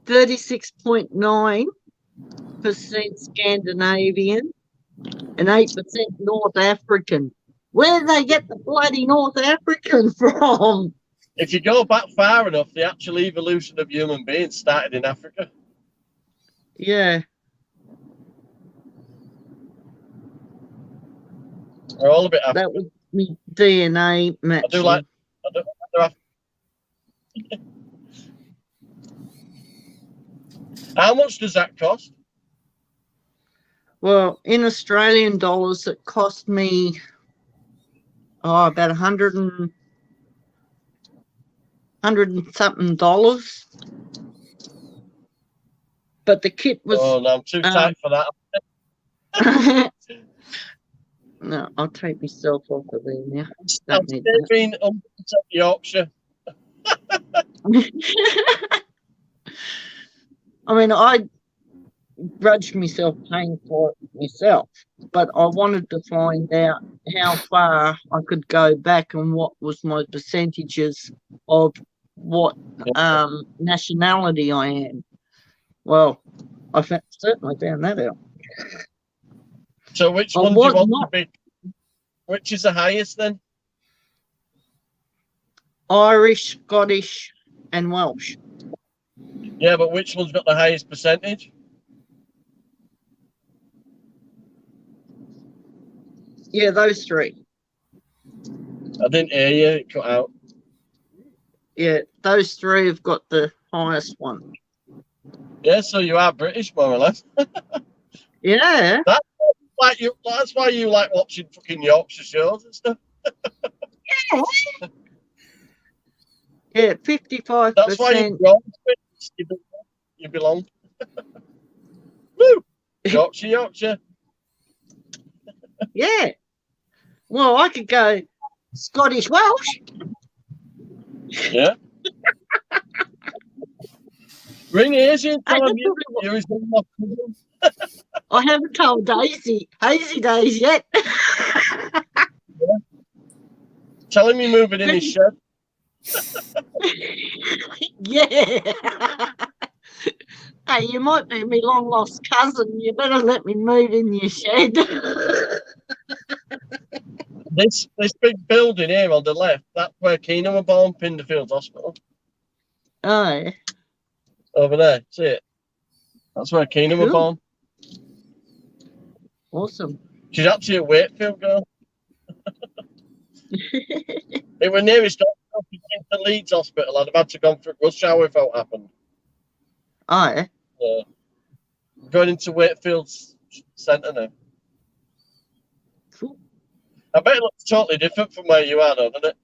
36.9% Scandinavian and 8% North African. Where did they get the bloody North African from? If you go back far enough, the actual evolution of human beings started in Africa. Yeah. We're all a bit African. That would be DNA matching. I do like How much does that cost? Well, in Australian dollars, it cost me about $100 and something dollars. But the kit was. Oh no, I'm too tight for that. No, I'll take myself off of there now. I'm saving Yorkshire. I mean, I grudged myself paying for it myself, but I wanted to find out how far I could go back and what was my percentages of what nationality I am. Well, I certainly found that out. So which one do you want to be? Which is the highest then? Irish, Scottish, and Welsh. Yeah, but which one's got the highest percentage? Yeah, those three. I didn't hear you. It cut out. Yeah, those three have got the highest one. Yeah, so you are British, more or less. Yeah. That's why you like watching fucking Yorkshire shows and stuff. Yeah, 55%. That's why you're British. You belong. Woo! Yorkshire. Yeah. Well, I could go Scottish Welsh. Yeah. Ring Hazy and I tell him haven't you're his mum. I haven't told Hazy Days yet. Tell him you're moving in his shed. Yeah. Hey, you might be my long lost cousin. You better let me move in your shed. This big building here on the left, that's where Keenan were born, Pinderfield Hospital. Oh, yeah. Over there, see it? That's where Keenan were Cool. born. Awesome. She's actually a Wakefield girl. It was nearest into Leeds Hospital. I'd have had to go for a rush hour if that happened. Oh, yeah. Going into Wakefield Centre now. Cool. I bet it looks totally different from where you are, though, doesn't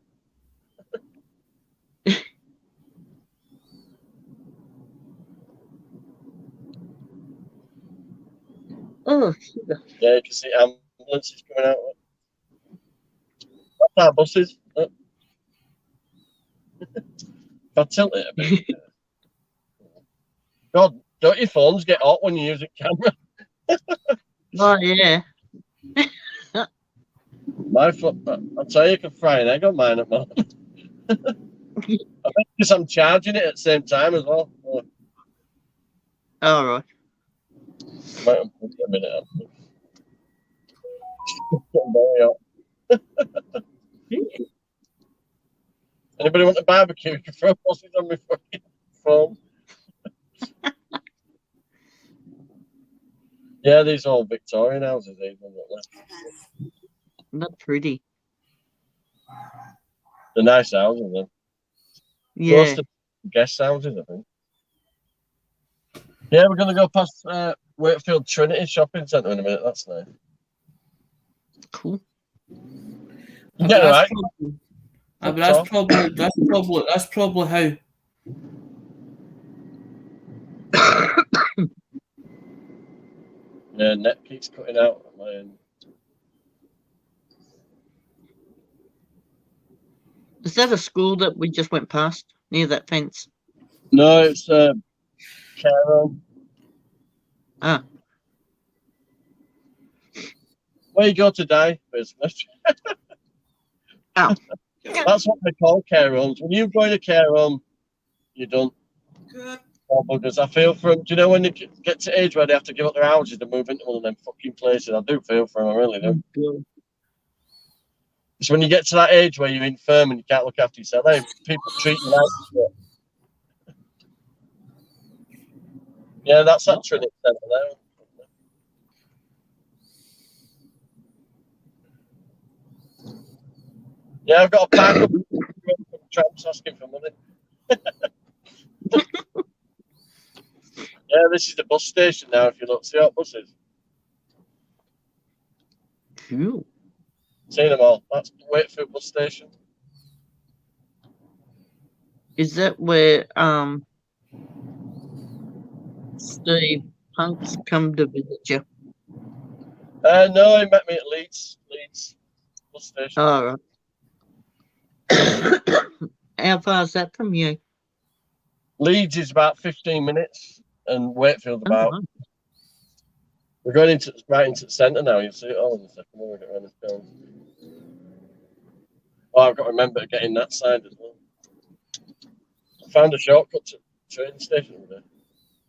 it? Oh, sugar. Yeah, you can see ambulances coming out. That's our buses. If I tilt it a bit. God, don't your phones get hot when you use a camera? Oh, yeah. My phone, I'll tell you, I can fry an egg on mine at moment. I think because I'm charging it at the same time as well. All right. Might unplug it a minute. Getting very hot. Anybody want a barbecue? You can throw buses on my fucking phone. Yeah, these are all Victorian houses. These ones look like. Not pretty. They're nice houses, then. Yeah. Close to guest houses, I think. Yeah, we're going to go past Wakefield Trinity Shopping Centre in a minute. That's nice. Cool. Yeah, right. But that's probably how. Yeah, net keeps cutting out at my end. Is that a school that we just went past near that fence? No, it's care home. Ah. Where you go today, business. Oh. That's what they call care homes. When you go in a care home, you're done. Oh, buggers. I feel for them. Do you know when they get to age where they have to give up their houses to move into one of them fucking places? I do feel for them. I really do. It's when you get to that age where you're infirm and you can't look after yourself. Hey, people treat you like shit. Yeah, that's that Trinity Centre there. Yeah, I've got a pack of tramps asking for money. Yeah, this is the bus station now. If you look, see our buses. Cool. Seen them all. That's Wakefield bus station. Is that where Steve Punk's come to visit you? No, he met me at Leeds bus station. All right. How far is that from you? Leeds is about 15 minutes, and Wakefield about. Oh, We're going right into the centre now. You'll see it all in a second when we get around this corner. Oh, I've got to remember to get in that side as well. I found a shortcut to the train station over there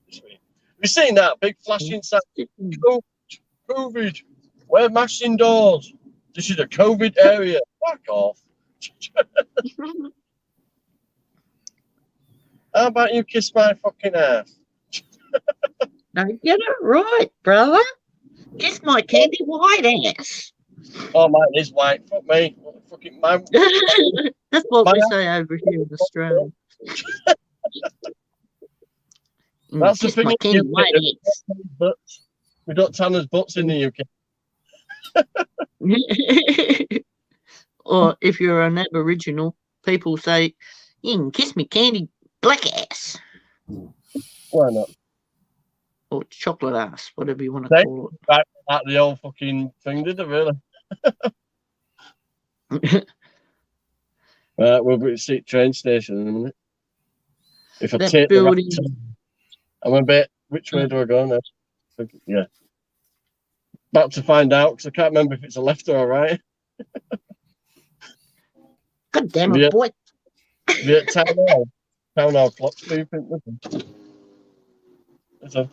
this week. Have you seen that big flashing sign? COVID. We're mashing doors. This is a COVID area. Fuck off. How about you kiss my fucking ass? Now get it right, brother. Kiss my candy white ass. Oh, mine is white. Fuck me. Fucking mine. That's what My we say over here in Australia. That's the Kiss thing my in candy the white UK. We don't tan his butts in the UK. eggs. Or if you're an Aboriginal, people say, you can kiss me candy black ass. Why not? Or chocolate ass, whatever you want to They- call Back at the old fucking thing, did it really? it. We'll be at train station in a minute. If I That take building. the right turn, I'm a bit. Which way do I go now? Yeah. About to find out because I can't remember if it's a left or a right. God damn it, Yeah. boy. The town hall clock's moving. So,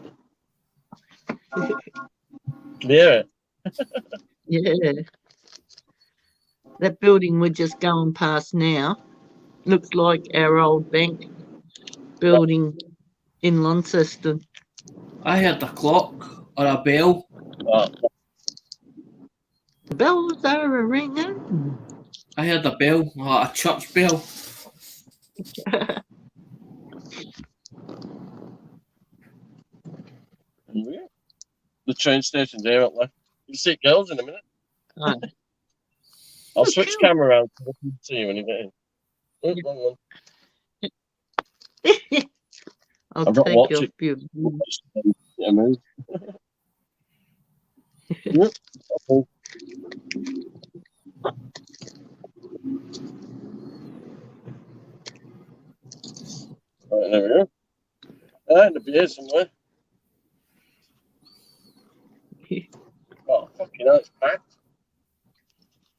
can you hear it? Yeah. That building we're just going past now looks like our old bank building in Launceston. I heard a clock or a bell. Oh, The bells are ringing. I heard a bell, a church bell. yeah. The train station's here, aren't they? You'll see girls in a minute. Oh. I'll switch camera around so I can see you when you get in. Oh, wrong one. I'll I've got to take watch your it. view. Yeah, move. Yep. Okay. Right, there we go. And the beer somewhere. Oh, fucking hell, it's packed.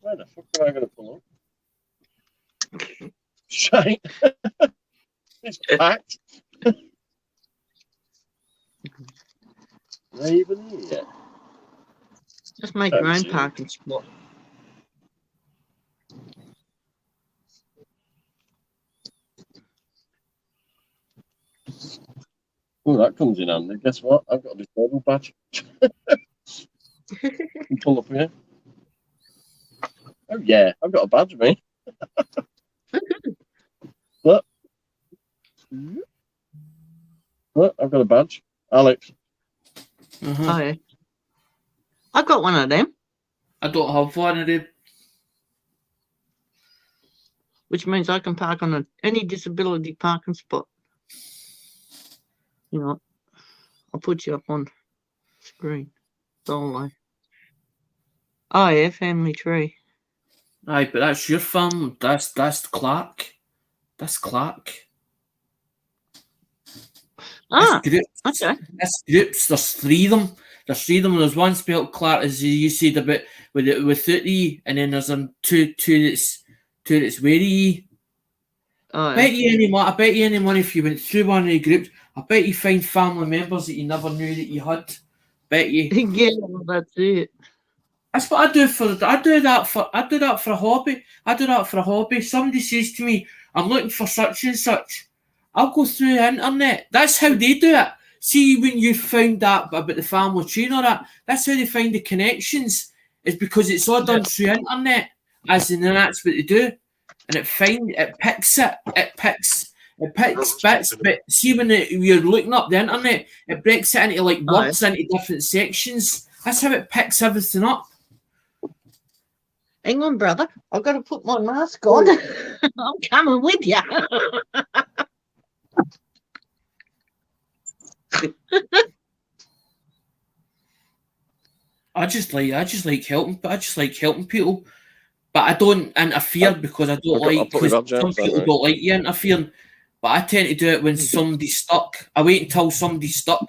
Where the fuck am I going to pull up? Shite. It's packed. Are you even here yet? Just make your own Absolutely. parking spot. Oh, that comes in handy. Guess what? I've got a disabled badge. You pull up here. Oh, yeah. I've got a badge, mate. Look. Look, I've got a badge. Alex. Uh-huh. Oh, yeah. I got one of them, I don't have one of them. which means I can park on any disability parking spot. You know, I'll put you up on screen. Solo. Oh, yeah, family tree. Aye, but that's your farm. That's Clark. That's Clark. Ah, That's groups. okay. That's groups. There's three of them. There's one spelled Clark, as you said about with 30, and then there's two that's wary. Oh, I bet you any money if you went through one of the groups, I bet you find family members that you never knew that you had. Bet you. yeah, well, that's it. That's what I do I do that for a hobby. Somebody says to me, I'm looking for such and such. I'll go through the internet. That's how they do it. See, when you found that about the family tree and all that, that's how they find the connections. It's because it's all done through the internet. As in, that's what they do. And it picks bits, but see when you're looking up the internet, it breaks it into like words into different sections. That's how it picks everything up. Hang on, brother. I've got to put my mask on. I'm coming with you. I just like helping people, but I don't interfere because I don't like. Because some people don't like you interfering, but I tend to do it when somebody's stuck. I wait until somebody's stuck,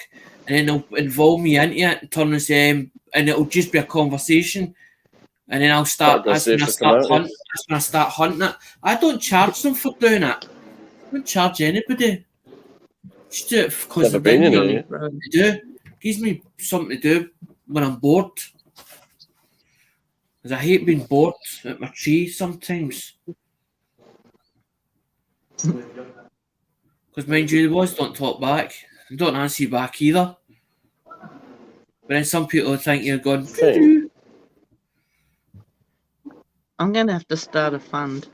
and then they'll involve me into it and turn this, and it'll just be a conversation, and then I'll start. That's when I start hunting it. I don't charge them for doing it. I don't charge anybody. Just do it because they do. Gives me something to do when I'm bored. Because I hate being bored at my tree sometimes. Because mind you, the boys don't talk back. They don't answer you back either. But then some people think you're going, I'm going to have to start a fund.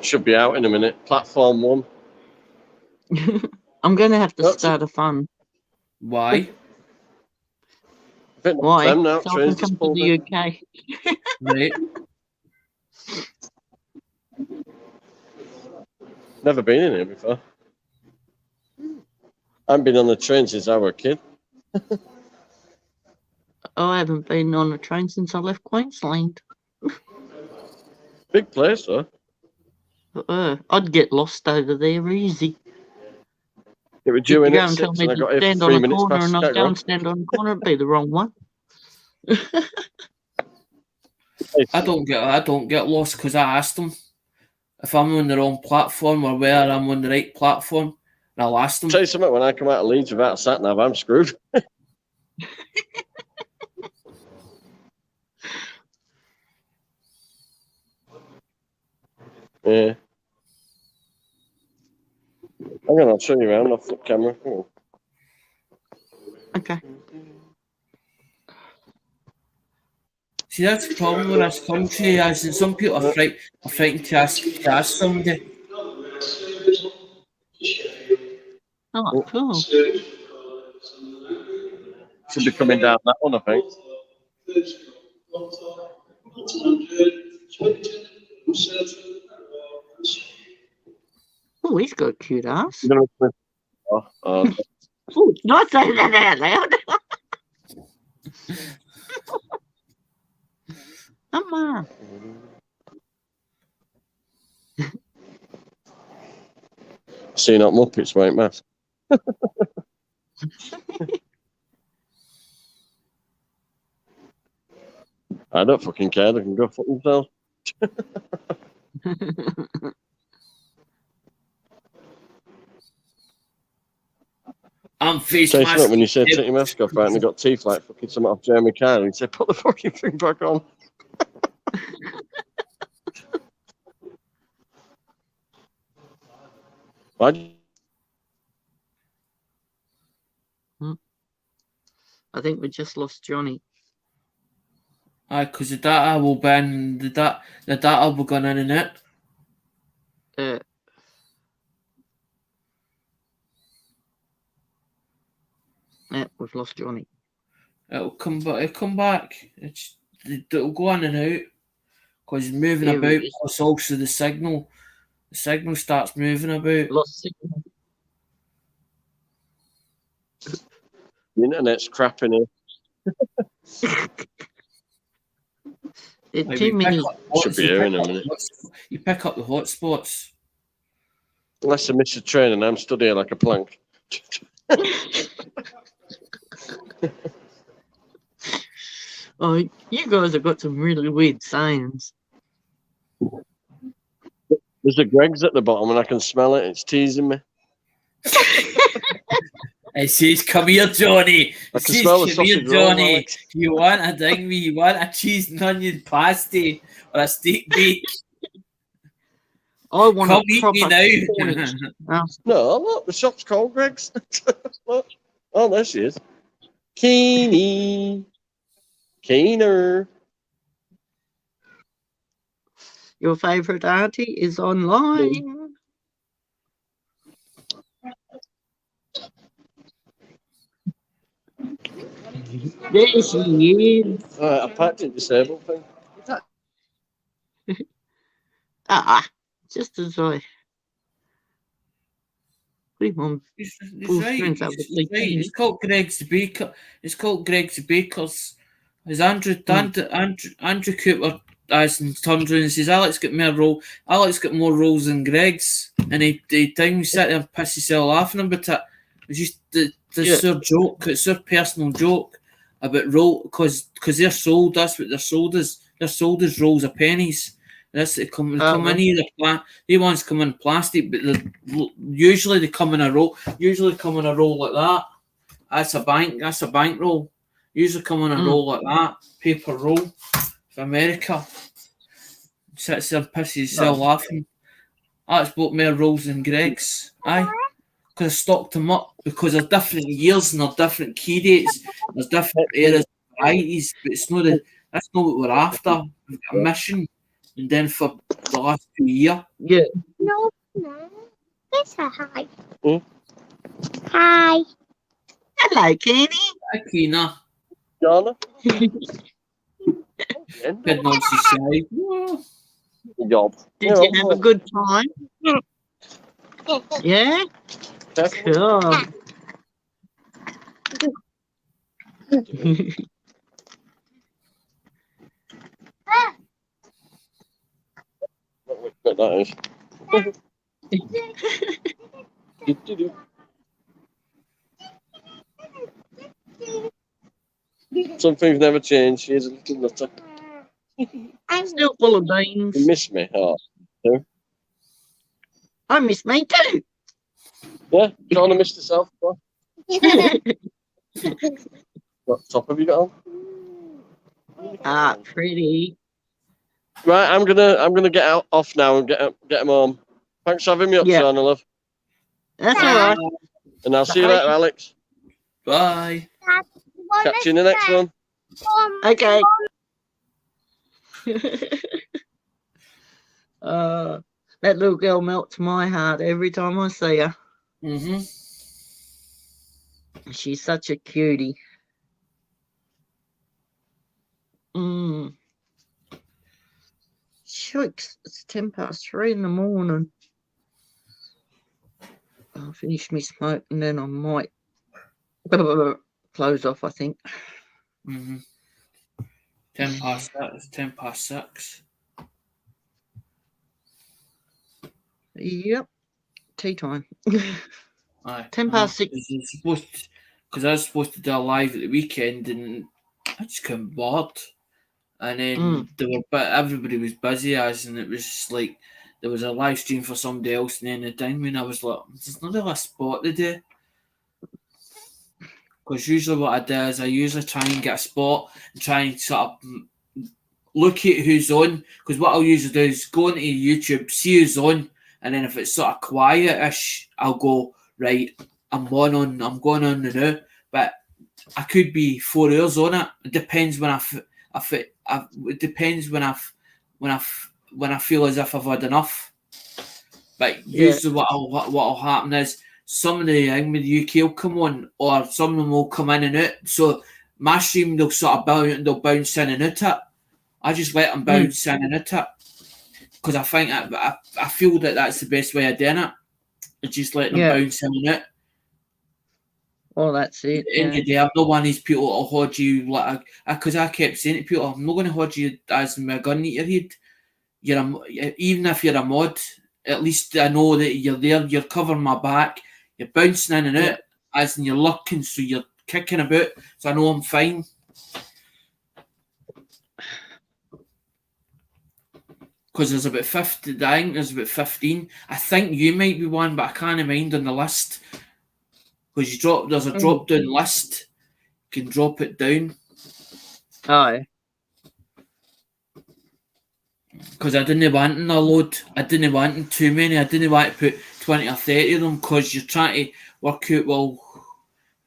Should be out in a minute. Platform 1. I'm going to have to That's start a fund. Why? I think Why? them now. So I Trains can just come to pulled the in. UK. Right. Never been in here before. I haven't been on the train since I was a kid. I haven't been on a train since I left Queensland. Big place, though. I'd get lost over there easy. It was If due you in go at and tell 6 me and I to got here stand for on 3 a minutes corner past. and I Can't go go. and stand on a corner, it'd be the wrong one. I don't get lost because I asked them if I'm on the wrong platform or whether I'm on the right platform, and I'll ask them. Tell you something, when I come out of Leeds without a sat nav, I'm screwed. Yeah. Hang on, I'll show you around off the camera. Hang on. Okay. See, that's the problem with this country, as in some people are frightened to ask somebody. Oh, cool. Should be coming down that one, I think. Oh, he's got a cute ass. Oh, Oh, not saying that out loud. Mama. see not Muppets, mate, Matt. I don't fucking care. They can go fuck themselves. I'm face Tell you mask. something, when you say take your mask off, right, and they got teeth like fucking something off Jeremy Kyle, and you say put the fucking thing back on. Why? I think we just lost Johnny. Aye, because the data will be in, the data will be going in and out. Yeah, we've lost Johnny. It'll come back. It'll go in and out because he's moving Here about. he is. Plus, also the signal starts moving about. Lost signal. The internet's crap in here. Like, Too you many. pick up the Should be hots- here you in a pick up minute. the hots- You pick up the hotspots. Unless I miss a train and I'm stood here like a plank. Oh, you guys have got some really weird sayings. There's a Greg's at the bottom and I can smell it. It's teasing me. It says, "Come here, Johnny." I It can says, smell the "Come here, sausage roll, Johnny. Alex. You want a dingby? You want a cheese and onion pasty or a steak bake? I want Come a eat proper me Cornish. now." No, look, the shop's called Greg's. Look. Oh, there she is. Keeney. Keener. Your favourite auntie is online. There she is. I packed it disabled thing. Just as I put him on. He's Full right. strength, that He's would be right. Kenny. It's called Greg's Baker. It's called Greg's Bakers. As Andrew Cooper as turns around and says, "Alex got me a roll. Alex got more rolls than Greg's," and he time sit there and piss himself laughing about it. It's just it's their joke. It's their personal joke about roll because they're sold. That's what they're sold as. They're sold as rolls of pennies. That's they come in either they ones come in plastic, but usually they come in a roll. Usually come in a roll like that. That's a bank roll. Usually come in a roll like that, paper roll. For America, sits there and pisses himself laughing. That's bought more rolls than Greg's. Aye, because I stocked them up because there's different years and there's different key dates. There's different eras, varieties, but it's not that's not what we're after. We've got a mission. and then for the last 2 years. Yeah. No. Let's say hi. Hmm? Hi. Hello, Kenny. Akina, Jana? heading on to side. Oh, Good job. Did you have a good time? Yeah? Cool. What that is. Some things never change. She's a little nutter. I'm Still full of beans. You miss me, oh. I miss me too. Yeah, Jana missed herself. What top have you got on? Pretty. Right, I'm gonna get off now and get him home. Thanks for having me up, Yeah. Jana, love. That's all right. And I'll see you later, Alex. bye. Catch you in the next one. Okay. That little girl melts my heart every time I see her. Mm-hmm. She's such a cutie. Shooks, it's 3:10 in the morning. I'll finish my smoke and then I might close off, I think. Mm-hmm. 6:10. 6:10. Yep. Tea time. Aye. 6:10. Because I was supposed to do a live at the weekend and I just couldn't be bored. And then everybody was busy and it was just like there was a live stream for somebody else and then the time when I was like, there's not really a spot to do. Because usually what I do is I usually try and get a spot and try and sort of look at who's on. Because what I'll usually do is go into YouTube, see who's on, and then if it's sort of quiet-ish, I'll go, right, I'm going on now. But I could be 4 hours on it. It depends when it depends when I feel as if I've had enough. But usually what'll happen is some of the with the UK will come on, or some of them will come in and out. So my stream they'll sort of bounce in and out it. I just let them bounce in and out it because I think I feel that that's the best way of doing it. It's just letting them bounce in and out. Well, that's it. In the day, I'm not one of these people that'll hold you like because I kept saying to people, I'm not going to hold you as my gun at your head. Even if you're a mod, at least I know that you're there. You're covering my back. You're bouncing in and out, as in you're looking, so you're kicking about. So I know I'm fine. Because there's about 50. I think there's about 15. I think you might be one, but I can't mind on the list. Because there's a drop down list. You can drop it down. Aye. Because I didn't want a load. I didn't want too many. I didn't want to put 20 or 30 of them because you're trying to work out, well,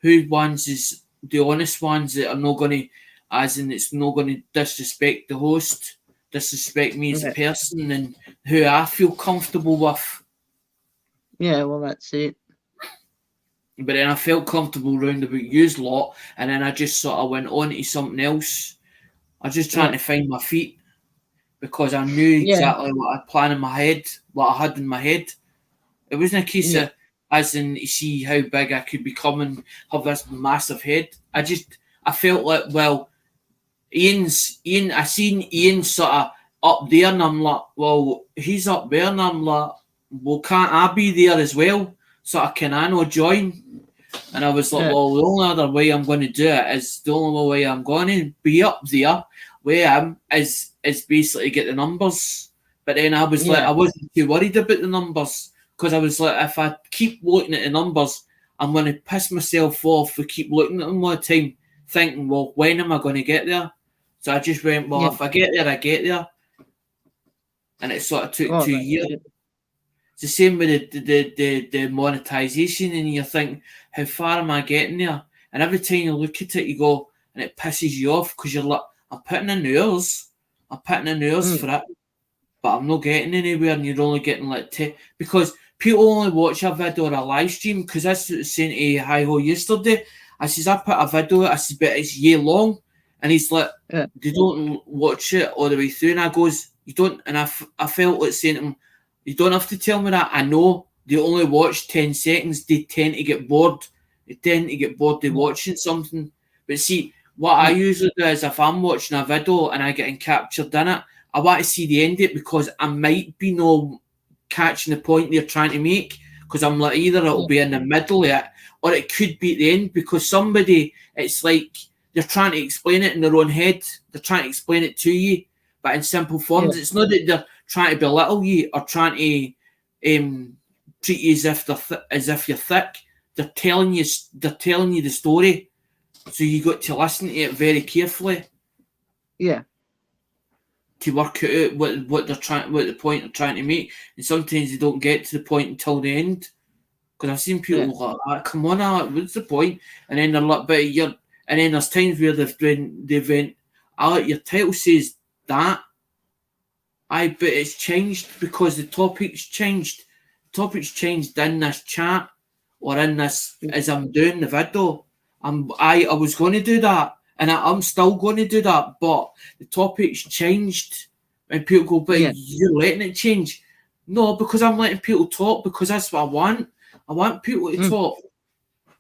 who ones is the honest ones that are not going to, as in it's not going to disrespect the host, disrespect me as a person and who I feel comfortable with. Yeah, well, that's it. But then I felt comfortable round about yous lot, and then I just sort of went on to something else. I was just trying to find my feet because I knew exactly what I planned in my head, what I had in my head. It wasn't a case of, as in, to see how big I could become and have this massive head. I felt like, well, Ian, I seen Ian sort of up there, and I'm like, well, he's up there, and I'm like, well, can't I be there as well? So can I not join? And I was like, well, the only other way I'm going to do it is the only way I'm going to be up there where I am is basically get the numbers. But then I was like, I wasn't too worried about the numbers because I was like, if I keep looking at the numbers, I'm going to piss myself off for keep looking at them all the time, thinking, well, when am I going to get there? So I just went, well, if I get there, I get there. And it sort of took 2 years. It's the same with the monetization, and you think, how far am I getting there? And every time you look at it, you go, and it pisses you off because you're like, I'm putting in hours for it. but I'm not getting anywhere, and you're only getting like because people only watch a video or a live stream. Because that's what I was saying to Hi-Ho yesterday. I says I put a video. I says, but it's year long, and he's like, Yeah. they don't watch it all the way through. And I goes, you don't. And I felt like saying to him, you don't have to tell me that. I know they only watch 10 seconds. They tend to get bored. They tend to get bored. They're watching something. But see, what I usually do is if I'm watching a video and I get captured in it, I want to see the end of it because I might be no catching the point they're trying to make. Because I'm like, either it'll be in the middle of it or it could be at the end because somebody, it's like they're trying to explain it in their own head. They're trying to explain it to you, but in simple forms. It's not that they're trying to belittle you or trying to treat you as if you're thick. They're telling you the story, so you got to listen to it very carefully. Yeah. To work out what the point they're trying to make, and sometimes they don't get to the point until the end. Because I've seen people like, "Come on, Alec, what's the point?" And then they're like, "But you're," and then there's times where they've went, "Alec, your title says that." But it's changed because the topic's changed. The topic's changed in this chat or in this as I'm doing the video. I was going to do that, and I'm still going to do that. But the topic's changed, and people go, "But you're letting it change." No, because I'm letting people talk because that's what I want. I want people to talk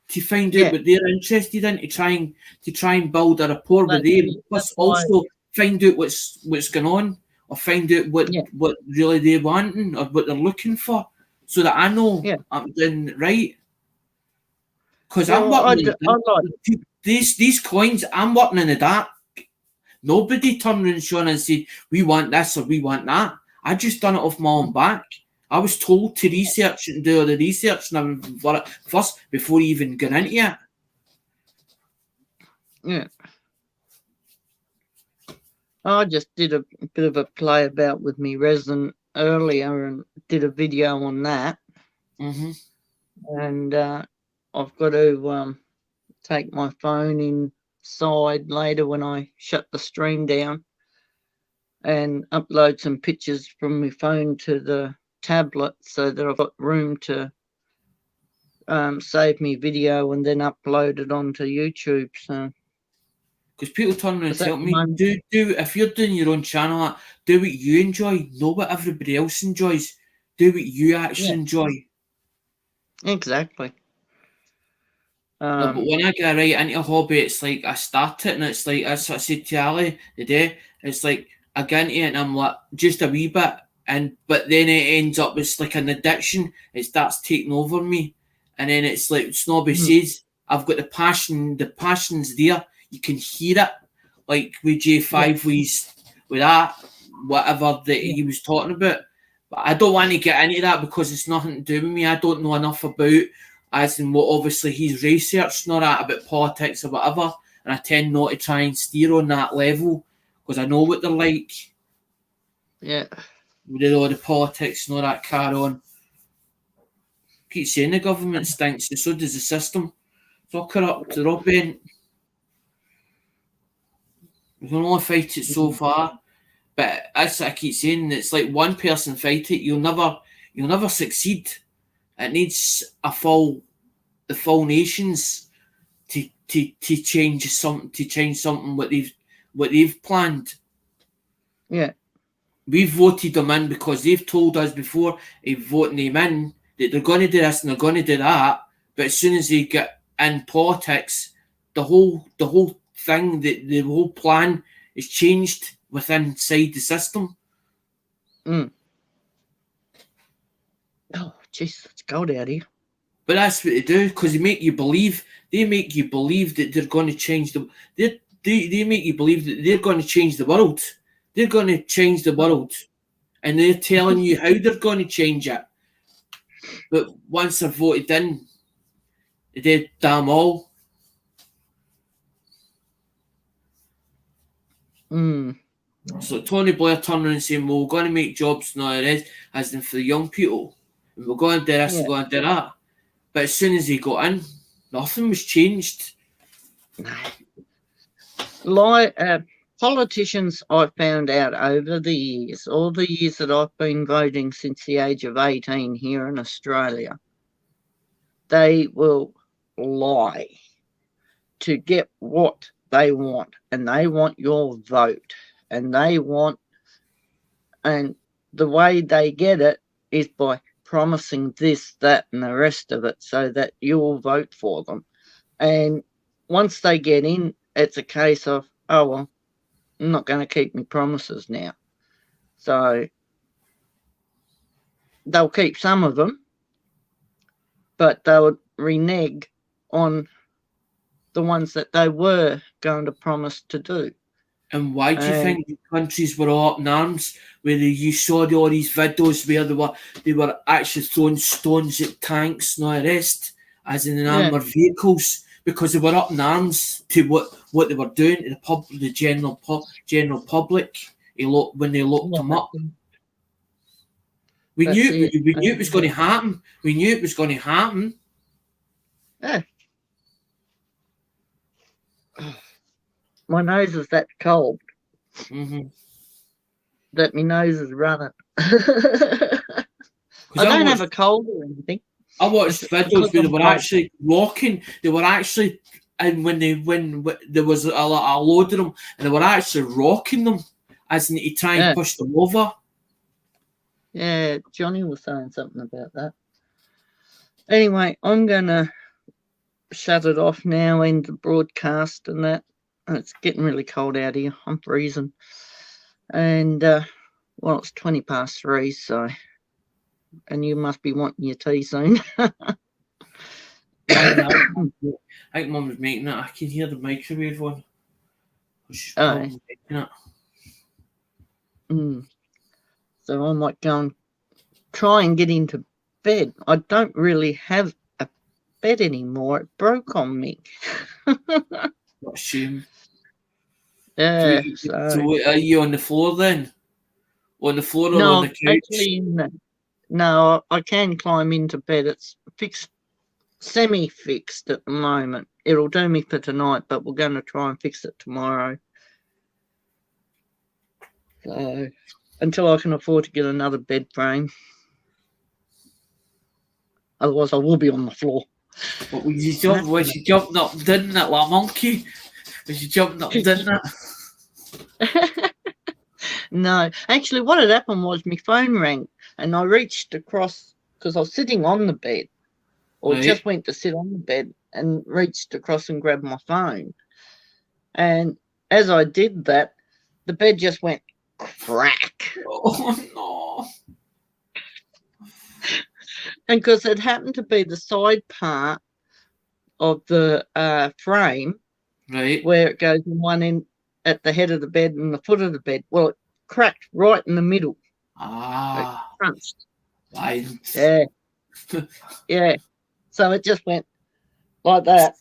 to find out what they're interested in to try and build a rapport with them. Plus, also find out what's going on. Or find out what really they're wanting or what they're looking for, so that I know I'm doing it right. Because I'm working these coins. I'm working in the dark. Nobody turned around Sean and said we want this or we want that. I just done it off my own back. I was told to research and do all the research and first before even got into it. Yeah. I just did a bit of a play about with me resident earlier and did a video on that. Mm-hmm. And I've got to take my phone inside later when I shut the stream down and upload some pictures from my phone to the tablet so that I've got room to save me video and then upload it onto YouTube. So. Because people turn around and tell me, do if you're doing your own channel, do what you enjoy, not what everybody else enjoys. Do what you actually enjoy. Exactly. No, but when I get right into a hobby, it's like I start it and it's like, that's what I said to Ali today. It's like I get into it and I'm like, just a wee bit. But then it ends up, it's like an addiction. It starts taking over me. And then it's like Snobby says, I've got the passion's there. You can hear it, like with J5 with that, whatever that he was talking about. But I don't want to get into that because it's nothing to do with me. I don't know enough about, as in what obviously he's researched, not that about politics or whatever. And I tend not to try and steer on that level because I know what they're like. Yeah. With all the politics and all that carry on. Keep saying the government stinks, and so does the system. It's all corrupt, they're all bent. We can only fight it so far, but as I keep saying, it's like one person fight it, you'll never succeed. It needs the full nations to change something what they've planned. Yeah, we've voted them in because they've told us before voting them in that they're going to do this and they're going to do that. But as soon as they get in politics, the whole thing, the whole plan is changed inside the system. Oh, jeez, it's cold out here. But that's what they do because they make you believe. They make you believe that they're going to change They make you believe that they're going to change the world. They're going to change the world, and they're telling you how they're going to change it. But once they're voted in, they did damn all. So Tony Blair turning and saying, well, we're going to make jobs now, as in for the young people. And we're going to do this, we're going to do that. But as soon as he got in, nothing was changed. politicians, I found out over the years, all the years that I've been voting since the age of 18 here in Australia, they will lie to get what they want, and they want your vote, and the way they get it is by promising this, that, and the rest of it so that you'll vote for them. And once they get in, it's a case of, oh, well, I'm not going to keep my promises now. So they'll keep some of them, but they'll renege on the ones that they were going to promise to do. And why do you think the countries were all up in arms? Where you saw all these videos where they were actually throwing stones at tanks and all the rest, as in armoured vehicles, because they were up in arms to what they were doing to the general public. When they locked them up, we knew it was going to happen. We knew it was going to happen. Yeah. My nose is that cold that my nose is running. I don't have a cold or anything. I watched videos where they were actually walking. They were actually, and when there was a load of them, and they were actually rocking them as in to try and push them over. Yeah, Johnny was saying something about that. Anyway, I'm gonna shut it off now, end the broadcast and that. It's getting really cold out here. I'm freezing. And, well, it's 3:20, so... And you must be wanting your tea soon. I think Mum was making it. I can hear the microwave on. She's probably making it. So I might go and try and get into bed. I don't really have a bed anymore. It broke on me. What a shame. Yeah. So are you on the floor then? On the floor or on the couch? Actually, no, I can climb into bed. It's fixed, semi-fixed at the moment. It'll do me for tonight, but we're going to try and fix it tomorrow. So, until I can afford to get another bed frame. Otherwise, I will be on the floor. What was you jumping up, didn't it, like a monkey? Was you jumping up, didn't it? No, actually, what had happened was my phone rang, and I reached across because I was sitting on the bed, or just went to sit on the bed and reached across and grabbed my phone. And as I did that, the bed just went crack. Oh no! And because it happened to be the side part of the frame, right, where it goes in one end at the head of the bed and the foot of the bed. Well, it cracked right in the middle. It crunched. Yeah. Yeah. So it just went like that.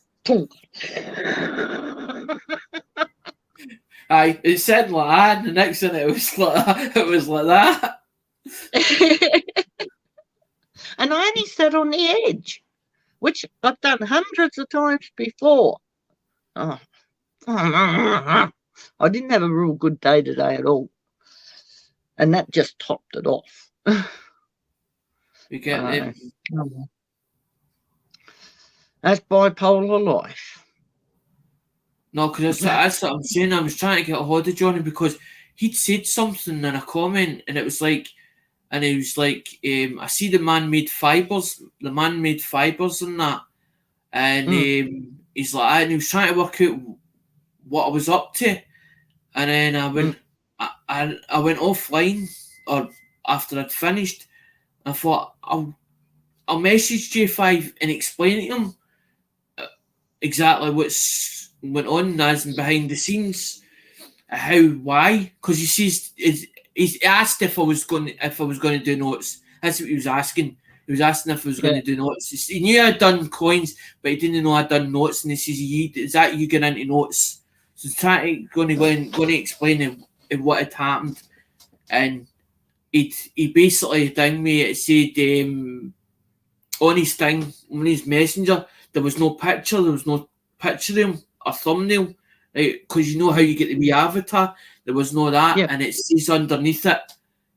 It said like that, and the next thing it was like that. And I only sat on the edge, which I've done hundreds of times before. I didn't have a real good day today at all. And that just topped it off. You get it. That's bipolar life. No, because that's what I'm saying. I was trying to get a hold of Johnny because he'd said something in a comment, and it was like, I see the man-made fibres and that, and he's like, and he was trying to work out what I was up to, and then I went, I went offline, or after I'd finished, I thought I'll message J5 and explain to him exactly what's went on as in behind the scenes, why? Because he says he's asked if I was going to do notes. That's what he was asking. He was asking if I was going to do notes. He knew I'd done coins, but he didn't know I'd done notes. And he says, "Is that you getting into notes?" So he's going to explain what had happened, and he basically dinged me. It said on his thing, on his messenger, there was no picture. There was no picture of him or thumbnail. right? Because you know how you get the wee avatar. There was no that, Yeah. and it says underneath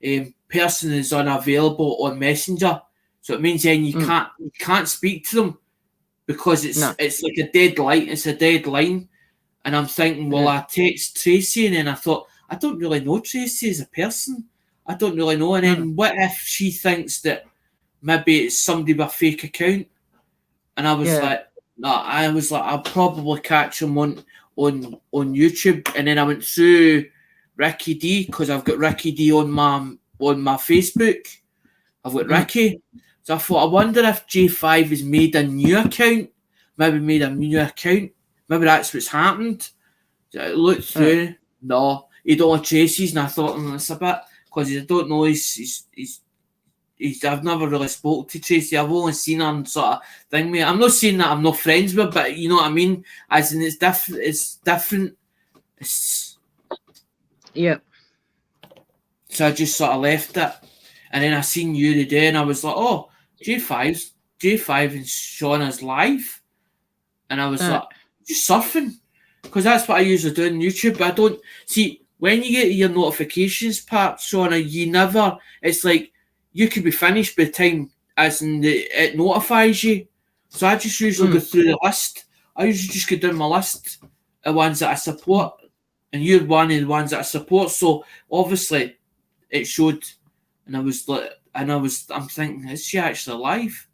it, person is unavailable on Messenger. So it means then you can't speak to them because it's like a dead line. It's a dead line. And I'm thinking, well, I text Tracy, and then I thought, I don't really know Tracy as a person. I don't really know. And then what if she thinks that maybe it's somebody with a fake account? And I was like, no, I'll probably catch him on YouTube. And then I went through Ricky D, because I've got Ricky D on my Facebook. I've got Ricky. So I thought, I wonder if J5 has made a new account. Maybe that's what's happened. So I looked through. No, he don't have Tracy's, and I thought, it's a bit, because I don't know. I've never really spoke to Tracy. I've only seen her and sort of thing. Mate, I'm not saying that I'm not friends with her, but you know what I mean. As in, it's different. Yeah. So I just sort of left it, and then I seen you today, and I was like, oh, J5 and Shauna's live, and I was like, just surfing, because that's what I usually do on YouTube. But I don't see when you get your notifications part, Shauna. You never. It's like you could be finished by the time as in it notifies you. So I just usually go through the list. I usually just go down my list of ones that I support, and you're one of the ones that I support. So obviously it showed, and I'm thinking, is she actually live?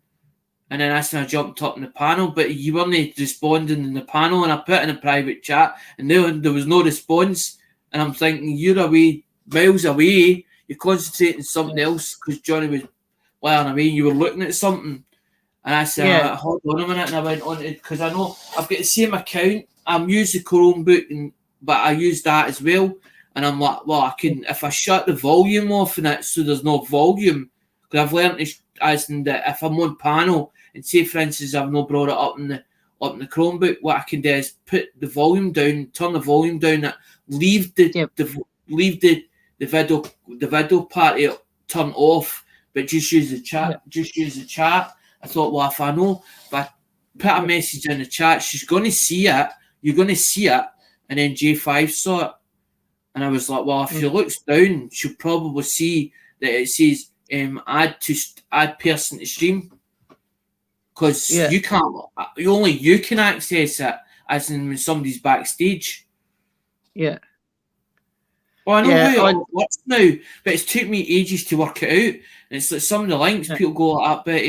And then that's when I jumped up in the panel, but you weren't responding in the panel, and I put in a private chat, and there was no response. And I'm thinking, you're away, miles away, you're concentrating on something else, because Johnny was well, I mean, you were looking at something. And I said, hold on a minute, and I went on it, because I know I've got the same account. I'm using the Chromebook, but I use that as well. And I'm like, well, I can, if I shut the volume off in it so there's no volume, because I've learned as in that if I'm on panel, and say for instance I've not brought it up in the Chromebook, what I can do is put the volume down, turn the volume down, leave the video part turn off, but just use the chat. I thought, well, if I put a message in the chat, she's going to see it, you're going to see it, and then J5 saw it. And I was like, well, if she looks down, she'll probably see that it says add person to stream. Because you can't, only you can access it, as in when somebody's backstage. Yeah. Well, I know how it works now, but it's took me ages to work it out. And it's like some of the links, people go like that, but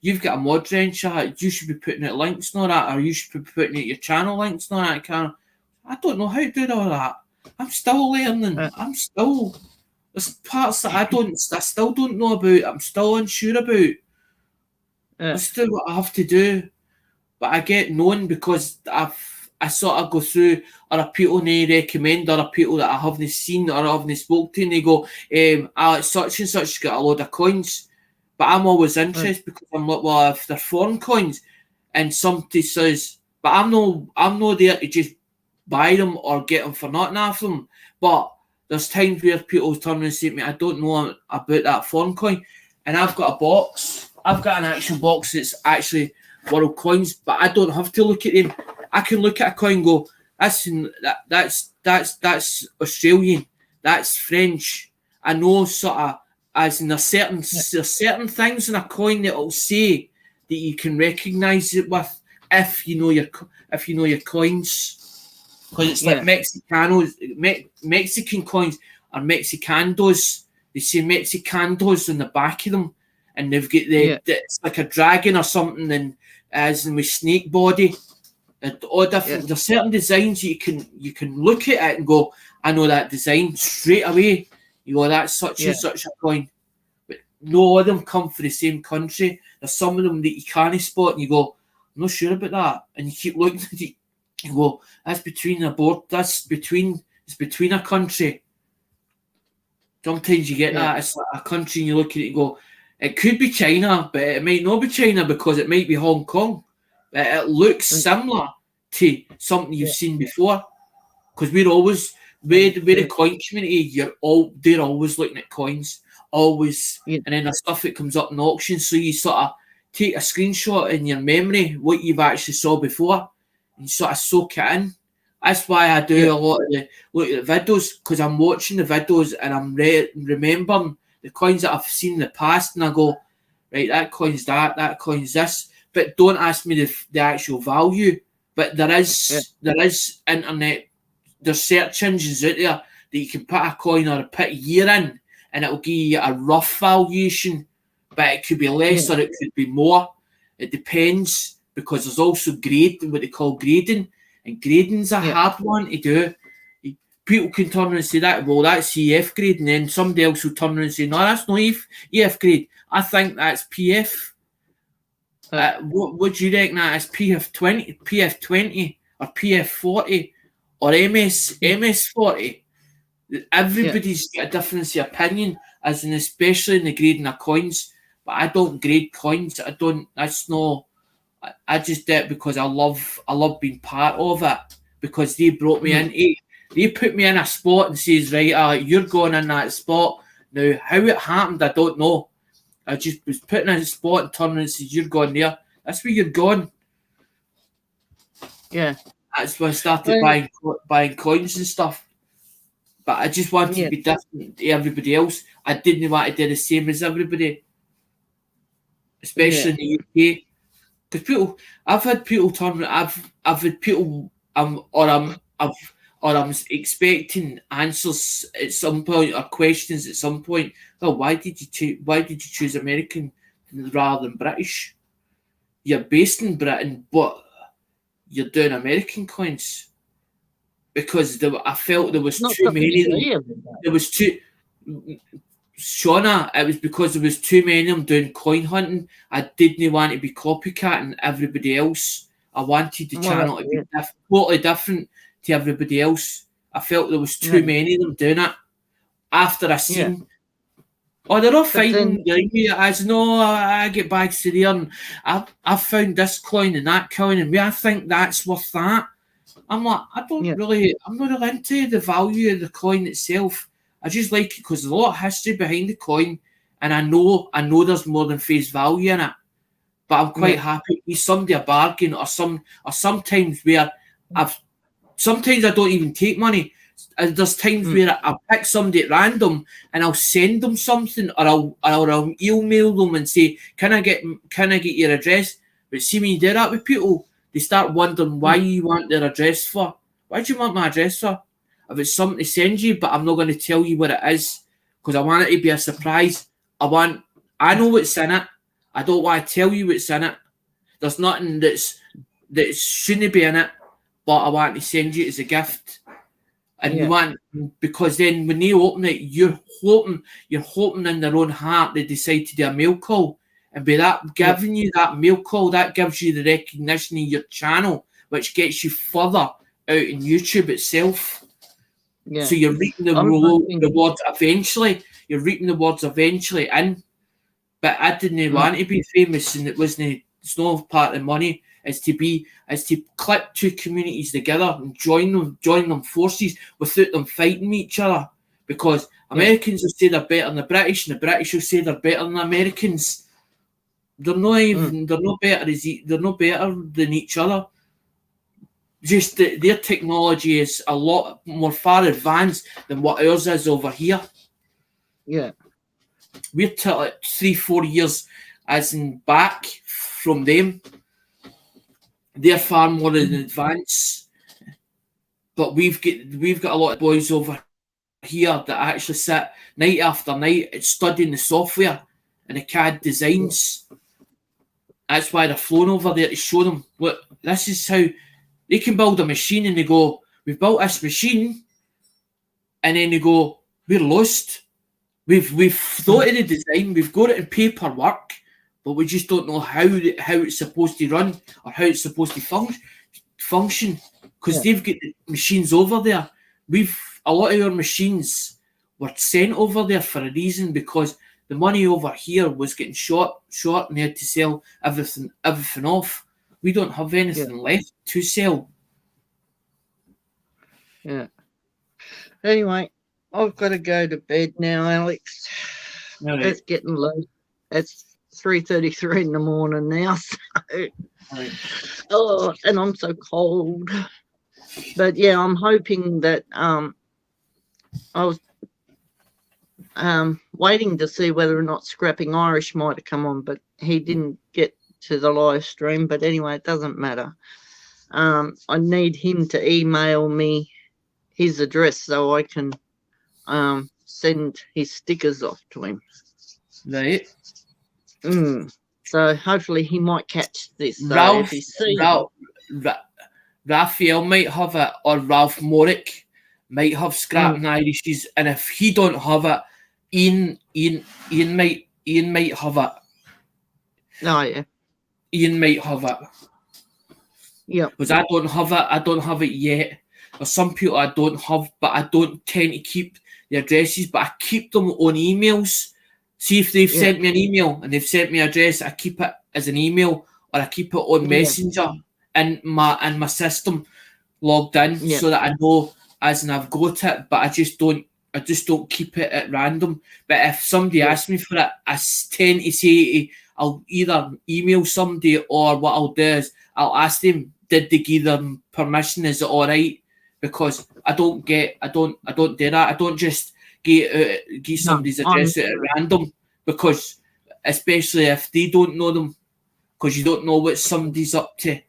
you've got a moderator chat, you should be putting out links and all that, or you should be putting out your channel links and all that. I don't know how to do all that. I'm still learning. There's parts that I still don't know about. I'm still unsure about. That's still what I have to do. But I get known because I sort of go through other people and they recommend other people that I haven't seen or I haven't spoke to, and they go, Alex such and such got a load of coins. But I'm always interested because I'm like, well, if they're foreign coins and somebody says, but I'm no there to just buy them or get them for nothing off them. But there's times where people turn around and say to me, I don't know about that foreign coin. And I've got a box. I've got an actual box that's actually world coins, but I don't have to look at them. I can look at a coin and go, that's Australian, that's French. I know sort of, as in there's certain things in a coin that will say that you can recognise it with if you know your coins. Because it's like Mexican coins are Mexicandos. They say Mexicandos on the back of them, and they've got it's like a dragon or something, and as in with snake body. All different. There's certain designs you can look at it and go, I know that design straight away. You go, that's such and such a coin. But no of them come from the same country. There's some of them that you can't spot, and you go, I'm not sure about that. And you keep looking at it. You go, that's between a board. It's between a country. Sometimes you get that. It's like a country, and you look at it and go, it could be China, but it might not be China because it might be Hong Kong. But it looks similar to something you've seen before. Because we're the coin community, they're always looking at coins, always. And then the stuff that comes up in auction, so you sort of take a screenshot in your memory what you've actually saw before, and sort of soak it in That's why I do a lot of the look at the videos, because I'm watching the videos and I'm remembering the coins that I've seen in the past, and I go, right, that coin's that coin's this, but don't ask me the actual value. But there is internet, there's search engines out there that you can put a coin or put a year in, and it'll give you a rough valuation, but it could be less or it could be more. It depends, because there's also what they call grading, and grading's a hard one to do. People can turn around and say that, well, that's EF grade, and then somebody else will turn around and say, no, that's not EF grade. I think that's PF. What do you reckon that is? PF20 or PF40 or MS40? Everybody's got a difference of opinion, as in especially in the grading of coins. But I don't grade coins. I don't. That's no. I just do it because I love being part of it, because they brought me in. They put me in a spot and says, right, you're going in that spot. Now, how it happened, I don't know. I just was put in a spot and turned and says, you're going there. That's where you're going. Yeah. That's when I started buying coins and stuff. But I just wanted to be different to everybody else. I didn't want to do the same as everybody, especially in the UK. Because I've had people turn. I've had people. I'm expecting answers at some point, or questions at some point. Oh, why did you choose American rather than British? You're based in Britain, but you're doing American coins. Because I felt there was too many of them. There was too... Shauna, it was because there was too many of them doing coin hunting. I didn't want to be copycatting everybody else. I wanted the channel to be totally different to everybody else. I felt there was too many of them doing it. After I seen... Oh, they're all fighting. I get back to there and I found this coin and that coin, and I think that's worth that. I'm like, I'm not really into the value of the coin itself. I just like it because there's a lot of history behind the coin, and I know there's more than face value in it. But I'm quite happy to somebody a bargain, or sometimes where sometimes I don't even take money. And there's times where I'll pick somebody at random and I'll send them something, or I'll email them and say, can I get your address? But see, when you do that with people, they start wondering why you want their address for. Why do you want my address for? If it's something to send you, but I'm not going to tell you what it is, because I want it to be a surprise. I know what's in it. I don't want to tell you what's in it. There's nothing that shouldn't be in it, but I want to send you as a gift. And you want, because then when they open it, you're hoping in their own heart they decide to do a mail call. And by that giving you that mail call, that gives you the recognition in your channel, which gets you further out in YouTube itself. Yeah. So you're reaping the rewards eventually. You're reaping the rewards eventually in. But I didn't want to be famous, and it's not part of the money. It's to clip two communities together and join them forces without them fighting each other. Because Americans will say they're better than the British, and the British will say they're better than the Americans. They're not better than each other. Just that their technology is a lot more far advanced than what ours is over here. Yeah. We're 3-4 years as in back from them. They're far more in advance. But we've got a lot of boys over here that actually sit night after night studying the software and the CAD designs. That's why they're flown over there to show them, look, this is how they can build a machine, and they go, we've built this machine, and then they go, we're lost. We've thought of the design, we've got it in paperwork, but we just don't know how it's supposed to run or how it's supposed to function. Because they've got the machines over there. A lot of our machines were sent over there for a reason, because the money over here was getting short, and they had to sell everything off. We don't have anything left to sell. Yeah. Anyway, I've got to go to bed now, Alex. Right. It's getting late. It's 3:33 in the morning now. So. Right. Oh, and I'm so cold. But yeah, I'm hoping that I was waiting to see whether or not Scrapping Irish might have come on, but he didn't get to the live stream. But anyway, it doesn't matter. I need him to email me his address so I can send his stickers off to him. Right. So hopefully he might catch this. So if he sees Raphael might have it, or Ralph Morrick might have Scrapping Irishes, and if he don't have it, Ian might have it. Oh yeah. Ian might have it. Yeah. Because I don't have it yet. There's some people I don't have, but I don't tend to keep the addresses, but I keep them on emails. See if they've sent me an email and they've sent me an address, I keep it as an email, or I keep it on Messenger in my system logged in so that I know as in I've got it, but I just don't keep it at random. But if somebody asks me for it, I tend to say I'll either email somebody, or what I'll do is I'll ask them, did they give them permission? Is it all right? Because I don't do that. I don't just give somebody's address at random, because especially if they don't know them, because you don't know what somebody's up to.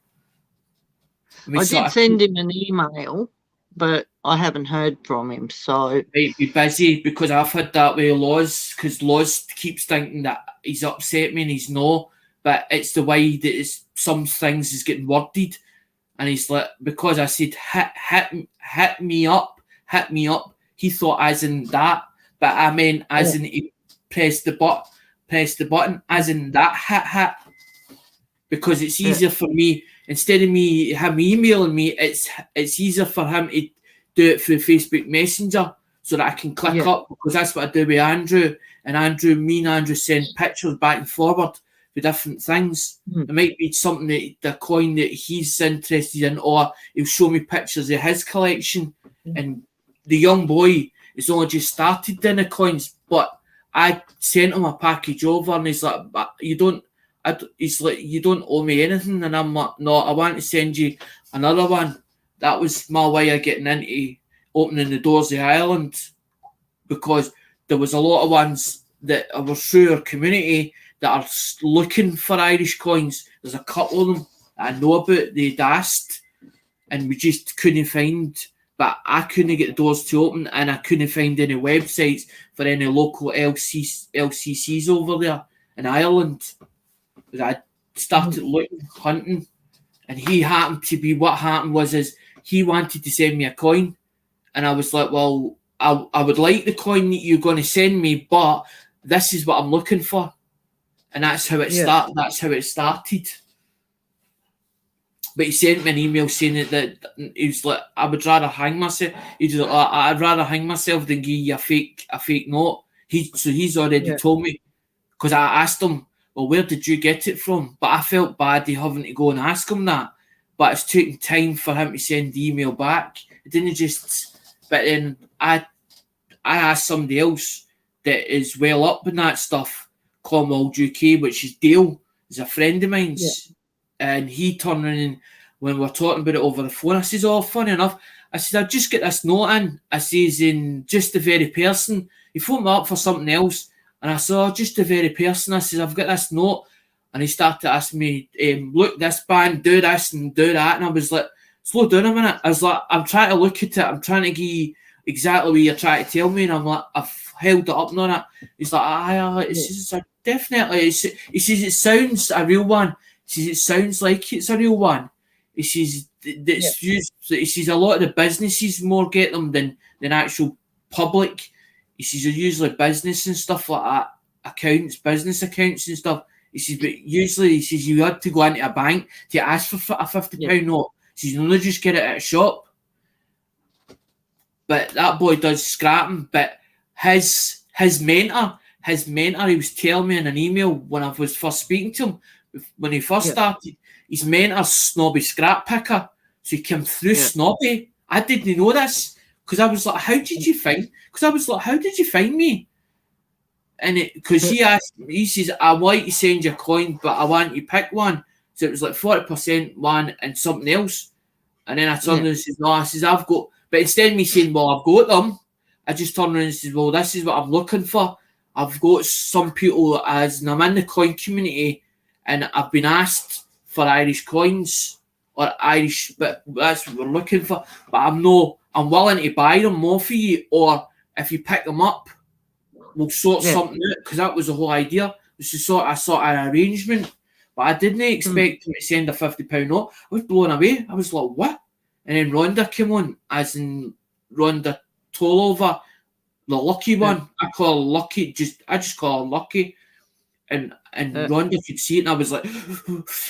I did send him an email, but I haven't heard from him, so might be busy, because I've had that with Laws, because Laws keeps thinking that he's upset me and he's not, but it's the way that some things is getting worded, and he's like, because I said hit me up, he thought as in that, but I meant as in he press the button as in that hit, because it's easier for me, instead of him emailing me, it's easier for him to do it through Facebook Messenger, so that I can click up, because that's what I do with Andrew, and me and Andrew send pictures back and forward for different things. It might be something that the coin that he's interested in, or he'll show me pictures of his collection, and the young boy has only just started doing the coins, but I sent him a package over, and he's like, but he's like, you don't owe me anything, and I'm like, no, I want to send you another one. That was my way of getting into opening the doors of Ireland, because there was a lot of ones that were through our community that are looking for Irish coins. There's a couple of them that I know about, they'd asked, and we just couldn't find, but I couldn't get the doors to open, and I couldn't find any websites for any local LCCs over there in Ireland. But I started looking, hunting, and what happened was he wanted to send me a coin, and I was like, well, I would like the coin that you're going to send me, but this is what I'm looking for. And that's how it started. That's how it started. But he sent me an email saying that he was like, I would rather hang myself. He's like, I'd rather hang myself than give you a fake note. He's already told me, because I asked him, well, where did you get it from? But I felt bad having to go and ask him that. But it's taking time for him to send the email back. It didn't just. But then I asked somebody else that is well up in that stuff, Commonwealth UK, which is Dale, is a friend of mine's, and he turned around, and when we were talking about it over the phone, I says, "Oh, funny enough," I said, "I just get this note in." I says, "In just the very person." He phoned me up for something else, and I said, "Oh, just the very person." I says, "I've got this note," and he started asking me, "Look, this band, do this and do that," and I was like, "Slow down a minute." I was like, "I'm trying to look at it. I'm trying to give you exactly what you're trying to tell me," and I'm like, I've held it up on it. He's like, it's definitely. He says, "It sounds a real one." He says, "It sounds like it's a real one." He says, "That's used." He says, "A lot of the businesses more get them than actual public." He says, "They're usually business and stuff like that, business accounts and stuff." He says, "But usually," he says, "you had to go into a bank to ask for a £50 note." He says, "You don't just get it at a shop." But that boy does scrapping. But his mentor, he was telling me in an email when I was first speaking to him, when he first started, his mentor's snobby scrap picker. So he came through snobby. I didn't know this, because I was like, how did you find me? And because he asked me, he says, "I want to send you a coin, but I want you to pick one." So it was like 40% one and something else. And then I turned around and says, no, I says, I've got, but instead of me saying, well, I've got them, I just turned around and says, well, this is what I'm looking for. I've got some people and I'm in the coin community and I've been asked for Irish coins or Irish, but that's what we're looking for. But I'm willing to buy them more for you, or if you pick them up, we'll sort something out, because that was the whole idea. Was to sort an arrangement. But I didn't expect him to send a £50 note. I was blown away. I was like, what? And then Rhonda came on, as in Rhonda Tollover, the lucky one. I call her Lucky. I just call her Lucky. And Rhonda could see it, and I was like,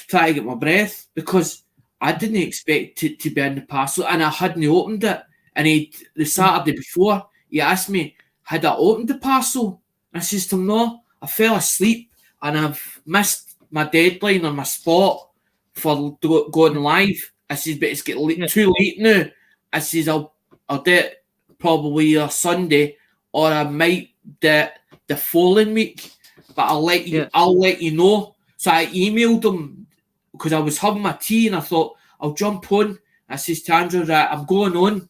trying to get my breath, because I didn't expect it to be in the parcel, and I hadn't opened it. And the Saturday before, he asked me, had I opened the parcel? And I says to him, no, I fell asleep, and I've missed my deadline or my spot for going live. I says, but it's getting too late now. I says, I'll do it probably a Sunday, or I might do it the following week. But I'll let you know. So I emailed him because I was having my tea and I thought I'll jump on. I says to Andrew, right, I'm going on.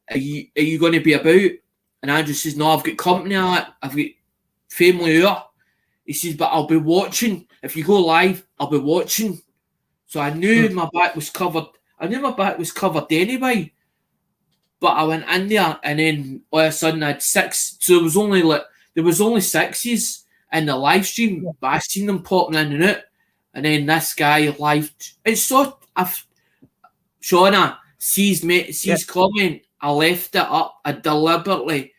Are you going to be about? And Andrew says, no, I've got company. I've got family here. He says, but I'll be watching. If you go live, I'll be watching. So I knew my back was covered. I knew my back was covered anyway. But I went in there, and then all of a sudden I had 6. So there was only 6s in the live stream, but I seen them popping in and out. And then this guy live. It's so. Shauna sees comment. I left it up. I deliberately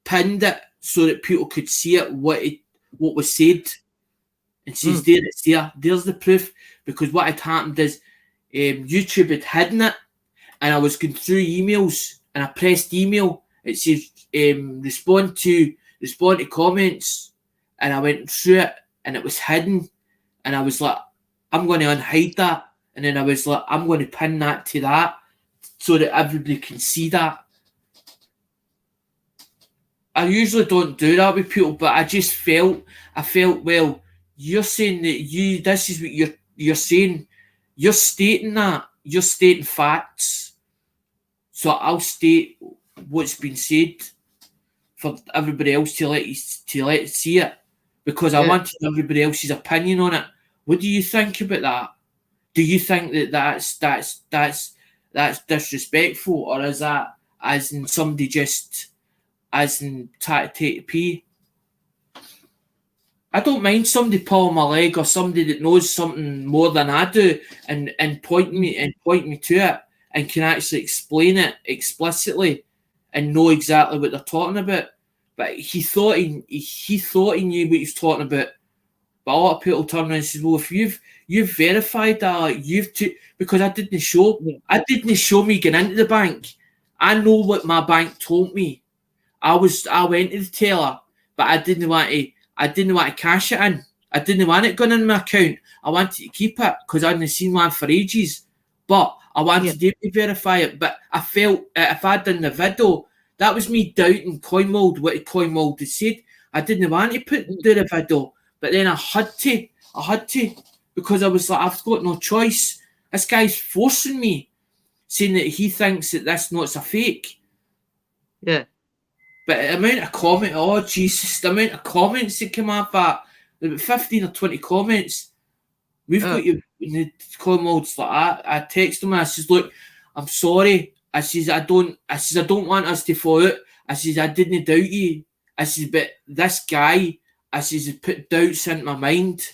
pinned it so that people could see it, what was said. And says, there, it's there. There's the proof. Because what had happened is YouTube had hidden it, and I was going through emails, and I pressed email. It says respond to comments, and I went through it, and it was hidden. And I was like, I'm going to unhide that. And then I was like, I'm going to pin that to that so that everybody can see that. I usually don't do that with people, but I felt, well, you're saying that this is what you're saying. You're stating that. You're stating facts. So I'll state what's been said for everybody else to let see it, because I wanted everybody else's opinion on it. What do you think about that? Do you think that's disrespectful, or is that as in somebody just as in trying to take a pee? I don't mind somebody pulling my leg, or somebody that knows something more than I do and point me to it and can actually explain it explicitly and know exactly what they're talking about. But he thought he knew what he was talking about. But a lot of people turn around and say, well, if you've verified that, because I didn't show me getting into the bank. I know what my bank told me. I went to the teller, but I didn't want to cash it in. I didn't want it going in my account. I wanted to keep it because I hadn't seen one for ages. But I wanted to verify it. But I felt if I'd done the video, that was me doubting CoinWorld, what CoinWorld had said. I didn't want to do the video, but then I had to because I was like, I've got no choice. This guy's forcing me, saying that he thinks that this note's a fake. Yeah. But the amount of the amount of comments that come up at, about 15 or 20 comments. We've got you in the CoinWorld's like that. I text him and I says, look, I'm sorry. I says, I don't want us to fall out. I says, I didn't doubt you. I says, but this guy, I says, has put doubts in my mind.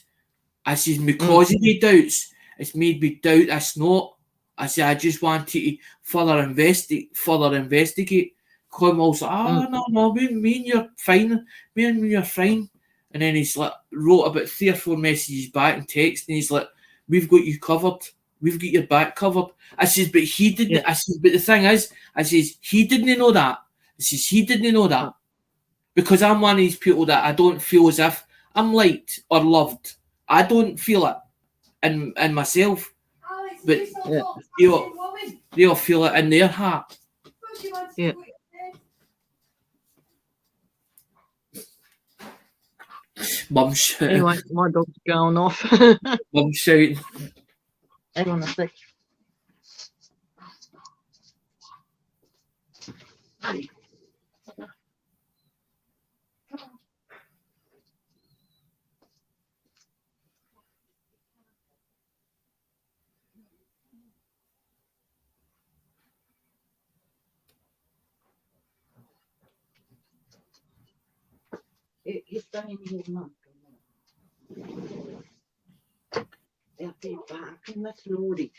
I says, because of the doubts, it's made me doubt this note. I said, I just wanted to further investigate. CoinWorld's like, no, me and you're fine. Me and you're fine. And then he's like, wrote about 3 or 4 messages back in text, and he's like, we've got you covered. We've got your back covered. I says, but he didn't. Yeah. I says, but the thing is, I says, he didn't know that. I says, he didn't know that. Because I'm one of these people that I don't feel as if I'm liked or loved. I don't feel it in myself. Alex, but they all feel it in their heart. Yeah. Mum's shouting. Anyway, my dog's going off. Mum's shouting. Hang on a sec. You're staying in your mum. Out there barking, that's naughty.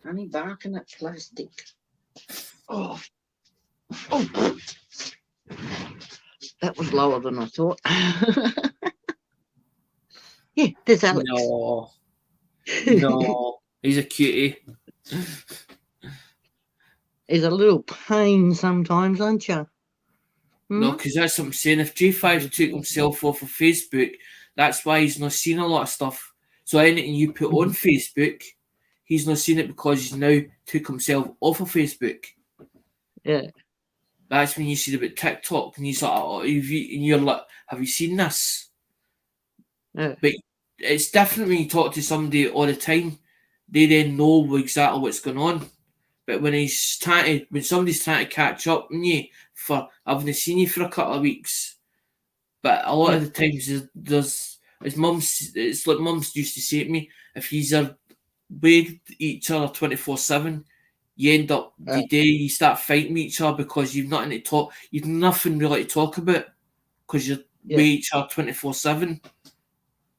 Honey, barking at plastic. Oh. Oh. That was lower than I thought. Yeah, there's Alex. No. No. He's a cutie. He's a little pain sometimes, aren't you? No, because that's what I'm saying. If J5 took himself off of Facebook, that's why he's not seen a lot of stuff. So anything you put on Facebook, he's not seen it because he's now took himself off of Facebook. Yeah. That's when you see about TikTok and he's like, oh, and you're like, have you seen this? Yeah. But it's different when you talk to somebody all the time. They then know exactly what's going on. But when somebody's trying to catch up on you for having seen you for a couple of weeks, but a lot of the times it's like mums used to say to me, if you're with each other 24/7, you end up the day you start fighting with each other because you've nothing to talk, you've nothing really to talk about because you're with each other 24/7.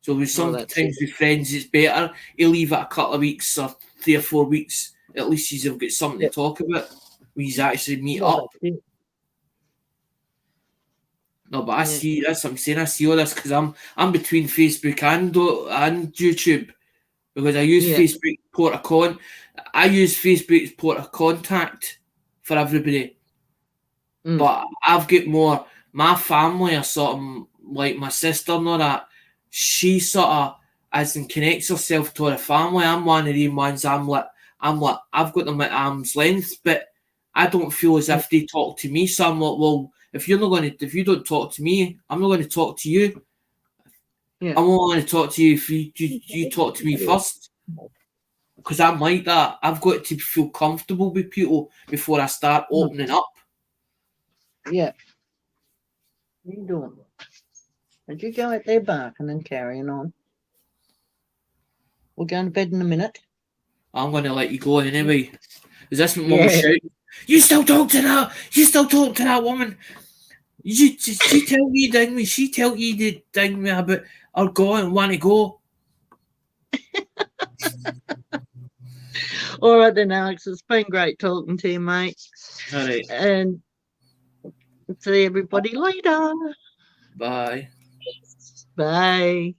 So with sometimes with friends, it's better you leave it a couple of weeks or 3 or 4 weeks. At least you've got something to talk about when you actually meet up. No, but I see, that's what I'm saying. I see all this because I'm between Facebook and YouTube because I use Facebook port of con. I use Facebook's port of contact for everybody. But I've got more. My family are sort of like my sister and all that. She sort of as in connects herself to her family. I'm one of the ones. I'm like I've got them at arm's length, but I don't feel as if they talk to me. So I'm like, well, if you don't talk to me, I'm not going to talk to you. Yeah. I'm only going to talk to you if you talk to me first. Because I'm like that. I've got to feel comfortable with people before I start opening up. Yeah. What are you doing? Did you go out there barking and carrying on? We're going to bed in a minute. I'm going to let you go anyway. Is this what Mum was shouting? You still talk to that? You still talk to that woman? She tell you ding me. She tell you to ding me about or go and want to go. All right then, Alex. It's been great talking to you, mate. All right. And see everybody later. Bye. Bye.